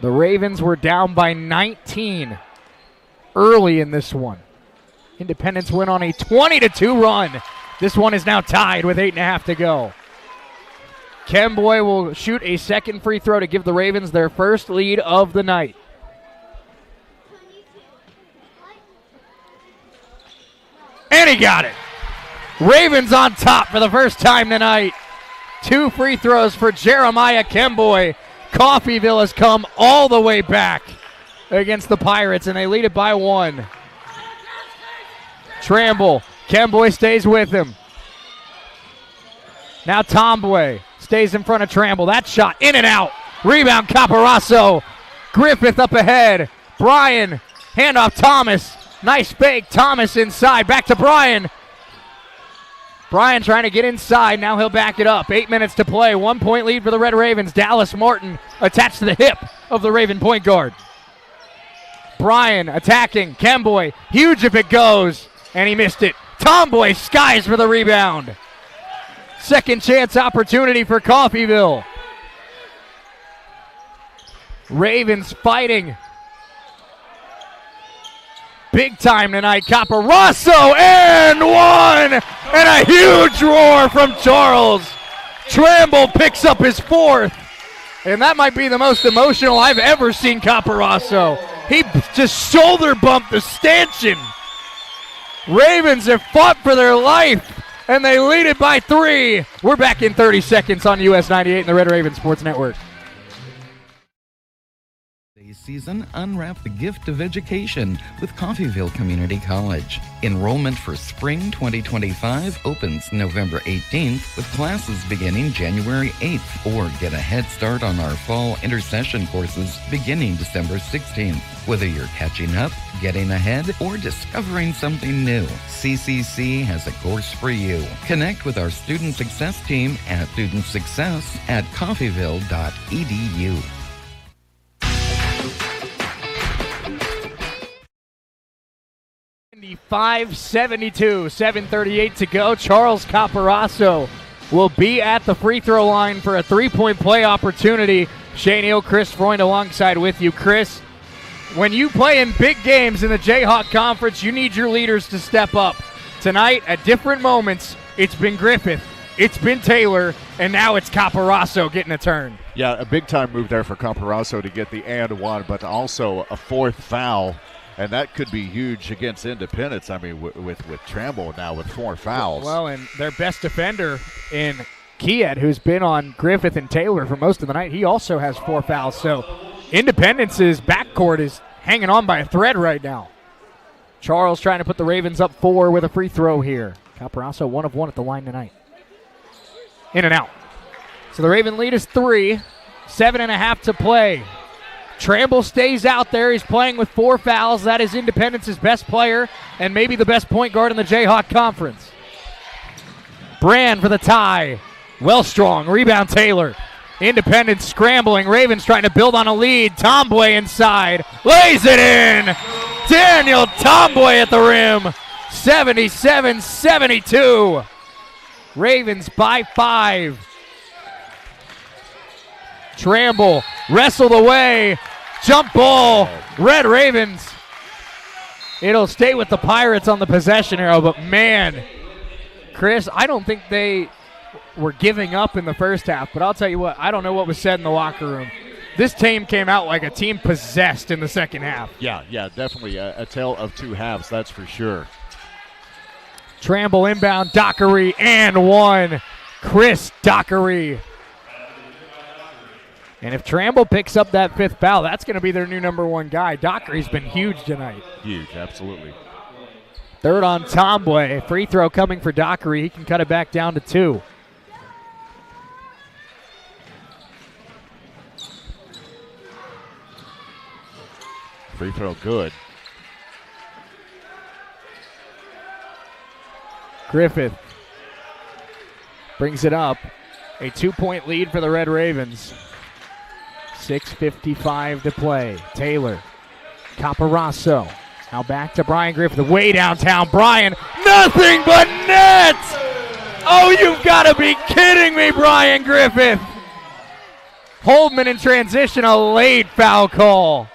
The Ravens were down by 19 early in this one. Independence went on a 20-2 run. This one is now tied with 8.5 to go. Kemboy will shoot a second free throw to give the Ravens their first lead of the night. And he got it. Ravens on top for the first time tonight. 2 free throws for Jeremiah Kemboy. Coffeyville has come all the way back against the Pirates, and they lead it by 1. Tramble. Kemboy stays with him. Now Tomboy stays in front of Tramble. That shot in and out. Rebound Caparasso. Griffith up ahead. Bryan. Handoff Thomas. Nice fake. Thomas inside. Back to Bryan. Bryan trying to get inside. Now he'll back it up. 8 minutes to play. 1-point lead for the Red Ravens. Dallas Martin attached to the hip of the Raven point guard. Bryan attacking. Kemboy. Huge if it goes. And he missed it. Tomboy skies for the rebound. Second chance opportunity for Coffeyville. Ravens fighting. Big time tonight. Caparasso and 1! And a huge roar from Charles. Tramble picks up his 4th. And that might be the most emotional I've ever seen Caparasso. He just shoulder bumped the stanchion. Ravens have fought for their life, and they lead it by 3. We're back in 30 seconds on US 98 and the Red Raven Sports Network. Season, unwrap the gift of education with Coffeyville Community College. Enrollment for spring 2025 opens November 18th with classes beginning January 8th, or get a head start on our fall intercession courses beginning December 16th. Whether you're catching up, getting ahead, or discovering something new, CCC has a course for you. Connect with our Student Success team at studentsuccess@coffeyville.edu. 75-72, 7:38 to go. Charles Caparasso will be at the free throw line for a 3-point play opportunity. Shane Hill, Chris Freund alongside with you. Chris, when you play in big games in the Jayhawk Conference, you need your leaders to step up. Tonight, at different moments, it's been Griffith, it's been Taylor, and now it's Caparasso getting a turn. Yeah, a big-time move there for Caparasso to get the and 1, but also a 4th foul. And that could be huge against Independence. I mean, with Tramble now with 4 fouls. Well, and their best defender in Kiet, who's been on Griffith and Taylor for most of the night, he also has 4 fouls. So Independence's backcourt is hanging on by a thread right now. Charles trying to put the Ravens up 4 with a free throw here. Caparasso 1 of 1 at the line tonight. In and out. So the Raven lead is 3. 7.5 to play. Tramble stays out there. He's playing with 4 fouls. That is Independence's best player and maybe the best point guard in the Jayhawk Conference. Brand for the tie. Wellstrong. Rebound Taylor. Independence scrambling. Ravens trying to build on a lead. Tomboy inside. Lays it in. Daniel Tomboy at the rim. 77-72. Ravens by 5. Tramble wrestled away. Jump ball. Red Ravens. It'll stay with the Pirates on the possession arrow, but man, Chris, I don't think they were giving up in the first half, but I'll tell you what, I don't know what was said in the locker room. This team came out like a team possessed in the second half. Yeah, definitely a tale of 2 halves, that's for sure. Tramble inbound, Dockery, and 1. Chris Dockery. And if Tramble picks up that 5th foul, that's going to be their new number 1 guy. Dockery's been huge tonight. Huge, absolutely. Third on Tomboy. Free throw coming for Dockery. He can cut it back down to 2. Free throw good. Griffith brings it up. A 2-point lead for the Red Ravens. 6:55 to play. Taylor. Caparasso. Now back to Brian Griffith. Way downtown. Brian. Nothing but net! Oh, you've got to be kidding me, Brian Griffith. Holdman in transition. A late foul call.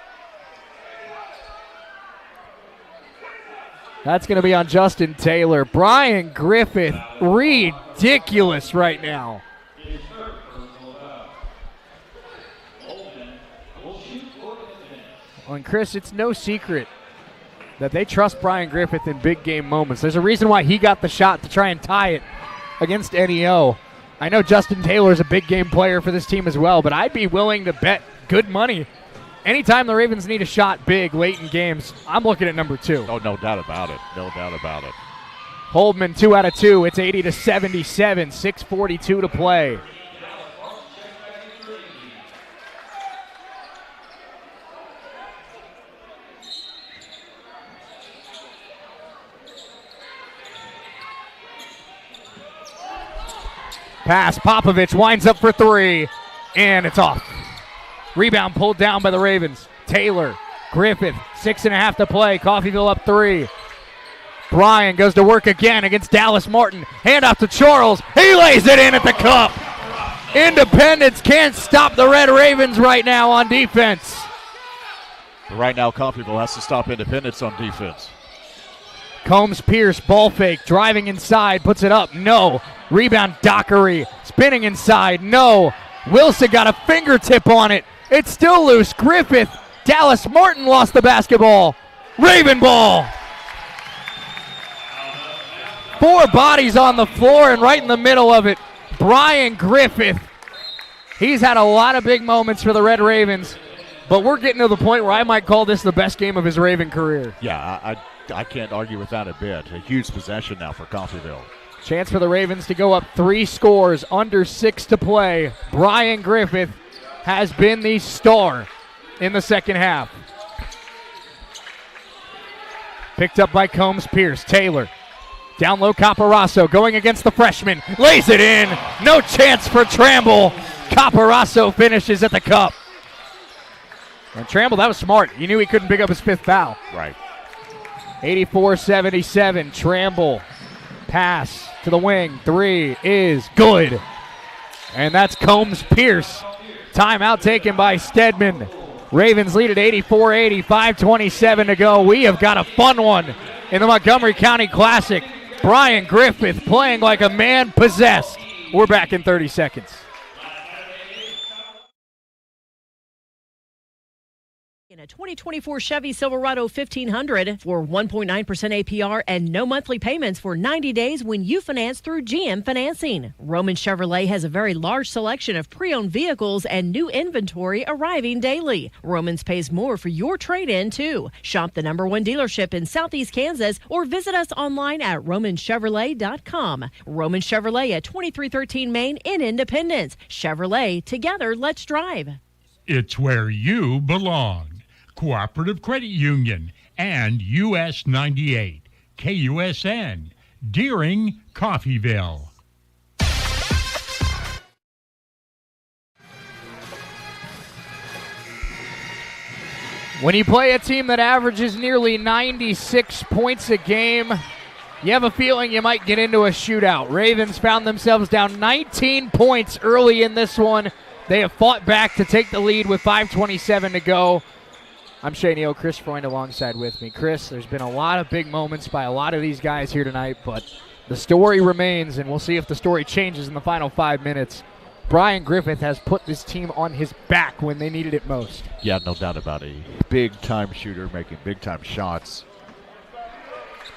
That's going to be on Justin Taylor. Brian Griffith, ridiculous right now. And Chris, it's no secret that they trust Brian Griffith in big game moments. There's a reason why he got the shot to try and tie it against NEO. I know Justin Taylor is a big game player for this team as well, but I'd be willing to bet good money. Anytime the Ravens need a shot big late in games, I'm looking at number 2. Oh, no doubt about it. No doubt about it. Holdman, 2 out of 2. It's 80-77. 6:42 to play. Pass. Popovich winds up for 3, and it's off. Rebound pulled down by the Ravens. Taylor, Griffith, 6.5 to play. Coffeyville up 3. Bryan goes to work again against Dallas Martin. Hand off to Charles. He lays it in at the cup. Independence can't stop the Red Ravens right now on defense. Right now, Coffeyville has to stop Independence on defense. Combs Pierce, ball fake, driving inside, puts it up. No. Rebound, Dockery, spinning inside. No. Wilson got a fingertip on it. It's still loose. Griffith. Dallas Martin lost the basketball. Raven ball. 4 bodies on the floor, and right in the middle of it, Brian Griffith. He's had a lot of big moments for the Red Ravens, but we're getting to the point where I might call this the best game of his Raven career. Yeah, I can't argue with that a bit. A huge possession now for Coffeyville. Chance for the Ravens to go up 3 scores, under 6 to play. Brian Griffith has been the star in the second half. Picked up by Combs Pierce. Taylor. Down low, Caparasso going against the freshman. Lays it in. No chance for Tramble. Caparasso finishes at the cup. And Tramble, that was smart. He knew he couldn't pick up his 5th foul. Right. 84-77. Tramble. Pass to the wing. 3 is good. And that's Combs Pierce. Timeout taken by Stedman. Ravens lead at 84-80. 5:27 to go. We have got a fun one in the Montgomery County Classic. Brian Griffith playing like a man possessed. We're back in 30 seconds. In a 2024 Chevy Silverado 1500 for 1.9% APR and no monthly payments for 90 days when you finance through GM Financing. Roman Chevrolet has a very large selection of pre-owned vehicles and new inventory arriving daily. Romans pays more for your trade-in, too. Shop the #1 dealership in Southeast Kansas or visit us online at romanchevrolet.com. Roman Chevrolet at 2313 Main in Independence. Chevrolet, together, let's drive. It's where you belong. Cooperative Credit Union and US 98, KUSN, Deering, Coffeyville. When you play a team that averages nearly 96 points a game, you have a feeling you might get into a shootout. Ravens found themselves down 19 points early in this one. They have fought back to take the lead with 5:27 to go. I'm Shane Neal, Chris Freund alongside with me. Chris, there's been a lot of big moments by a lot of these guys here tonight, but the story remains, and we'll see if the story changes in the final 5 minutes. Brian Griffith has put this team on his back when they needed it most. Yeah, no doubt about it. Big-time shooter making big-time shots.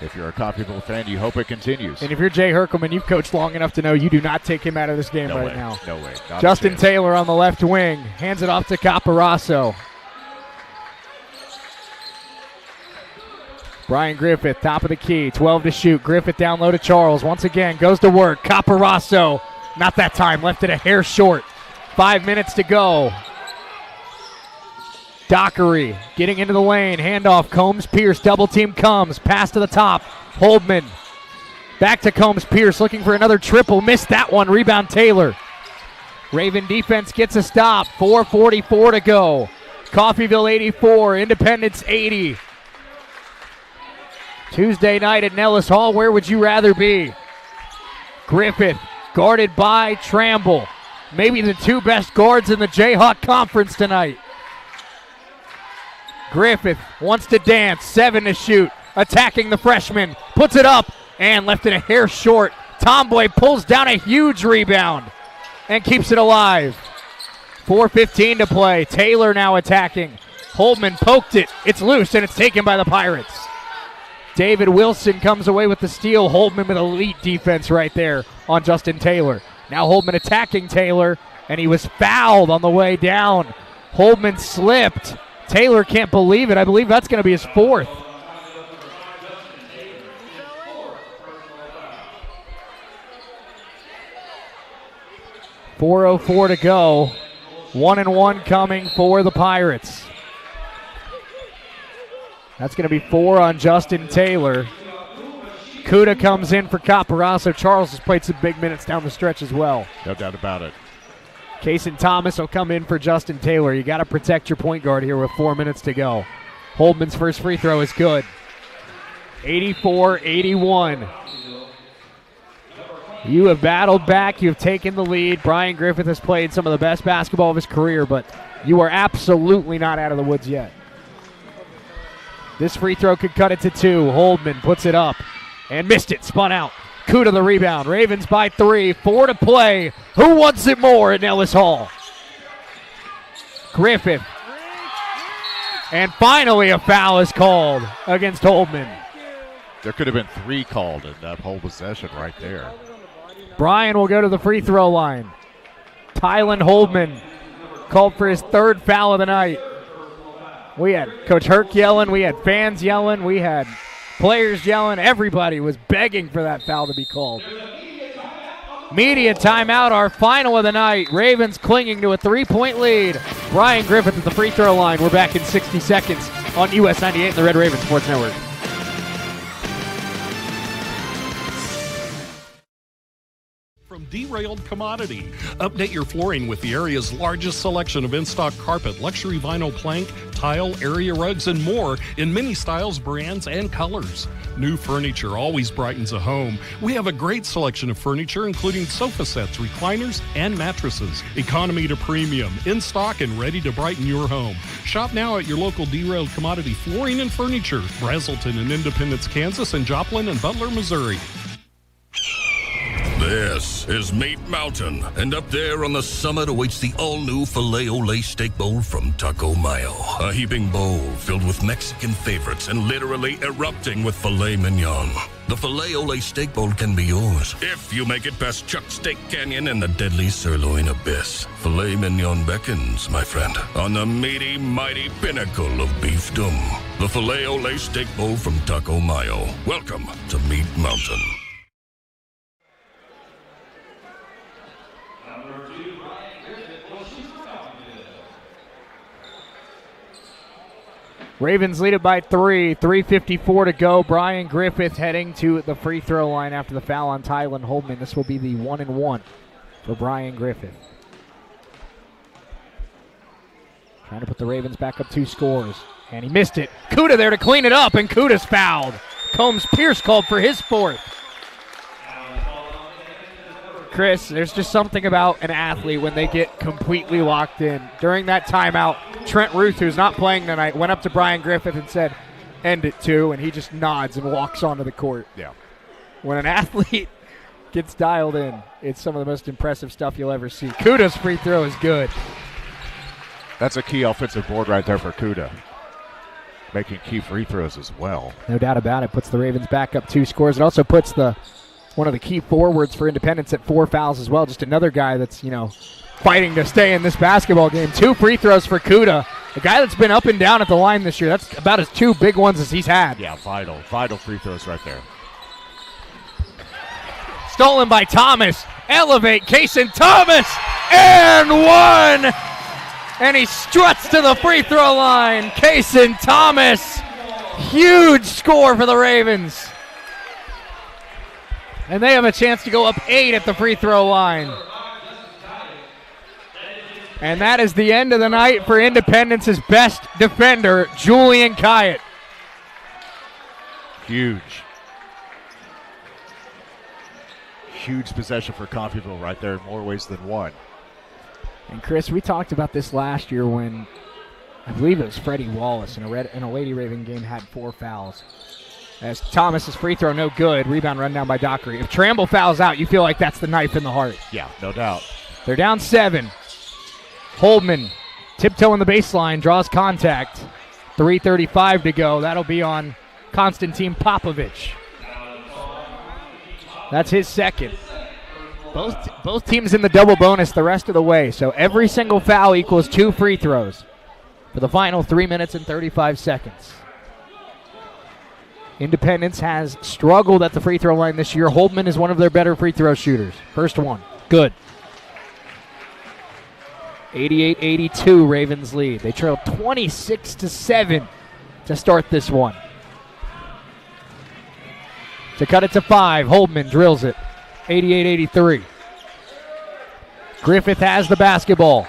If you're a Coffeyville fan, you hope it continues. And if you're Jay Herkelman, you've coached long enough to know you do not take him out of this game right now. No way. Justin Taylor on the left wing. Hands it off to Caparasso. Brian Griffith, top of the key, 12 to shoot. Griffith down low to Charles. Once again, goes to work. Caparasso, not that time, left it a hair short. 5 minutes to go. Dockery getting into the lane. Handoff, Combs, Pierce, double team comes. Pass to the top. Holdman. Back to Combs, Pierce looking for another triple. Missed that one. Rebound Taylor. Raven defense gets a stop. 4:44 to go. Coffeyville 84, Independence 80. Tuesday night at Nellis Hall, where would you rather be? Griffith guarded by Tramble. Maybe the two best guards in the Jayhawk Conference tonight. Griffith wants to dance, 7 to shoot, attacking the freshman, puts it up, and left it a hair short. Tomboy pulls down a huge rebound and keeps it alive. 4:15 to play. Taylor now attacking. Holdman poked it. It's loose, and it's taken by the Pirates. David Wilson comes away with the steal. Holdman with elite defense right there on Justin Taylor. Now Holdman attacking Taylor, and he was fouled on the way down. Holdman slipped. Taylor can't believe it. I believe that's going to be his 4th. .404 to go. 1-1 coming for the Pirates. That's going to be 4 on Justin Taylor. Kuda comes in for Caparasso. Charles has played some big minutes down the stretch as well. No doubt about it. Kaysen Thomas will come in for Justin Taylor. You got to protect your point guard here with 4 minutes to go. Holdman's first free throw is good. 84-81. You have battled back. You have taken the lead. Brian Griffith has played some of the best basketball of his career, but you are absolutely not out of the woods yet. This free throw could cut it to 2. Holdman puts it up and missed it. Spun out. Kuda the rebound. Ravens by 3. 4 to play. Who wants it more at Nellis Hall? Griffith. And finally a foul is called against Holdman. There could have been 3 called in that whole possession right there. Brian will go to the free throw line. Tylen Holdman called for his 3rd foul of the night. We had Coach Herc yelling. We had fans yelling. We had players yelling. Everybody was begging for that foul to be called. Media timeout, our final of the night. Ravens clinging to a 3-point lead. Brian Griffith at the free throw line. We're back in 60 seconds on US 98 and the Red Raven Sports Network. From Derailed Commodity. Update your flooring with the area's largest selection of in-stock carpet, luxury vinyl plank, tile, area rugs, and more in many styles, brands, and colors. New furniture always brightens a home. We have a great selection of furniture, including sofa sets, recliners, and mattresses. Economy to premium, in stock and ready to brighten your home. Shop now at your local Derailed Commodity Flooring and Furniture, Brazelton in Independence, Kansas, and Joplin and Butler, Missouri. This is Meat Mountain, and up there on the summit awaits the all-new Filet-O-Lay Steak Bowl from Taco Mayo. A heaping bowl filled with Mexican favorites and literally erupting with filet mignon. The Filet-O-Lay Steak Bowl can be yours if you make it past Chuck's Steak Canyon and the deadly sirloin abyss. Filet mignon beckons, my friend, on the meaty, mighty pinnacle of beefdom. The Filet-O-Lay Steak Bowl from Taco Mayo. Welcome to Meat Mountain. Ravens lead it by 3. 3:54 to go. Brian Griffith heading to the free throw line after the foul on Tylen Holdman. This will be the 1-1 for Brian Griffith. Trying to put the Ravens back up 2 scores. And he missed it. Kuda there to clean it up, and Kuda's fouled. Combs Pierce called for his 4th. Chris, there's just something about an athlete when they get completely locked in. During that timeout, Trent Ruth, who's not playing tonight, went up to Brian Griffith and said, "End it too," and he just nods and walks onto the court. Yeah. When an athlete gets dialed in, it's some of the most impressive stuff you'll ever see. Kuda's free throw is good. That's a key offensive board right there for Kuda. Making key free throws as well. No doubt about it. Puts the Ravens back up 2 scores. It also puts one of the key forwards for Independence at 4 fouls as well. Just another guy that's, fighting to stay in this basketball game. 2 free throws for Kuda. A guy that's been up and down at the line this year. That's about as 2 big ones as he's had. Yeah, vital free throws right there. Stolen by Thomas. Elevate, Kaysen Thomas, and one! And he struts to the free throw line. Kaysen Thomas, huge score for the Ravens. And they have a chance to go up 8 at the free throw line. And that is the end of the night for Independence's best defender, Julian Kyatt. Huge possession for Coffeyville right there in more ways than one. And Chris, we talked about this last year when I believe it was Freddie Wallace in a Lady Raven game had 4 fouls. As Thomas's free throw no good, rebound run down by Dockery. If Tramble fouls out, you feel like that's the knife in the heart. Yeah, no doubt. They're down 7. Holdman tiptoeing the baseline, draws contact. 3:35 to go. That'll be on Konstantin Popovich. That's his second. Both teams in the double bonus the rest of the way, so every single foul equals 2 free throws for the final 3 minutes and 35 seconds. Independence has struggled at the free throw line this year. Holdman is one of their better free throw shooters. First one, good. 88-82, Ravens lead. They trail 26-7 to start this one. To cut it to 5, Holdman drills it. 88-83. Griffith has the basketball.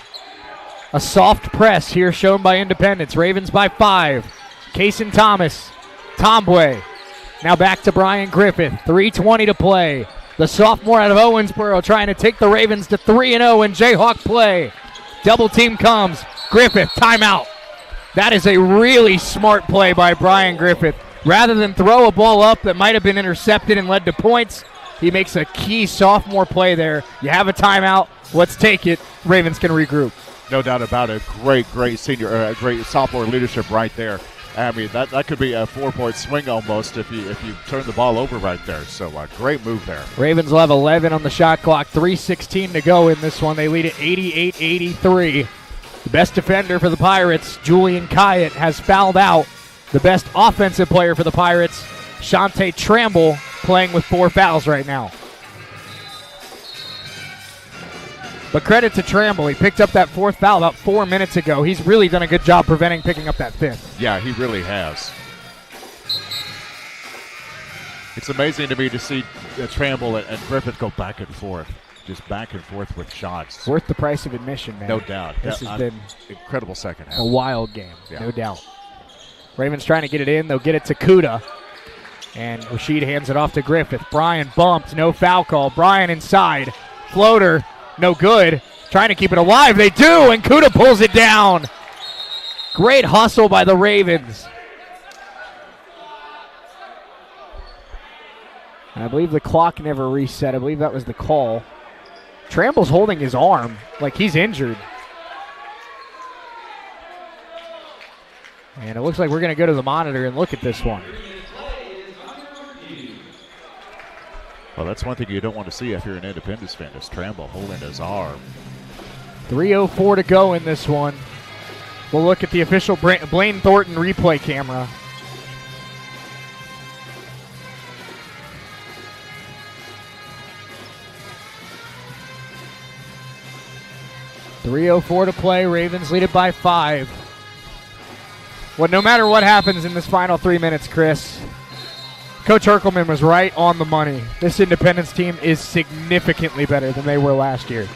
A soft press here shown by Independence. Ravens by 5. Kaysen Thomas. Tombwe. Now back to Brian Griffith. 3:20 to play. The sophomore out of Owensboro trying to take the Ravens to 3-0 in Jayhawk play. Double team comes. Griffith, timeout. That is a really smart play by Brian Griffith. Rather than throw a ball up that might have been intercepted and led to points, he makes a key sophomore play there. You have a timeout. Let's take it. Ravens can regroup. No doubt about it. Great senior, great sophomore leadership right there. I mean, that could be a 4-point swing almost if you turn the ball over right there. So great move there. Ravens will have 11 on the shot clock. 3:16 to go in this one. They lead at 88-83. The best defender for the Pirates, Julian Kyatt, has fouled out. The best offensive player for the Pirates, Shante Tramble, playing with 4 fouls right now. But credit to Tramble. He picked up that 4th foul about 4 minutes ago. He's really done a good job preventing picking up that 5th. Yeah, he really has. It's amazing to me to see Tramble and Griffith go back and forth. Just back and forth with shots. Worth the price of admission, man. No doubt. This has been incredible second half. A wild game, no doubt. Ravens trying to get it in. They'll get it to Kuda. And Rashid hands it off to Griffith. Bryan bumped. No foul call. Bryan inside. Floater. No good. Trying to keep it alive. They do. And Kuda pulls it down. Great hustle by the Ravens. I believe the clock never reset. I believe that was the call. Tramble's holding his arm like he's injured. And it looks like we're going to go to the monitor and look at this one. Well, that's one thing you don't want to see if you're an Independence fan, is Tramble holding his arm. 3:04 to go in this one. We'll look at the official Blaine Thornton replay camera. .304 to play. Ravens lead it by 5. Well, no matter what happens in this final 3 minutes, Chris, Coach Herkelman was right on the money. This Independence team is significantly better than they were last year.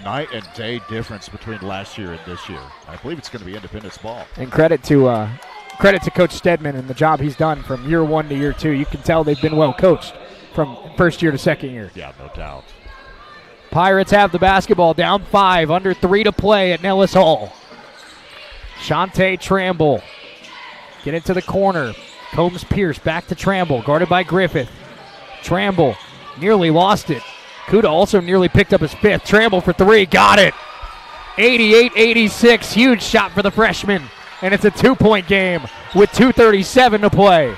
Night and day difference between last year and this year. I believe it's going to be Independence ball. And credit to Coach Stedman and the job he's done from year 1 to year 2. You can tell they've been well coached from first year to second year. Yeah, no doubt. Pirates have the basketball, down 5, under 3 to play at Nellis Hall. Shante Tramble. Get into the corner. Combs Pierce back to Tramble, guarded by Griffith. Tramble nearly lost it. Kuda also nearly picked up his 5th. Tramble for 3, got it. 88-86, huge shot for the freshman. And it's a 2-point game with 2:37 to play.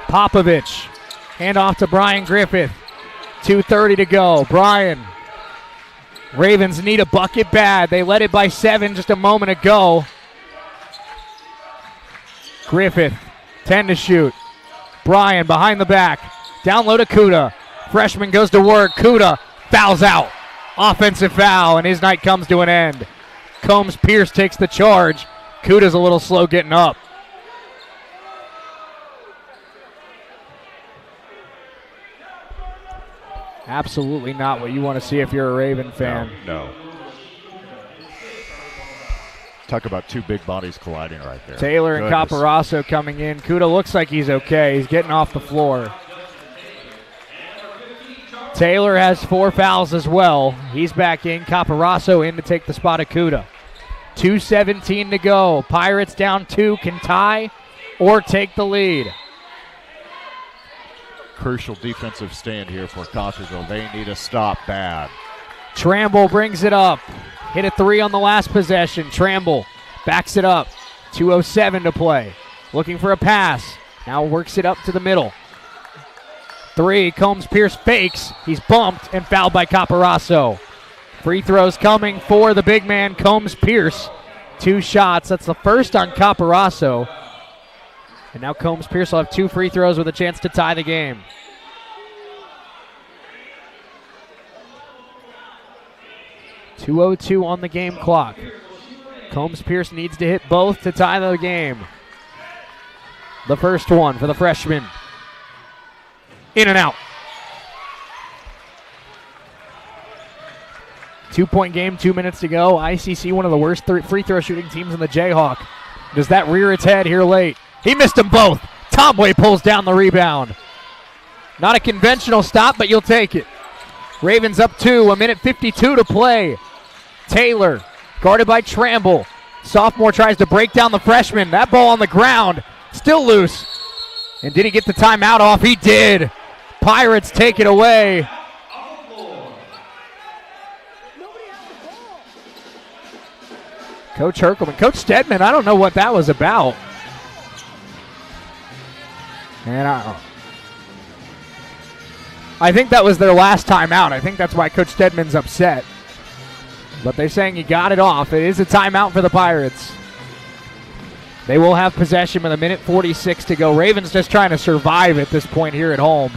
Popovich, hand off to Brian Griffith. 2:30 to go. Brian Ravens need a bucket bad. They led it by 7 just a moment ago. Griffith, 10 to shoot. Bryan behind the back. Down low to Kuda. Freshman goes to work. Kuda fouls out. Offensive foul, and his night comes to an end. Combs-Pierce takes the charge. Kuda's a little slow getting up. Absolutely not what you want to see if you're a Raven fan. No. Talk about two big bodies colliding right there. Taylor and Caparaso coming in. Kuda looks like he's okay. He's getting off the floor. Taylor has 4 fouls as well. He's back in. Caparaso in to take the spot of Kuda. 2:17 to go. Pirates down 2. Can tie or take the lead. Crucial defensive stand here for Coffeyville. They need a stop bad. Tramble brings it up. Hit a 3 on the last possession. Tramble backs it up. 2:07 to play. Looking for a pass. Now works it up to the middle. 3. Combs-Pierce fakes. He's bumped and fouled by Caparaso. Free throws coming for the big man, Combs-Pierce. 2 shots. That's the first on Caparaso. And now Combs-Pierce will have 2 free throws with a chance to tie the game. .202 on the game clock. Combs-Pierce needs to hit both to tie the game. The first one for the freshman. In and out. 2-point game, 2 minutes to go. ICC, one of the worst free throw shooting teams in the Jayhawk. Does that rear its head here late? He missed them both. Tomway pulls down the rebound. Not a conventional stop, but you'll take it. Ravens up 2, 1:52 to play. Taylor, guarded by Tramble. Sophomore tries to break down the freshman. That ball on the ground, still loose. And did he get the timeout off? He did. Pirates take it away. Coach Herkelman. Coach Stedman, I don't know what that was about. And I think that was their last timeout. I think that's why Coach Stedman's upset. But they're saying he got it off. It is a timeout for the Pirates. They will have possession with 1:46 to go. Ravens just trying to survive at this point here at home.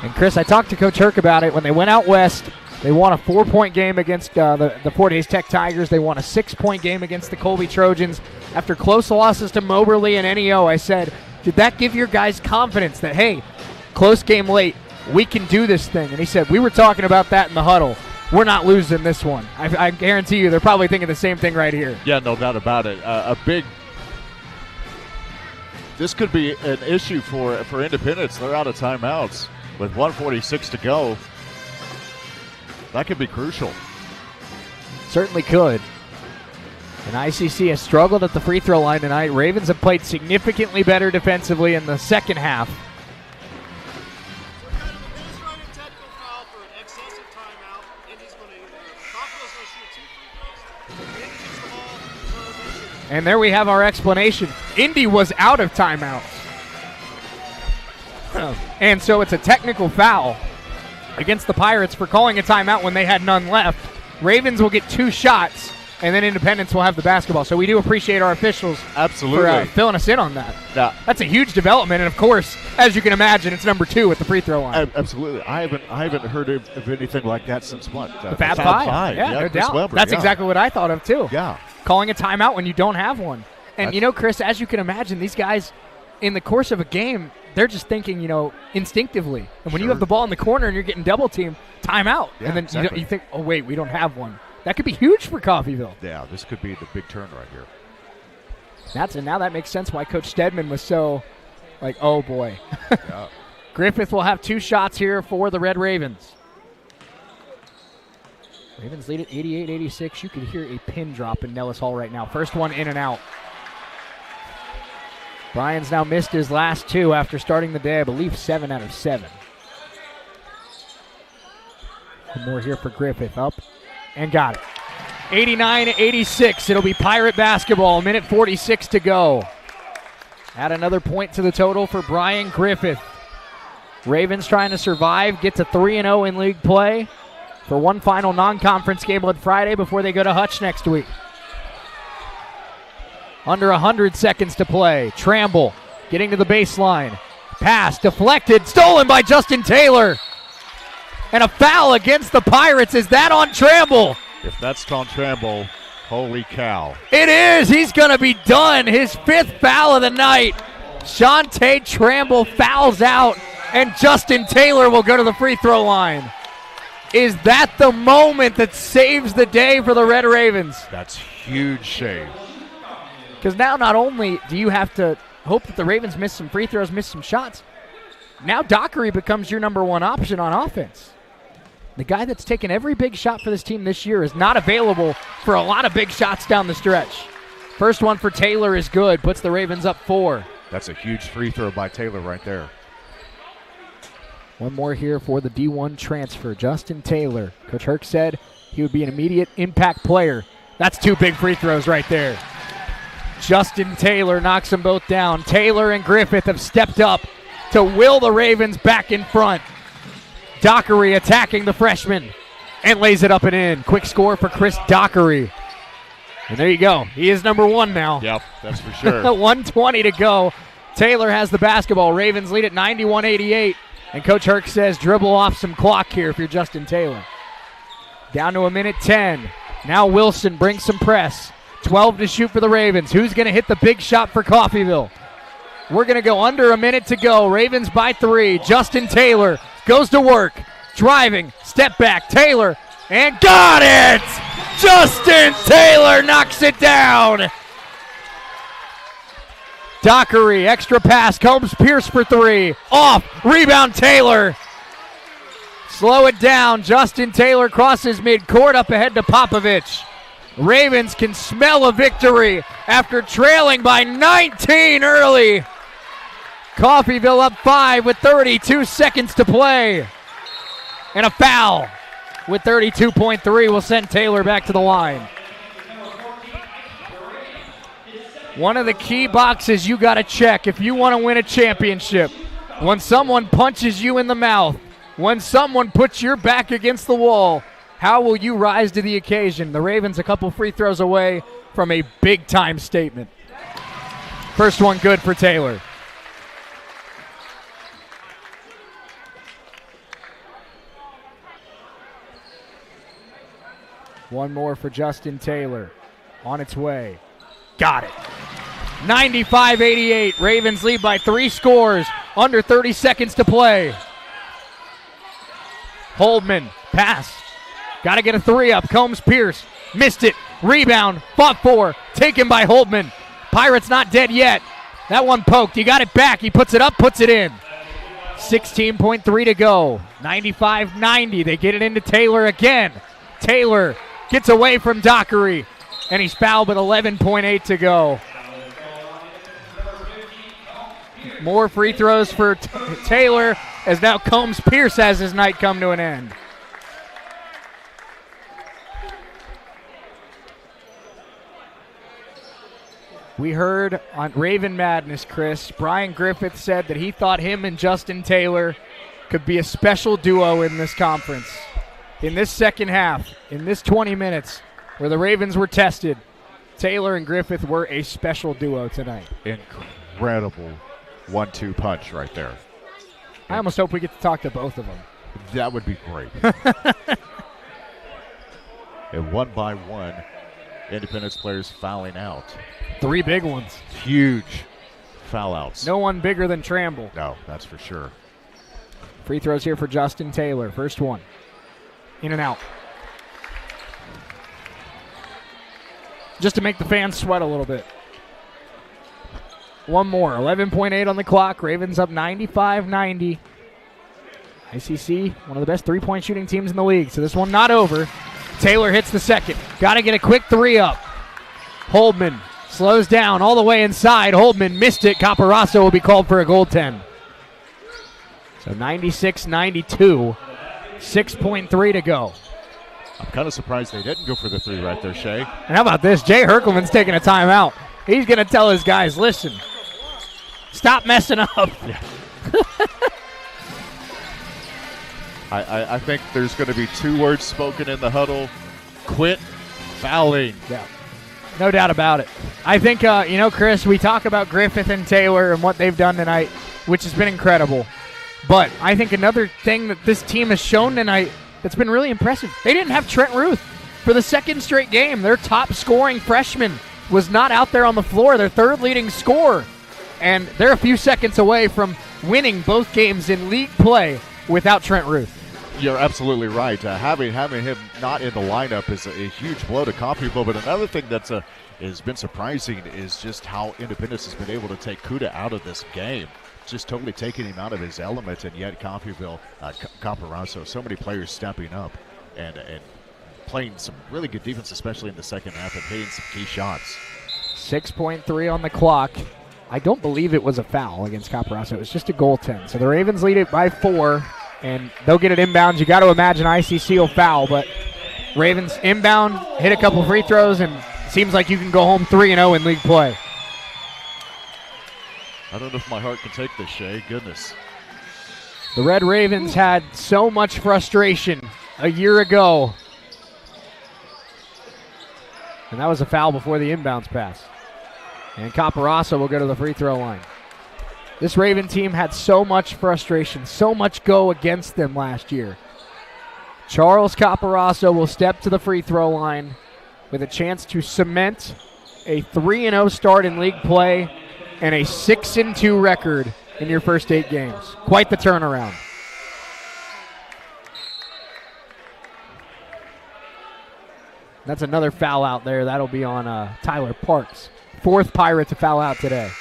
And Chris, I talked to Coach Herc about it. When they went out west, they won a 4-point game against the Fort Hays Tech Tigers. They won a 6-point game against the Colby Trojans. After close losses to Moberly and NEO, I said, did that give your guys confidence that, hey, close game late, we can do this thing? And he said, we were talking about that in the huddle. We're not losing this one. I guarantee you they're probably thinking the same thing right here. Yeah, no doubt about it. This could be an issue for Independence. They're out of timeouts with 1:46 to go. That could be crucial. Certainly could. And ICC has struggled at the free throw line tonight. Ravens have played significantly better defensively in the second half. And there we have our explanation. Indy was out of timeouts. And so it's a technical foul against the Pirates for calling a timeout when they had none left. Ravens will get 2 shots, and then Independence will have the basketball. So we do appreciate our officials for filling us in on that. Yeah. That's a huge development, and of course, as you can imagine, it's number 2 at the free throw line. Absolutely. I haven't heard of anything like that since what? The Fab Five. Yeah, no doubt. Weber, That's exactly what I thought of, too. Yeah. Calling a timeout when you don't have one. And, Chris, as you can imagine, these guys, in the course of a game, they're just thinking, instinctively. And when you have the ball in the corner and you're getting double teamed, timeout. Yeah, and then exactly. you think, oh, wait, we don't have one. That could be huge for Coffeyville. Yeah, this could be the big turn right here. Now that makes sense why Coach Stedman was so, like, oh, boy. Yeah. Griffith will have 2 shots here for the Red Ravens. Ravens lead at 88-86. You could hear a pin drop in Nellis Hall right now. First one in and out. Bryan's now missed his last 2 after starting the day, I believe 7 out of 7. One more here for Griffith. Up and got it. 89-86. It'll be Pirate basketball. 1:46 to go. Add another point to the total for Bryan Griffith. Ravens trying to survive, get to 3-0 in league play. for one final non-conference game on Friday before they go to Hutch next week. Under 100 seconds to play. Tramble getting to the baseline. Pass deflected, stolen by Justin Taylor. And a foul against the Pirates. Is that on Tramble? If that's on Tramble, holy cow. It is. He's going to be done. His 5th foul of the night. Shantae Tramble fouls out, and Justin Taylor will go to the free throw line. Is that the moment that saves the day for the Red Ravens? That's huge save. Because now not only do you have to hope that the Ravens miss some free throws, miss some shots, now Dockery becomes your number one option on offense. The guy that's taken every big shot for this team this year is not available for a lot of big shots down the stretch. First one for Taylor is good, puts the Ravens up 4. That's a huge free throw by Taylor right there. One more here for the D1 transfer, Justin Taylor. Coach Herc said he would be an immediate impact player. That's 2 big free throws right there. Justin Taylor knocks them both down. Taylor and Griffith have stepped up to will the Ravens back in front. Dockery attacking the freshman and lays it up and in. Quick score for Chris Dockery. And there you go. He is number 1 now. Yep, that's for sure. 1:20 to go. Taylor has the basketball. Ravens lead at 91-88. And Coach Herc says dribble off some clock here if you're Justin Taylor. Down to 1:10. Now Wilson brings some press. 12 to shoot for the Ravens. Who's going to hit the big shot for Coffeyville? We're going to go under a minute to go. Ravens by 3. Justin Taylor goes to work. Driving. Step back. Taylor. And got it! Justin Taylor knocks it down. Dockery. Extra pass. Combs Pierce for 3. Off. Rebound Taylor. Slow it down. Justin Taylor crosses midcourt up ahead to Popovich. Ravens can smell a victory after trailing by 19 early. Coffeyville up 5 with 32 seconds to play. And a foul with 32.3 will send Taylor back to the line. One of the key boxes you got to check if you want to win a championship. When someone punches you in the mouth, when someone puts your back against the wall, how will you rise to the occasion? The Ravens a couple free throws away from a big-time statement. First one good for Taylor. One more for Justin Taylor. On its way. Got it. 95-88. Ravens lead by 3 scores. Under 30 seconds to play. Holdman. Pass. Got to get a 3 up. Combs Pierce. Missed it. Rebound. Fought for. Taken by Holdman. Pirates not dead yet. That one poked. He got it back. He puts it up. Puts it in. 16.3 to go. 95-90. They get it into Taylor again. Taylor gets away from Dockery. And he's fouled with 11.8 to go. More free throws for Taylor as now Combs Pierce has his night come to an end. We heard on Raven Madness, Chris, Brian Griffith said that he thought him and Justin Taylor could be a special duo in this conference. In this second half, in this 20 minutes where the Ravens were tested, Taylor and Griffith were a special duo tonight. Incredible 1-2 punch right there. I almost hope we get to talk to both of them. That would be great. And one by one, Independence players fouling out. 3 big ones. Huge foul outs. No one bigger than Tramble. No, that's for sure. Free throws here for Justin Taylor. First one. In and out. Just to make the fans sweat a little bit. One more. 11.8 on the clock. Ravens up 95-90. ICC, one of the best three-point shooting teams in the league. So this one not over. Taylor hits the second. Got to get a quick 3 up. Holdman slows down all the way inside. Holdman missed it. Caparasso will be called for a goaltend. So 96-92. 6.3 to go. I'm kind of surprised they didn't go for the 3 right there, Shay. And how about this? Jay Herkelman's taking a timeout. He's going to tell his guys, listen, stop messing up. Yeah. I think there's going to be 2 words spoken in the huddle: quit fouling. Yeah. No doubt about it. I think, Chris, we talk about Griffith and Taylor and what they've done tonight, which has been incredible. But I think another thing that this team has shown tonight that's been really impressive, they didn't have Trent Ruth for the 2nd straight game. Their top scoring freshman was not out there on the floor, their 3rd leading scorer. And they're a few seconds away from winning both games in league play without Trent Ruth. You're absolutely right. Having him not in the lineup is a huge blow to Coffeyville. But another thing that's has been surprising is just how Independence has been able to take Kuda out of this game. Just totally taking him out of his element, and yet Coffeyville, Caparazzo, so many players stepping up and playing some really good defense, especially in the second half, and hitting some key shots. 6.3 on the clock. I don't believe it was a foul against Caparazzo. It was just a goaltend. So the Ravens lead it by 4. And they'll get it inbound. You got to imagine ICC will foul, but Ravens inbound, hit a couple free throws, and seems like you can go home 3-0 in league play. I don't know if my heart can take this, Shay. Goodness. The Red Ravens had so much frustration a year ago. And that was a foul before the inbounds pass. And Caparazzo will go to the free throw line. This Raven team had so much frustration, so much go against them last year. Charles Caparazzo will step to the free throw line with a chance to cement a 3-0 start in league play and a 6-2 record in your first 8 games. Quite the turnaround. That's another foul out there. That'll be on Tyler Parks. 4th Pirate to foul out today.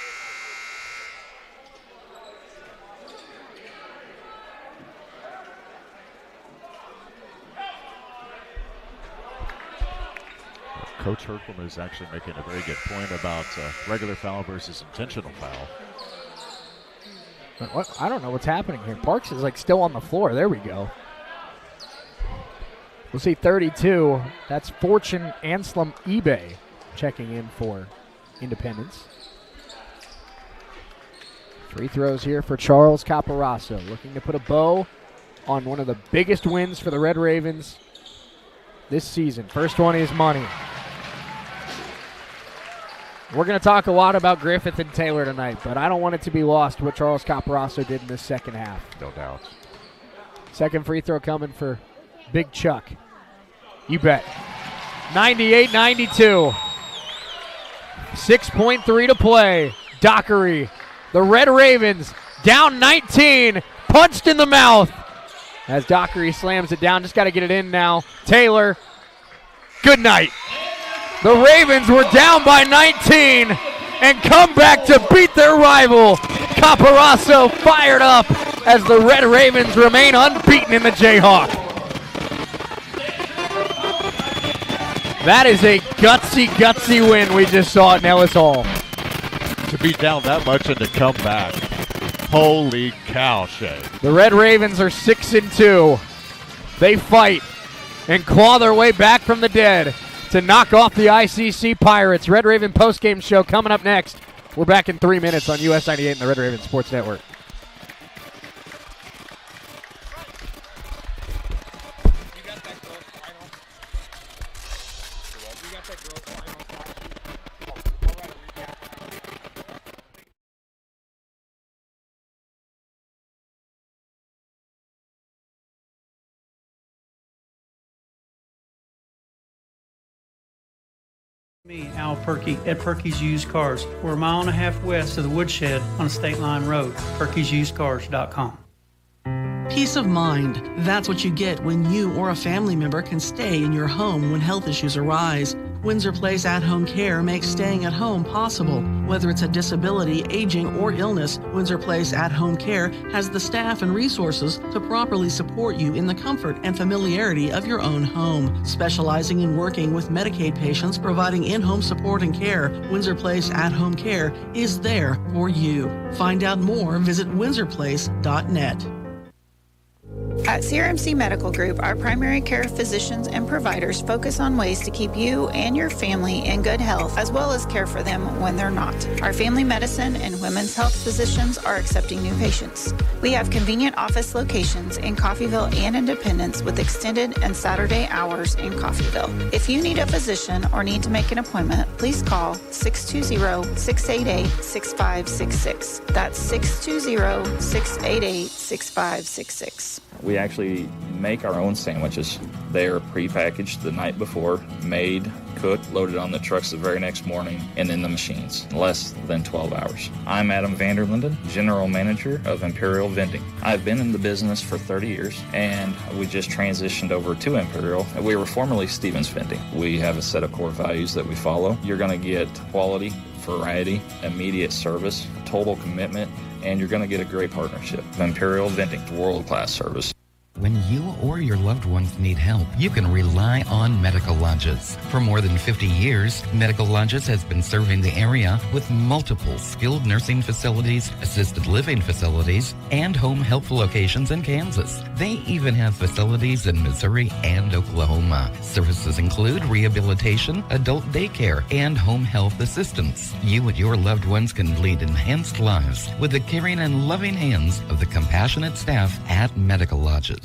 Coach Herkelman is actually making a very good point about regular foul versus intentional foul. What? I don't know what's happening here. Parks is still on the floor. There we go. We'll see 32. That's Fortune Anselm eBay checking in for Independence. Free throws here for Charles Caparazzo, looking to put a bow on one of the biggest wins for the Red Ravens this season. First one is money. We're going to talk a lot about Griffith and Taylor tonight, but I don't want it to be lost what Charles Caparazzo did in this second half. No doubt. Second free throw coming for Big Chuck. You bet. 98-92. 6.3 to play. Dockery. The Red Ravens down 19. Punched in the mouth. As Dockery slams it down. Just got to get it in now. Taylor. Good night. The Ravens were down by 19 and come back to beat their rival. Caparazzo fired up as the Red Ravens remain unbeaten in the Jayhawk. That is a gutsy win we just saw at Nellis Hall. To be down that much and to come back. Holy cow, Shay. The Red Ravens are 6-2. They fight and claw their way back from the dead to knock off the ICC Pirates. Red Raven postgame show coming up next. We're back in 3 minutes on US 98 and the Red Raven Sports Network. Me, Al Perkey, at Perkey's Used Cars. We're a mile and a half west of the Woodshed on State Line Road. Perkey'sUsedCars.com. Peace of mind. That's what you get when you or a family member can stay in your home when health issues arise. Windsor Place At-Home Care makes staying at home possible. Whether it's a disability, aging, or illness, Windsor Place At-Home Care has the staff and resources to properly support you in the comfort and familiarity of your own home. Specializing in working with Medicaid patients providing in-home support and care, Windsor Place At-Home Care is there for you. Find out more, visit windsorplace.net. At CRMC Medical Group, our primary care physicians and providers focus on ways to keep you and your family in good health, as well as care for them when they're not. Our family medicine and women's health physicians are accepting new patients. We have convenient office locations in Coffeyville and Independence with extended and Saturday hours in Coffeyville. If you need a physician or need to make an appointment, please call 620-688-6566. That's 620-688-6566. We actually make our own sandwiches. They are prepackaged the night before, made, cooked, loaded on the trucks the very next morning, and in the machines, less than 12 hours. I'm Adam Vanderlinden, General Manager of Imperial Vending. I've been in the business for 30 years, and we just transitioned over to Imperial. We were formerly Stevens Vending. We have a set of core values that we follow. You're going to get quality, variety, immediate service, total commitment, and you're going to get a great partnership. Imperial Vending, world-class service. When you or your loved ones need help, you can rely on Medical Lodges. For more than 50 years, Medical Lodges has been serving the area with multiple skilled nursing facilities, assisted living facilities, and home health locations in Kansas. They even have facilities in Missouri and Oklahoma. Services include rehabilitation, adult daycare, and home health assistance. You and your loved ones can lead enhanced lives with the caring and loving hands of the compassionate staff at Medical Lodges.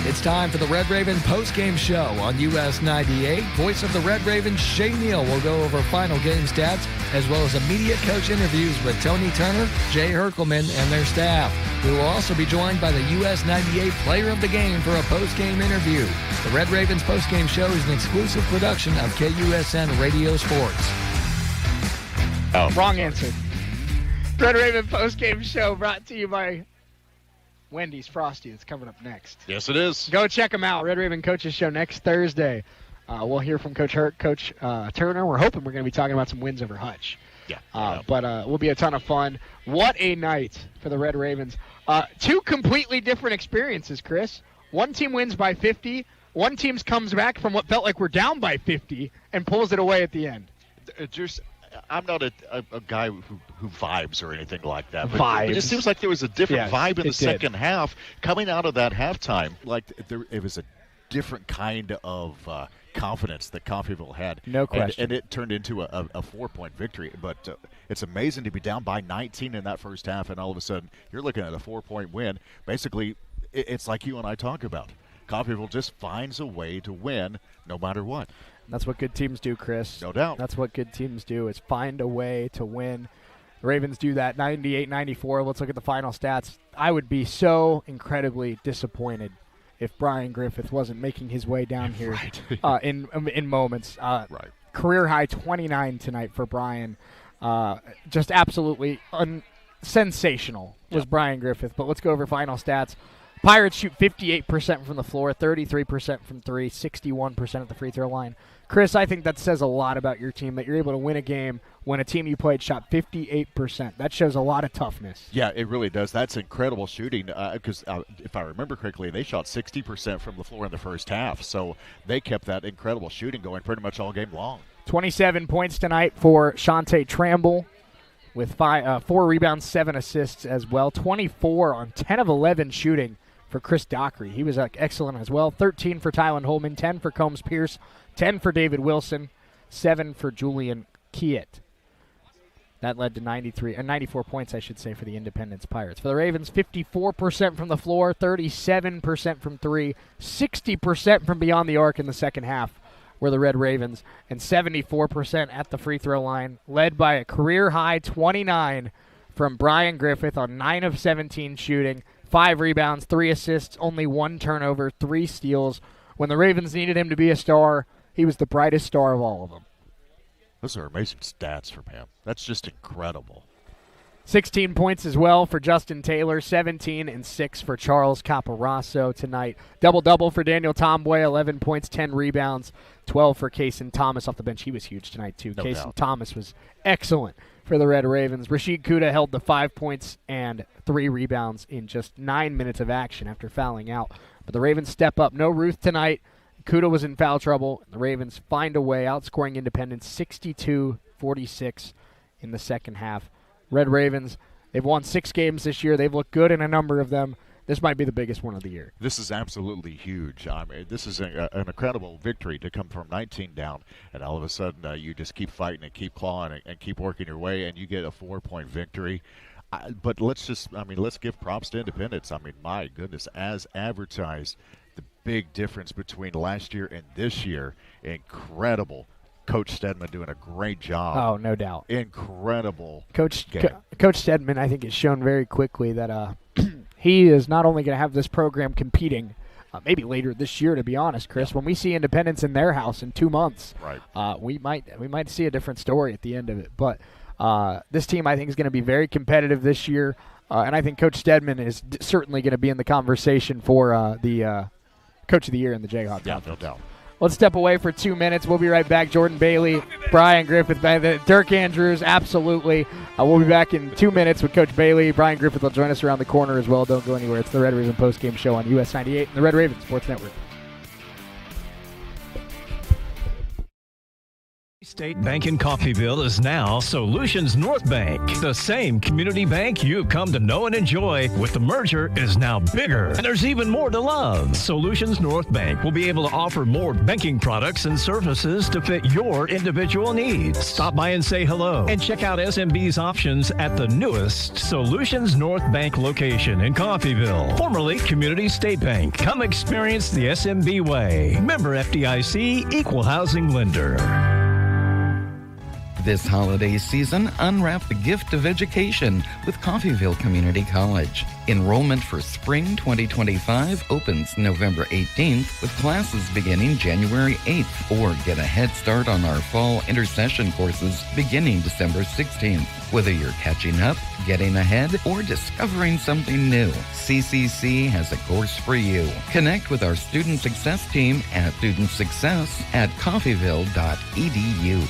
It's time for the Red Raven postgame show on US 98. Voice of the Red Ravens, Shay Neal, will go over final game stats as well as immediate coach interviews with Tony Turner, Jay Herkelman, and their staff. We will also be joined by the US 98 player of the game for a postgame interview. The Red Ravens postgame show is an exclusive production of KUSN Radio Sports. Oh, wrong answer. Red Raven postgame show brought to you by Wendy's Frosty. It's coming up next. Yes, it is. Go check them out. Red Raven Coaches Show next Thursday. We'll hear from Coach Hurt, Coach Turner. We're hoping we're going to be talking about some wins over Hutch. Yeah. But will be a ton of fun. What a night for the Red Ravens. Two completely different experiences, Chris. One team wins by 50. One team comes back from what felt like we're down by 50 and pulls it away at the end. I'm not a guy who vibes or anything like that. Vibes. It just seems like there was a different vibe in the second did. half coming out of that halftime. Like it was a different kind of confidence that Coffeyville had. No question. And it turned into a 4-point victory. But it's amazing to be down by 19 in that first half, and all of a sudden you're looking at a 4-point win. Basically, it's like you and I talk about. Coffeyville just finds a way to win no matter what. That's what good teams do, Chris. No doubt. That's what good teams do, is find a way to win. The Ravens do that 98-94. Let's look at the final stats. I would be so incredibly disappointed if Brian Griffith wasn't making his way down here in moments. Right. Career high 29 tonight for Brian. Just absolutely sensational was Brian Griffith. But let's go over final stats. Pirates shoot 58% from the floor, 33% from three, 61% at the free throw line. Chris, I think that says a lot about your team, that you're able to win a game when a team you played shot 58%. That shows a lot of toughness. Yeah, it really does. That's incredible shooting because if I remember correctly, they shot 60% from the floor in the first half. So they kept that incredible shooting going pretty much all game long. 27 points tonight for Shante Tramble with 4 rebounds, 7 assists as well. 24 on 10 of 11 shooting for Chris Dockery. He was excellent as well. 13 for Tylen Holman, 10 for Combs Pierce, 10 for David Wilson, 7 for Julian Kiet. That led to 94 points, I should say, for the Independence Pirates. For the Ravens, 54% from the floor, 37% from three, 60% from beyond the arc in the second half were the Red Ravens, and 74% at the free throw line, led by a career-high 29 from Brian Griffith on 9 of 17 shooting, 5 rebounds, 3 assists, only 1 turnover, 3 steals. When the Ravens needed him to be a star, he was the brightest star of all of them. Those are amazing stats from him. That's just incredible. 16 points as well for Justin Taylor, 17 and 6 for Charles Caparasso tonight. Double-double for Daniel Tomboy, 11 points, 10 rebounds, 12 for Kaysen Thomas off the bench. He was huge tonight, too. No Kaysen doubt. Thomas was excellent for the Red Ravens. Rashid Kuda held the 5 points and 3 rebounds in just 9 minutes of action after fouling out. But the Ravens step up. No Ruth tonight. Kuda was in foul trouble. The Ravens find a way, outscoring Independence 62-46 in the second half. Red Ravens, they've won 6 games this year. They've looked good in a number of them. This might be the biggest one of the year. This is absolutely huge. I mean, this is an incredible victory to come from 19 down, and all of a sudden you just keep fighting and keep clawing and keep working your way, and you get a 4-point victory. But let's give props to Independence. I mean, my goodness, as advertised, the big difference between last year and this year, incredible. Coach Stedman doing a great job. Oh, no doubt. Incredible. Coach Stedman, I think, has shown very quickly that he is not only going to have this program competing, maybe later this year, to be honest, Chris. When we see Independence in their house in 2 months, right. We might see a different story at the end of it. But this team, I think, is going to be very competitive this year, and I think Coach Stedman is certainly going to be in the conversation for the Coach of the Year in the Jayhawk. Yeah, no doubt. Let's step away for 2 minutes. We'll be right back. Jordan Bailey, Brian Griffith, Dirk Andrews, absolutely. We'll be back in 2 minutes with Coach Bailey. Brian Griffith will join us around the corner as well. Don't go anywhere. It's the Red Raven postgame show on US 98 and the Red Raven Sports Network. State Bank in Coffeyville is now Solutions North Bank. The same community bank you've come to know and enjoy with the merger is now bigger, and there's even more to love. Solutions North Bank will be able to offer more banking products and services to fit your individual needs. Stop by and say hello and check out SMB's options at the newest Solutions North Bank location in Coffeyville, formerly Community State Bank. Come experience the SMB way. Member FDIC, Equal Housing Lender. This holiday season, unwrap the gift of education with Coffeyville Community College. Enrollment for spring 2025 opens November 18th with classes beginning January 8th, or get a head start on our fall intercession courses beginning December 16th. Whether you're catching up, getting ahead, or discovering something new, CCC has a course for you. Connect with our Student Success team at studentsuccess@coffeyville.edu.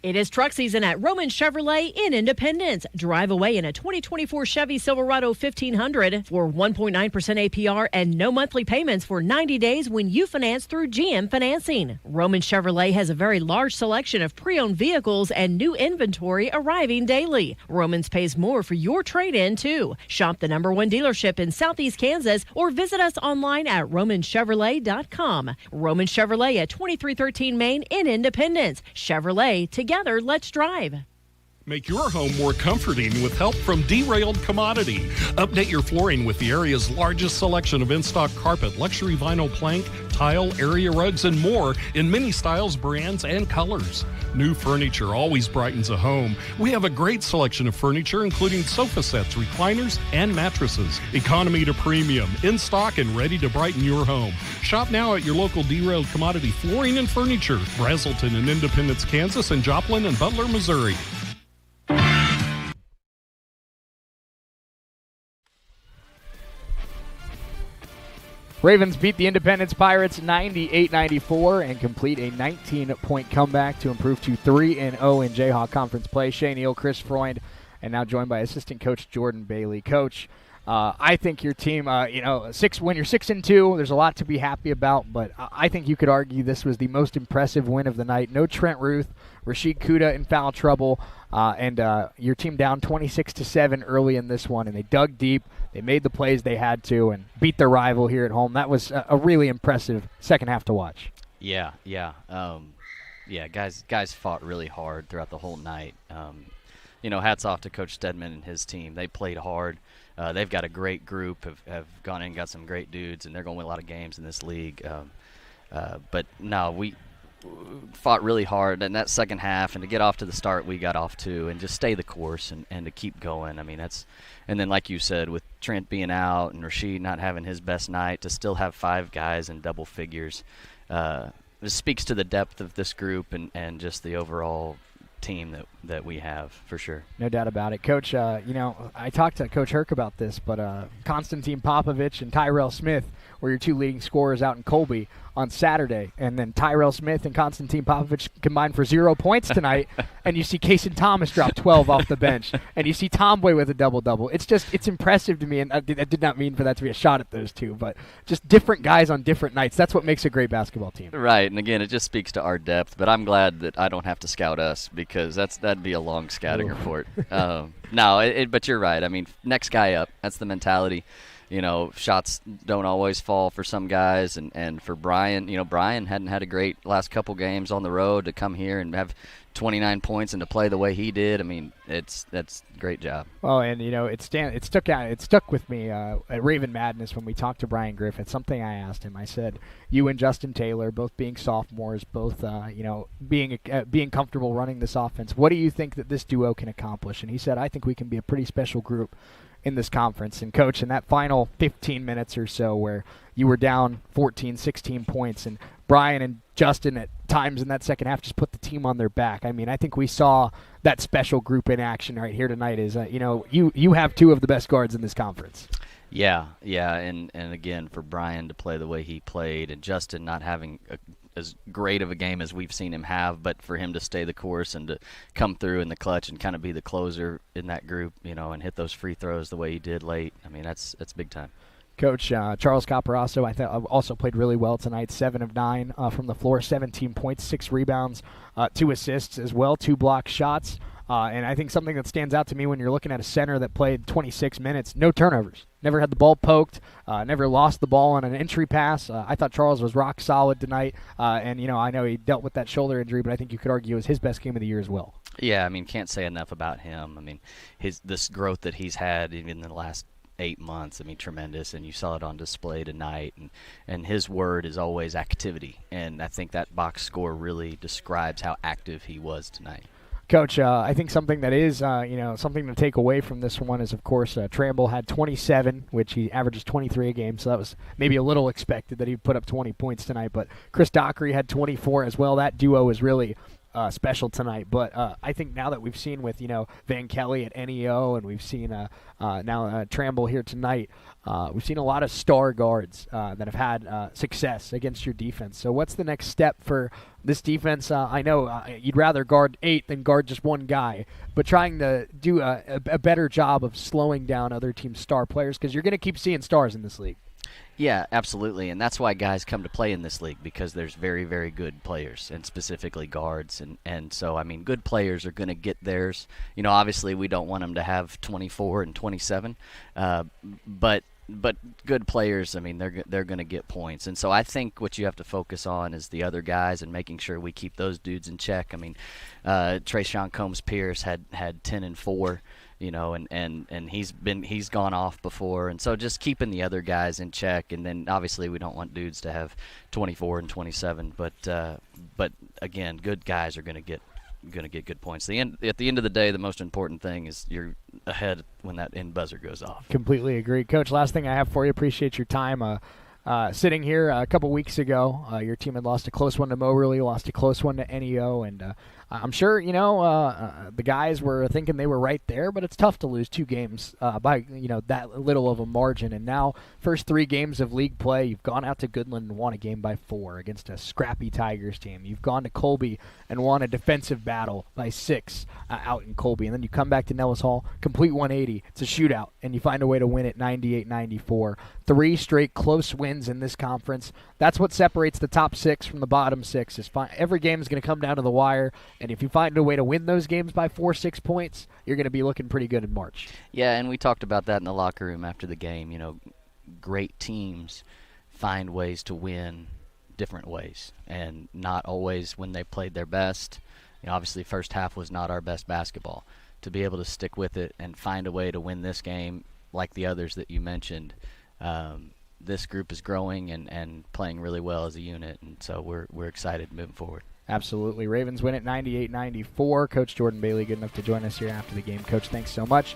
It is truck season at Roman Chevrolet in Independence. Drive away in a 2024 Chevy Silverado 1500 for 1.9% APR and no monthly payments for 90 days when you finance through GM Financing. Roman Chevrolet has a very large selection of pre-owned vehicles and new inventory arriving daily. Roman's pays more for your trade-in, too. Shop the #1 dealership in Southeast Kansas or visit us online at romanchevrolet.com. Roman Chevrolet at 2313 Main in Independence. Chevrolet, together, let's drive. Make your home more comforting with help from Derailed Commodity. Update your flooring with the area's largest selection of in-stock carpet, luxury vinyl plank, tile, area rugs, and more in many styles, brands, and colors. New furniture always brightens a home. We have a great selection of furniture, including sofa sets, recliners, and mattresses. Economy to premium, in stock and ready to brighten your home. Shop now at your local Derailed Commodity Flooring and Furniture, Brazelton in Independence, Kansas, and Joplin and Butler, Missouri. Ravens beat the Independence Pirates 98-94 and complete a 19-point comeback to improve to 3-0 in Jayhawk Conference play. Shane Neal, Chris Freund, and now joined by assistant coach Jordan Bailey. Coach, I think your team, when you're 6-2, there's a lot to be happy about, but I think you could argue this was the most impressive win of the night. No Trent Ruth, Rashid Kuda in foul trouble, and your team down 26-7 early in this one, and they dug deep. They made the plays they had to and beat their rival here at home. That was a really impressive second half to watch. Yeah. Guys fought really hard throughout the whole night. Hats off to Coach Stedman and his team. They played hard. They've got a great group, have gone in and got some great dudes, and they're going to win a lot of games in this league. But no, we fought really hard in that second half, and to get off to the start we got off to and just stay the course and to keep going. I mean, and then like you said, with Trent being out and Rashid not having his best night, to still have 5 guys in double figures, this speaks to the depth of this group and just the overall team that we have, for sure. No doubt about it. Coach, I talked to Coach Herc about this, but Konstantin Popovich and Tyrell Smith were your 2 leading scorers out in Colby on Saturday, and then Tyrell Smith and Konstantin Popovich combined for 0 points tonight, and you see Kason Thomas drop 12 off the bench, and you see Tomboy with a double-double. It's impressive to me, and I did not mean for that to be a shot at those two, but just different guys on different nights. That's what makes a great basketball team. Right, and again, it just speaks to our depth, but I'm glad that I don't have to scout us because that'd be a long scouting report. But you're right. I mean, next guy up, that's the mentality. Shots don't always fall for some guys, and for Brian, Brian hadn't had a great last couple games on the road to come here and have 29 points and to play the way he did. I mean, that's a great job. Oh, and it stuck with me at Raven Madness when we talked to Brian Griffith. Something I asked him, I said, you and Justin Taylor, both being sophomores, both being comfortable running this offense. What do you think that this duo can accomplish? And he said, I think we can be a pretty special group in this conference. And Coach, in that final 15 minutes or so where you were down 14, 16 points, and Brian and Justin at times in that second half just put the team on their back. I mean, I think we saw that special group in action right here tonight. Is you have two of the best guards in this conference. Yeah, and again, for Brian to play the way he played, and Justin not having as great of a game as we've seen him have, but for him to stay the course and to come through in the clutch and kind of be the closer in that group, and hit those free throws the way he did late. I mean, that's big time. Coach, Charles Caparasso, I thought also played really well tonight. 7 of 9 from the floor, 17 points, 6 rebounds, 2 assists as well, 2 block shots. And I think something that stands out to me when you're looking at a center that played 26 minutes, no turnovers, never had the ball poked, never lost the ball on an entry pass. I thought Charles was rock solid tonight. And I know he dealt with that shoulder injury, but I think you could argue it was his best game of the year as well. Yeah, I mean, can't say enough about him. I mean, this growth that he's had even in the last 8 months, I mean, tremendous, and you saw it on display tonight, and his word is always activity, and I think that box score really describes how active he was tonight. Coach, I think something that is, something to take away from this one is, of course, Tramble had 27, which he averages 23 a game, so that was maybe a little expected that he'd put up 20 points tonight, but Chris Dockery had 24 as well. That duo was really special tonight, but I think now that we've seen with Van Kelly at NEO, and we've seen now Tramble here tonight, we've seen a lot of star guards that have had success against your defense. So what's the next step for this defense? I know you'd rather guard 8 than guard just one guy, but trying to do a better job of slowing down other teams' star players, because you're going to keep seeing stars in this league. Yeah, absolutely, and that's why guys come to play in this league, because there's very, very good players, and specifically guards, and so, I mean, good players are going to get theirs. Obviously we don't want them to have 24 and 27, but good players, I mean, they're going to get points, and so I think what you have to focus on is the other guys and making sure we keep those dudes in check. I mean, Trayshawn Combs-Pierce had 10 and 4. And he's gone off before, and so just keeping the other guys in check, and then obviously we don't want dudes to have 24 and 27, but again, good guys are going to get good points. At the end of the day, the most important thing is you're ahead when that end buzzer goes off. Completely agree, Coach. Last thing I have for you, appreciate your time. Sitting here a couple weeks ago, your team had lost a close one to Moberly, lost a close one to NEO, and I'm sure the guys were thinking they were right there, but it's tough to lose 2 games by that little of a margin. And now, first 3 games of league play, you've gone out to Goodland and won a game by 4 against a scrappy Tigers team. You've gone to Colby and won a defensive battle by 6 out in Colby, and then you come back to Nellis Hall, complete 180. It's a shootout, and you find a way to win it 98-94. 3 straight close wins in this conference. That's what separates the top 6 from the bottom 6. Every game is going to come down to the wire. And if you find a way to win those games by 4-6 points, you're going to be looking pretty good in March. Yeah, and we talked about that in the locker room after the game. Great teams find ways to win different ways, and not always when they played their best. Obviously, first half was not our best basketball. To be able to stick with it and find a way to win this game, like the others that you mentioned, this group is growing and playing really well as a unit, and so we're excited moving forward. Absolutely. Ravens win it 98-94. Coach Jordan Bailey good enough to join us here after the game. Coach, thanks so much.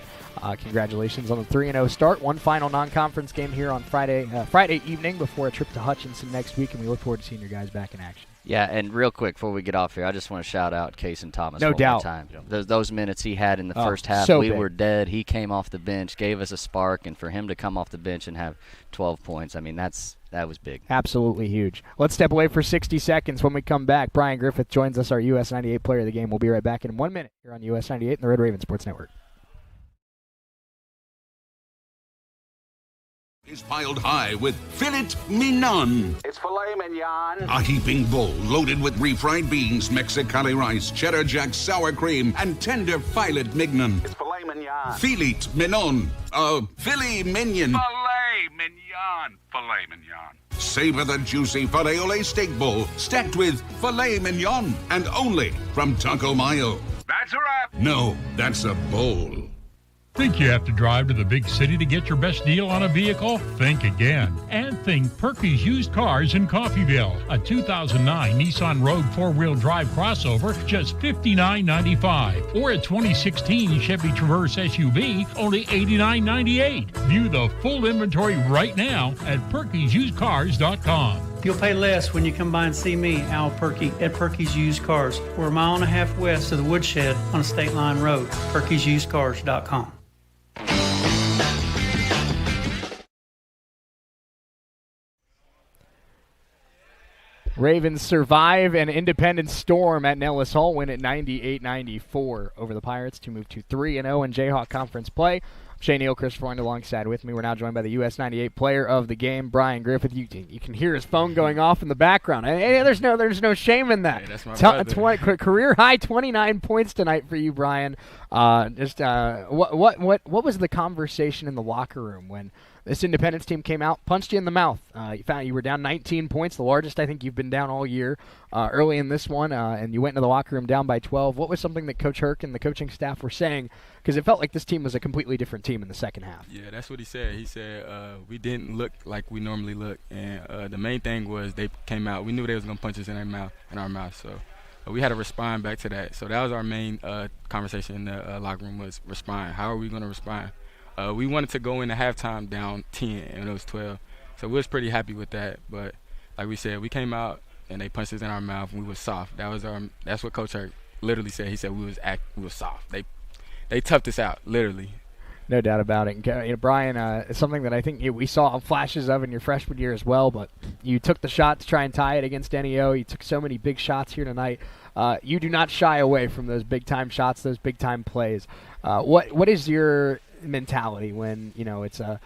Congratulations on the 3-0 start. One final non-conference game here on Friday evening before a trip to Hutchinson next week, and we look forward to seeing your guys back in action. Yeah, and real quick before we get off here, I just want to shout out Kason Thomas no one doubt. more time. Those minutes he had in the first half, so we big. were dead. He came off the bench, gave us a spark, and for him to come off the bench and have 12 points, I mean, that's That was big. Absolutely huge. Let's step away for 60 seconds. When we come back, Brian Griffith joins us, our US 98 player of the game. We'll be right back in 1 minute here on US 98 and the Red Raven Sports Network. Is piled high with filet mignon. It's filet mignon. A heaping bowl loaded with refried beans, Mexicali rice, cheddar jack, sour cream, and tender filet mignon. It's filet mignon. Filet mignon. Filet mignon. Filet mignon. Filet mignon. Savor the juicy filet ole steak bowl stacked with filet mignon. And only from Taco Mayo. That's a wrap. No, that's a bowl. Think you have to drive to the big city to get your best deal on a vehicle? Think again. And think Perky's Used Cars in Coffeyville. A 2009 Nissan Rogue 4-wheel drive crossover, just $59.95. Or a 2016 Chevy Traverse SUV, only $89.98. View the full inventory right now at Perky'sUsedCars.com. You'll pay less when you come by and see me, Al Perky, at Perky's Used Cars. We're a mile and a half west of the Woodshed on a state line road. Perky'sUsedCars.com. Ravens survive an independent storm at Nellis Hall, win at 98-94 over the Pirates to move to 3-0 in Jayhawk Conference play. Shane Neal, Chris Freund alongside with me. We're now joined by the US 98 player of the game, Brian Griffith. You can hear his phone going off in the background. Hey, there's no shame in that. Hey, that's my brother. Career high 29 points tonight for you, Brian. What was the conversation in the locker room when this Independence team came out, punched you in the mouth? You found you were down 19 points, the largest I think you've been down all year early in this one, and you went into the locker room down by 12. What was something that Coach Herc and the coaching staff were saying? Because it felt like this team was a completely different team in the second half. Yeah, that's what he said. He said we didn't look like we normally look, and the main thing was they came out. We knew they was going to punch us in our mouth, so we had to respond back to that. So that was our main conversation in the locker room, was respond. How are we going to respond? We wanted to go into halftime down 10, and it was 12. So we was pretty happy with that. But like we said, we came out and they punched us in our mouth, and we was soft. That's what Coach Herc literally said. He said we was soft. They toughed us out, literally. No doubt about it. Brian, it's something that I think we saw flashes of in your freshman year as well, but you took the shot to try and tie it against NEO. You took so many big shots here tonight. You do not shy away from those big-time shots, those big-time plays. What is your mentality when it's a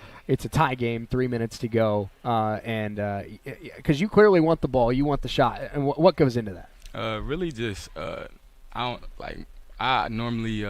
tie game, 3 minutes to go, and because you clearly want the ball, you want the shot, and what goes into that? Really, just I normally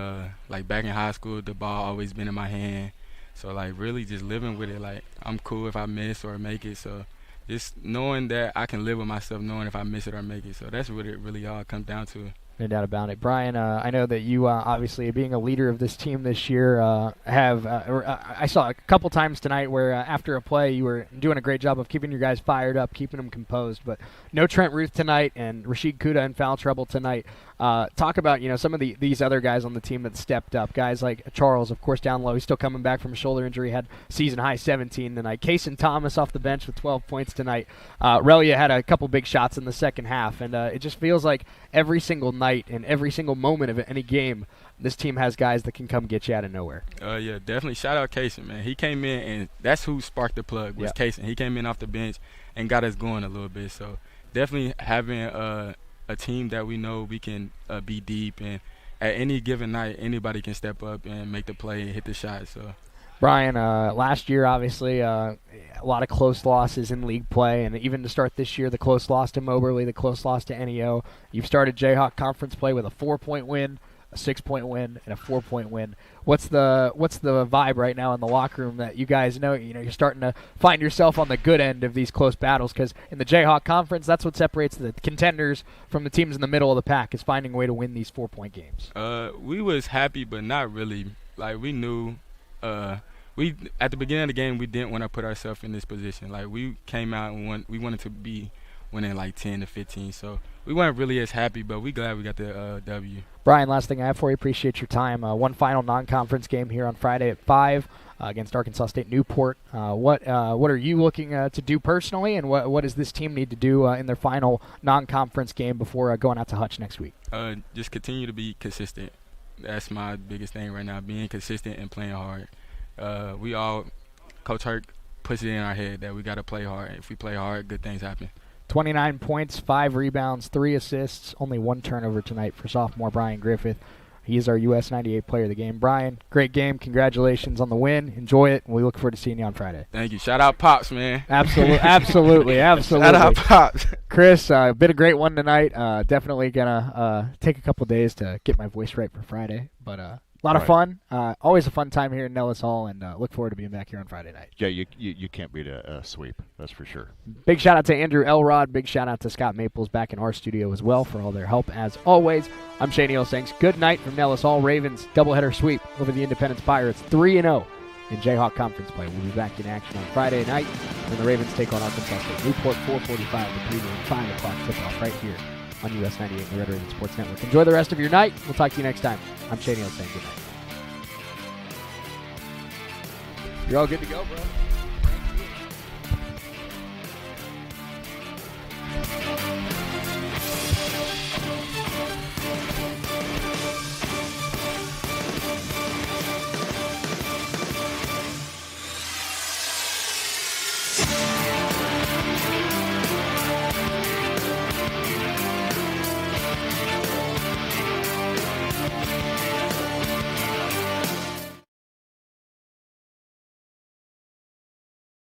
back in high school, the ball always been in my hand, so really just living with it. I'm cool if I miss or make it, so just knowing that I can live with myself, knowing if I miss it or make it. So that's what it really all comes down to. No doubt about it. Brian, I know that you obviously, being a leader of this team this year, I saw a couple times tonight where after a play you were doing a great job of keeping your guys fired up, keeping them composed, but no Trent Ruth tonight and Rashid Kuda in foul trouble tonight. Talk about some of these other guys on the team that stepped up. Guys like Charles, of course, down low. He's still coming back from a shoulder injury, had season-high 17 tonight. Kaysen Thomas off the bench with 12 points tonight. Relia had a couple big shots in the second half, and it just feels like every single night and every single moment of any game, this team has guys that can come get you out of nowhere. Yeah, definitely. Shout out Kaysen, man. He came in, and that's who sparked the plug, was Kaysen. He came in off the bench and got us going a little bit. So definitely having a team that we know we can be deep, and at any given night, anybody can step up and make the play and hit the shot. So, Brian, last year, obviously, a lot of close losses in league play, and even to start this year, the close loss to Moberly, the close loss to NEO. You've started Jayhawk Conference play with a 4-point win, a 6-point win, and a 4-point win. What's the vibe right now in the locker room that you guys know? You're starting to find yourself on the good end of these close battles, because in the Jayhawk Conference, that's what separates the contenders from the teams in the middle of the pack, is finding a way to win these 4-point games. We was happy, but not really. We knew. We at the beginning of the game, we didn't want to put ourselves in this position. We came out and we wanted to be winning 10 to 15. So we weren't really as happy, but we glad we got the W. Brian, last thing I have for you, appreciate your time. One final non-conference game here on Friday at 5 against Arkansas State Newport. What are you looking to do personally, and what does this team need to do in their final non-conference game before going out to Hutch next week? Just continue to be consistent. That's my biggest thing right now, being consistent and playing hard. Coach Herc puts it in our head that we got to play hard. If we play hard, good things happen. 29 points, 5 rebounds, 3 assists, only 1 turnover tonight for sophomore Brian Griffith. He is our US 98 player of the game. Brian, great game. Congratulations on the win. Enjoy it, and we look forward to seeing you on Friday. Thank you. Shout out Pops, man. Absolutely. Shout out Pops. Chris, been a great one tonight. Definitely going to take a couple days to get my voice right for Friday, but a lot of fun. Always a fun time here in Nellis Hall, and look forward to being back here on Friday night. Yeah, you can't beat a sweep, that's for sure. Big shout out to Andrew Elrod. Big shout out to Scott Maples back in our studio as well for all their help as always. I'm Shane Sanks. Good night from Nellis Hall. Ravens doubleheader sweep over the Independence Pirates 3-0 in Jayhawk Conference play. We'll be back in action on Friday night when the Ravens take on Arkansas State. Newport 4:45 the pregame 5 o'clock tip-off right here on US 98 and the Red Raven Sports Network. Enjoy the rest of your night. We'll talk to you next time. I'm Shane saying good night. You're all good to go, bro.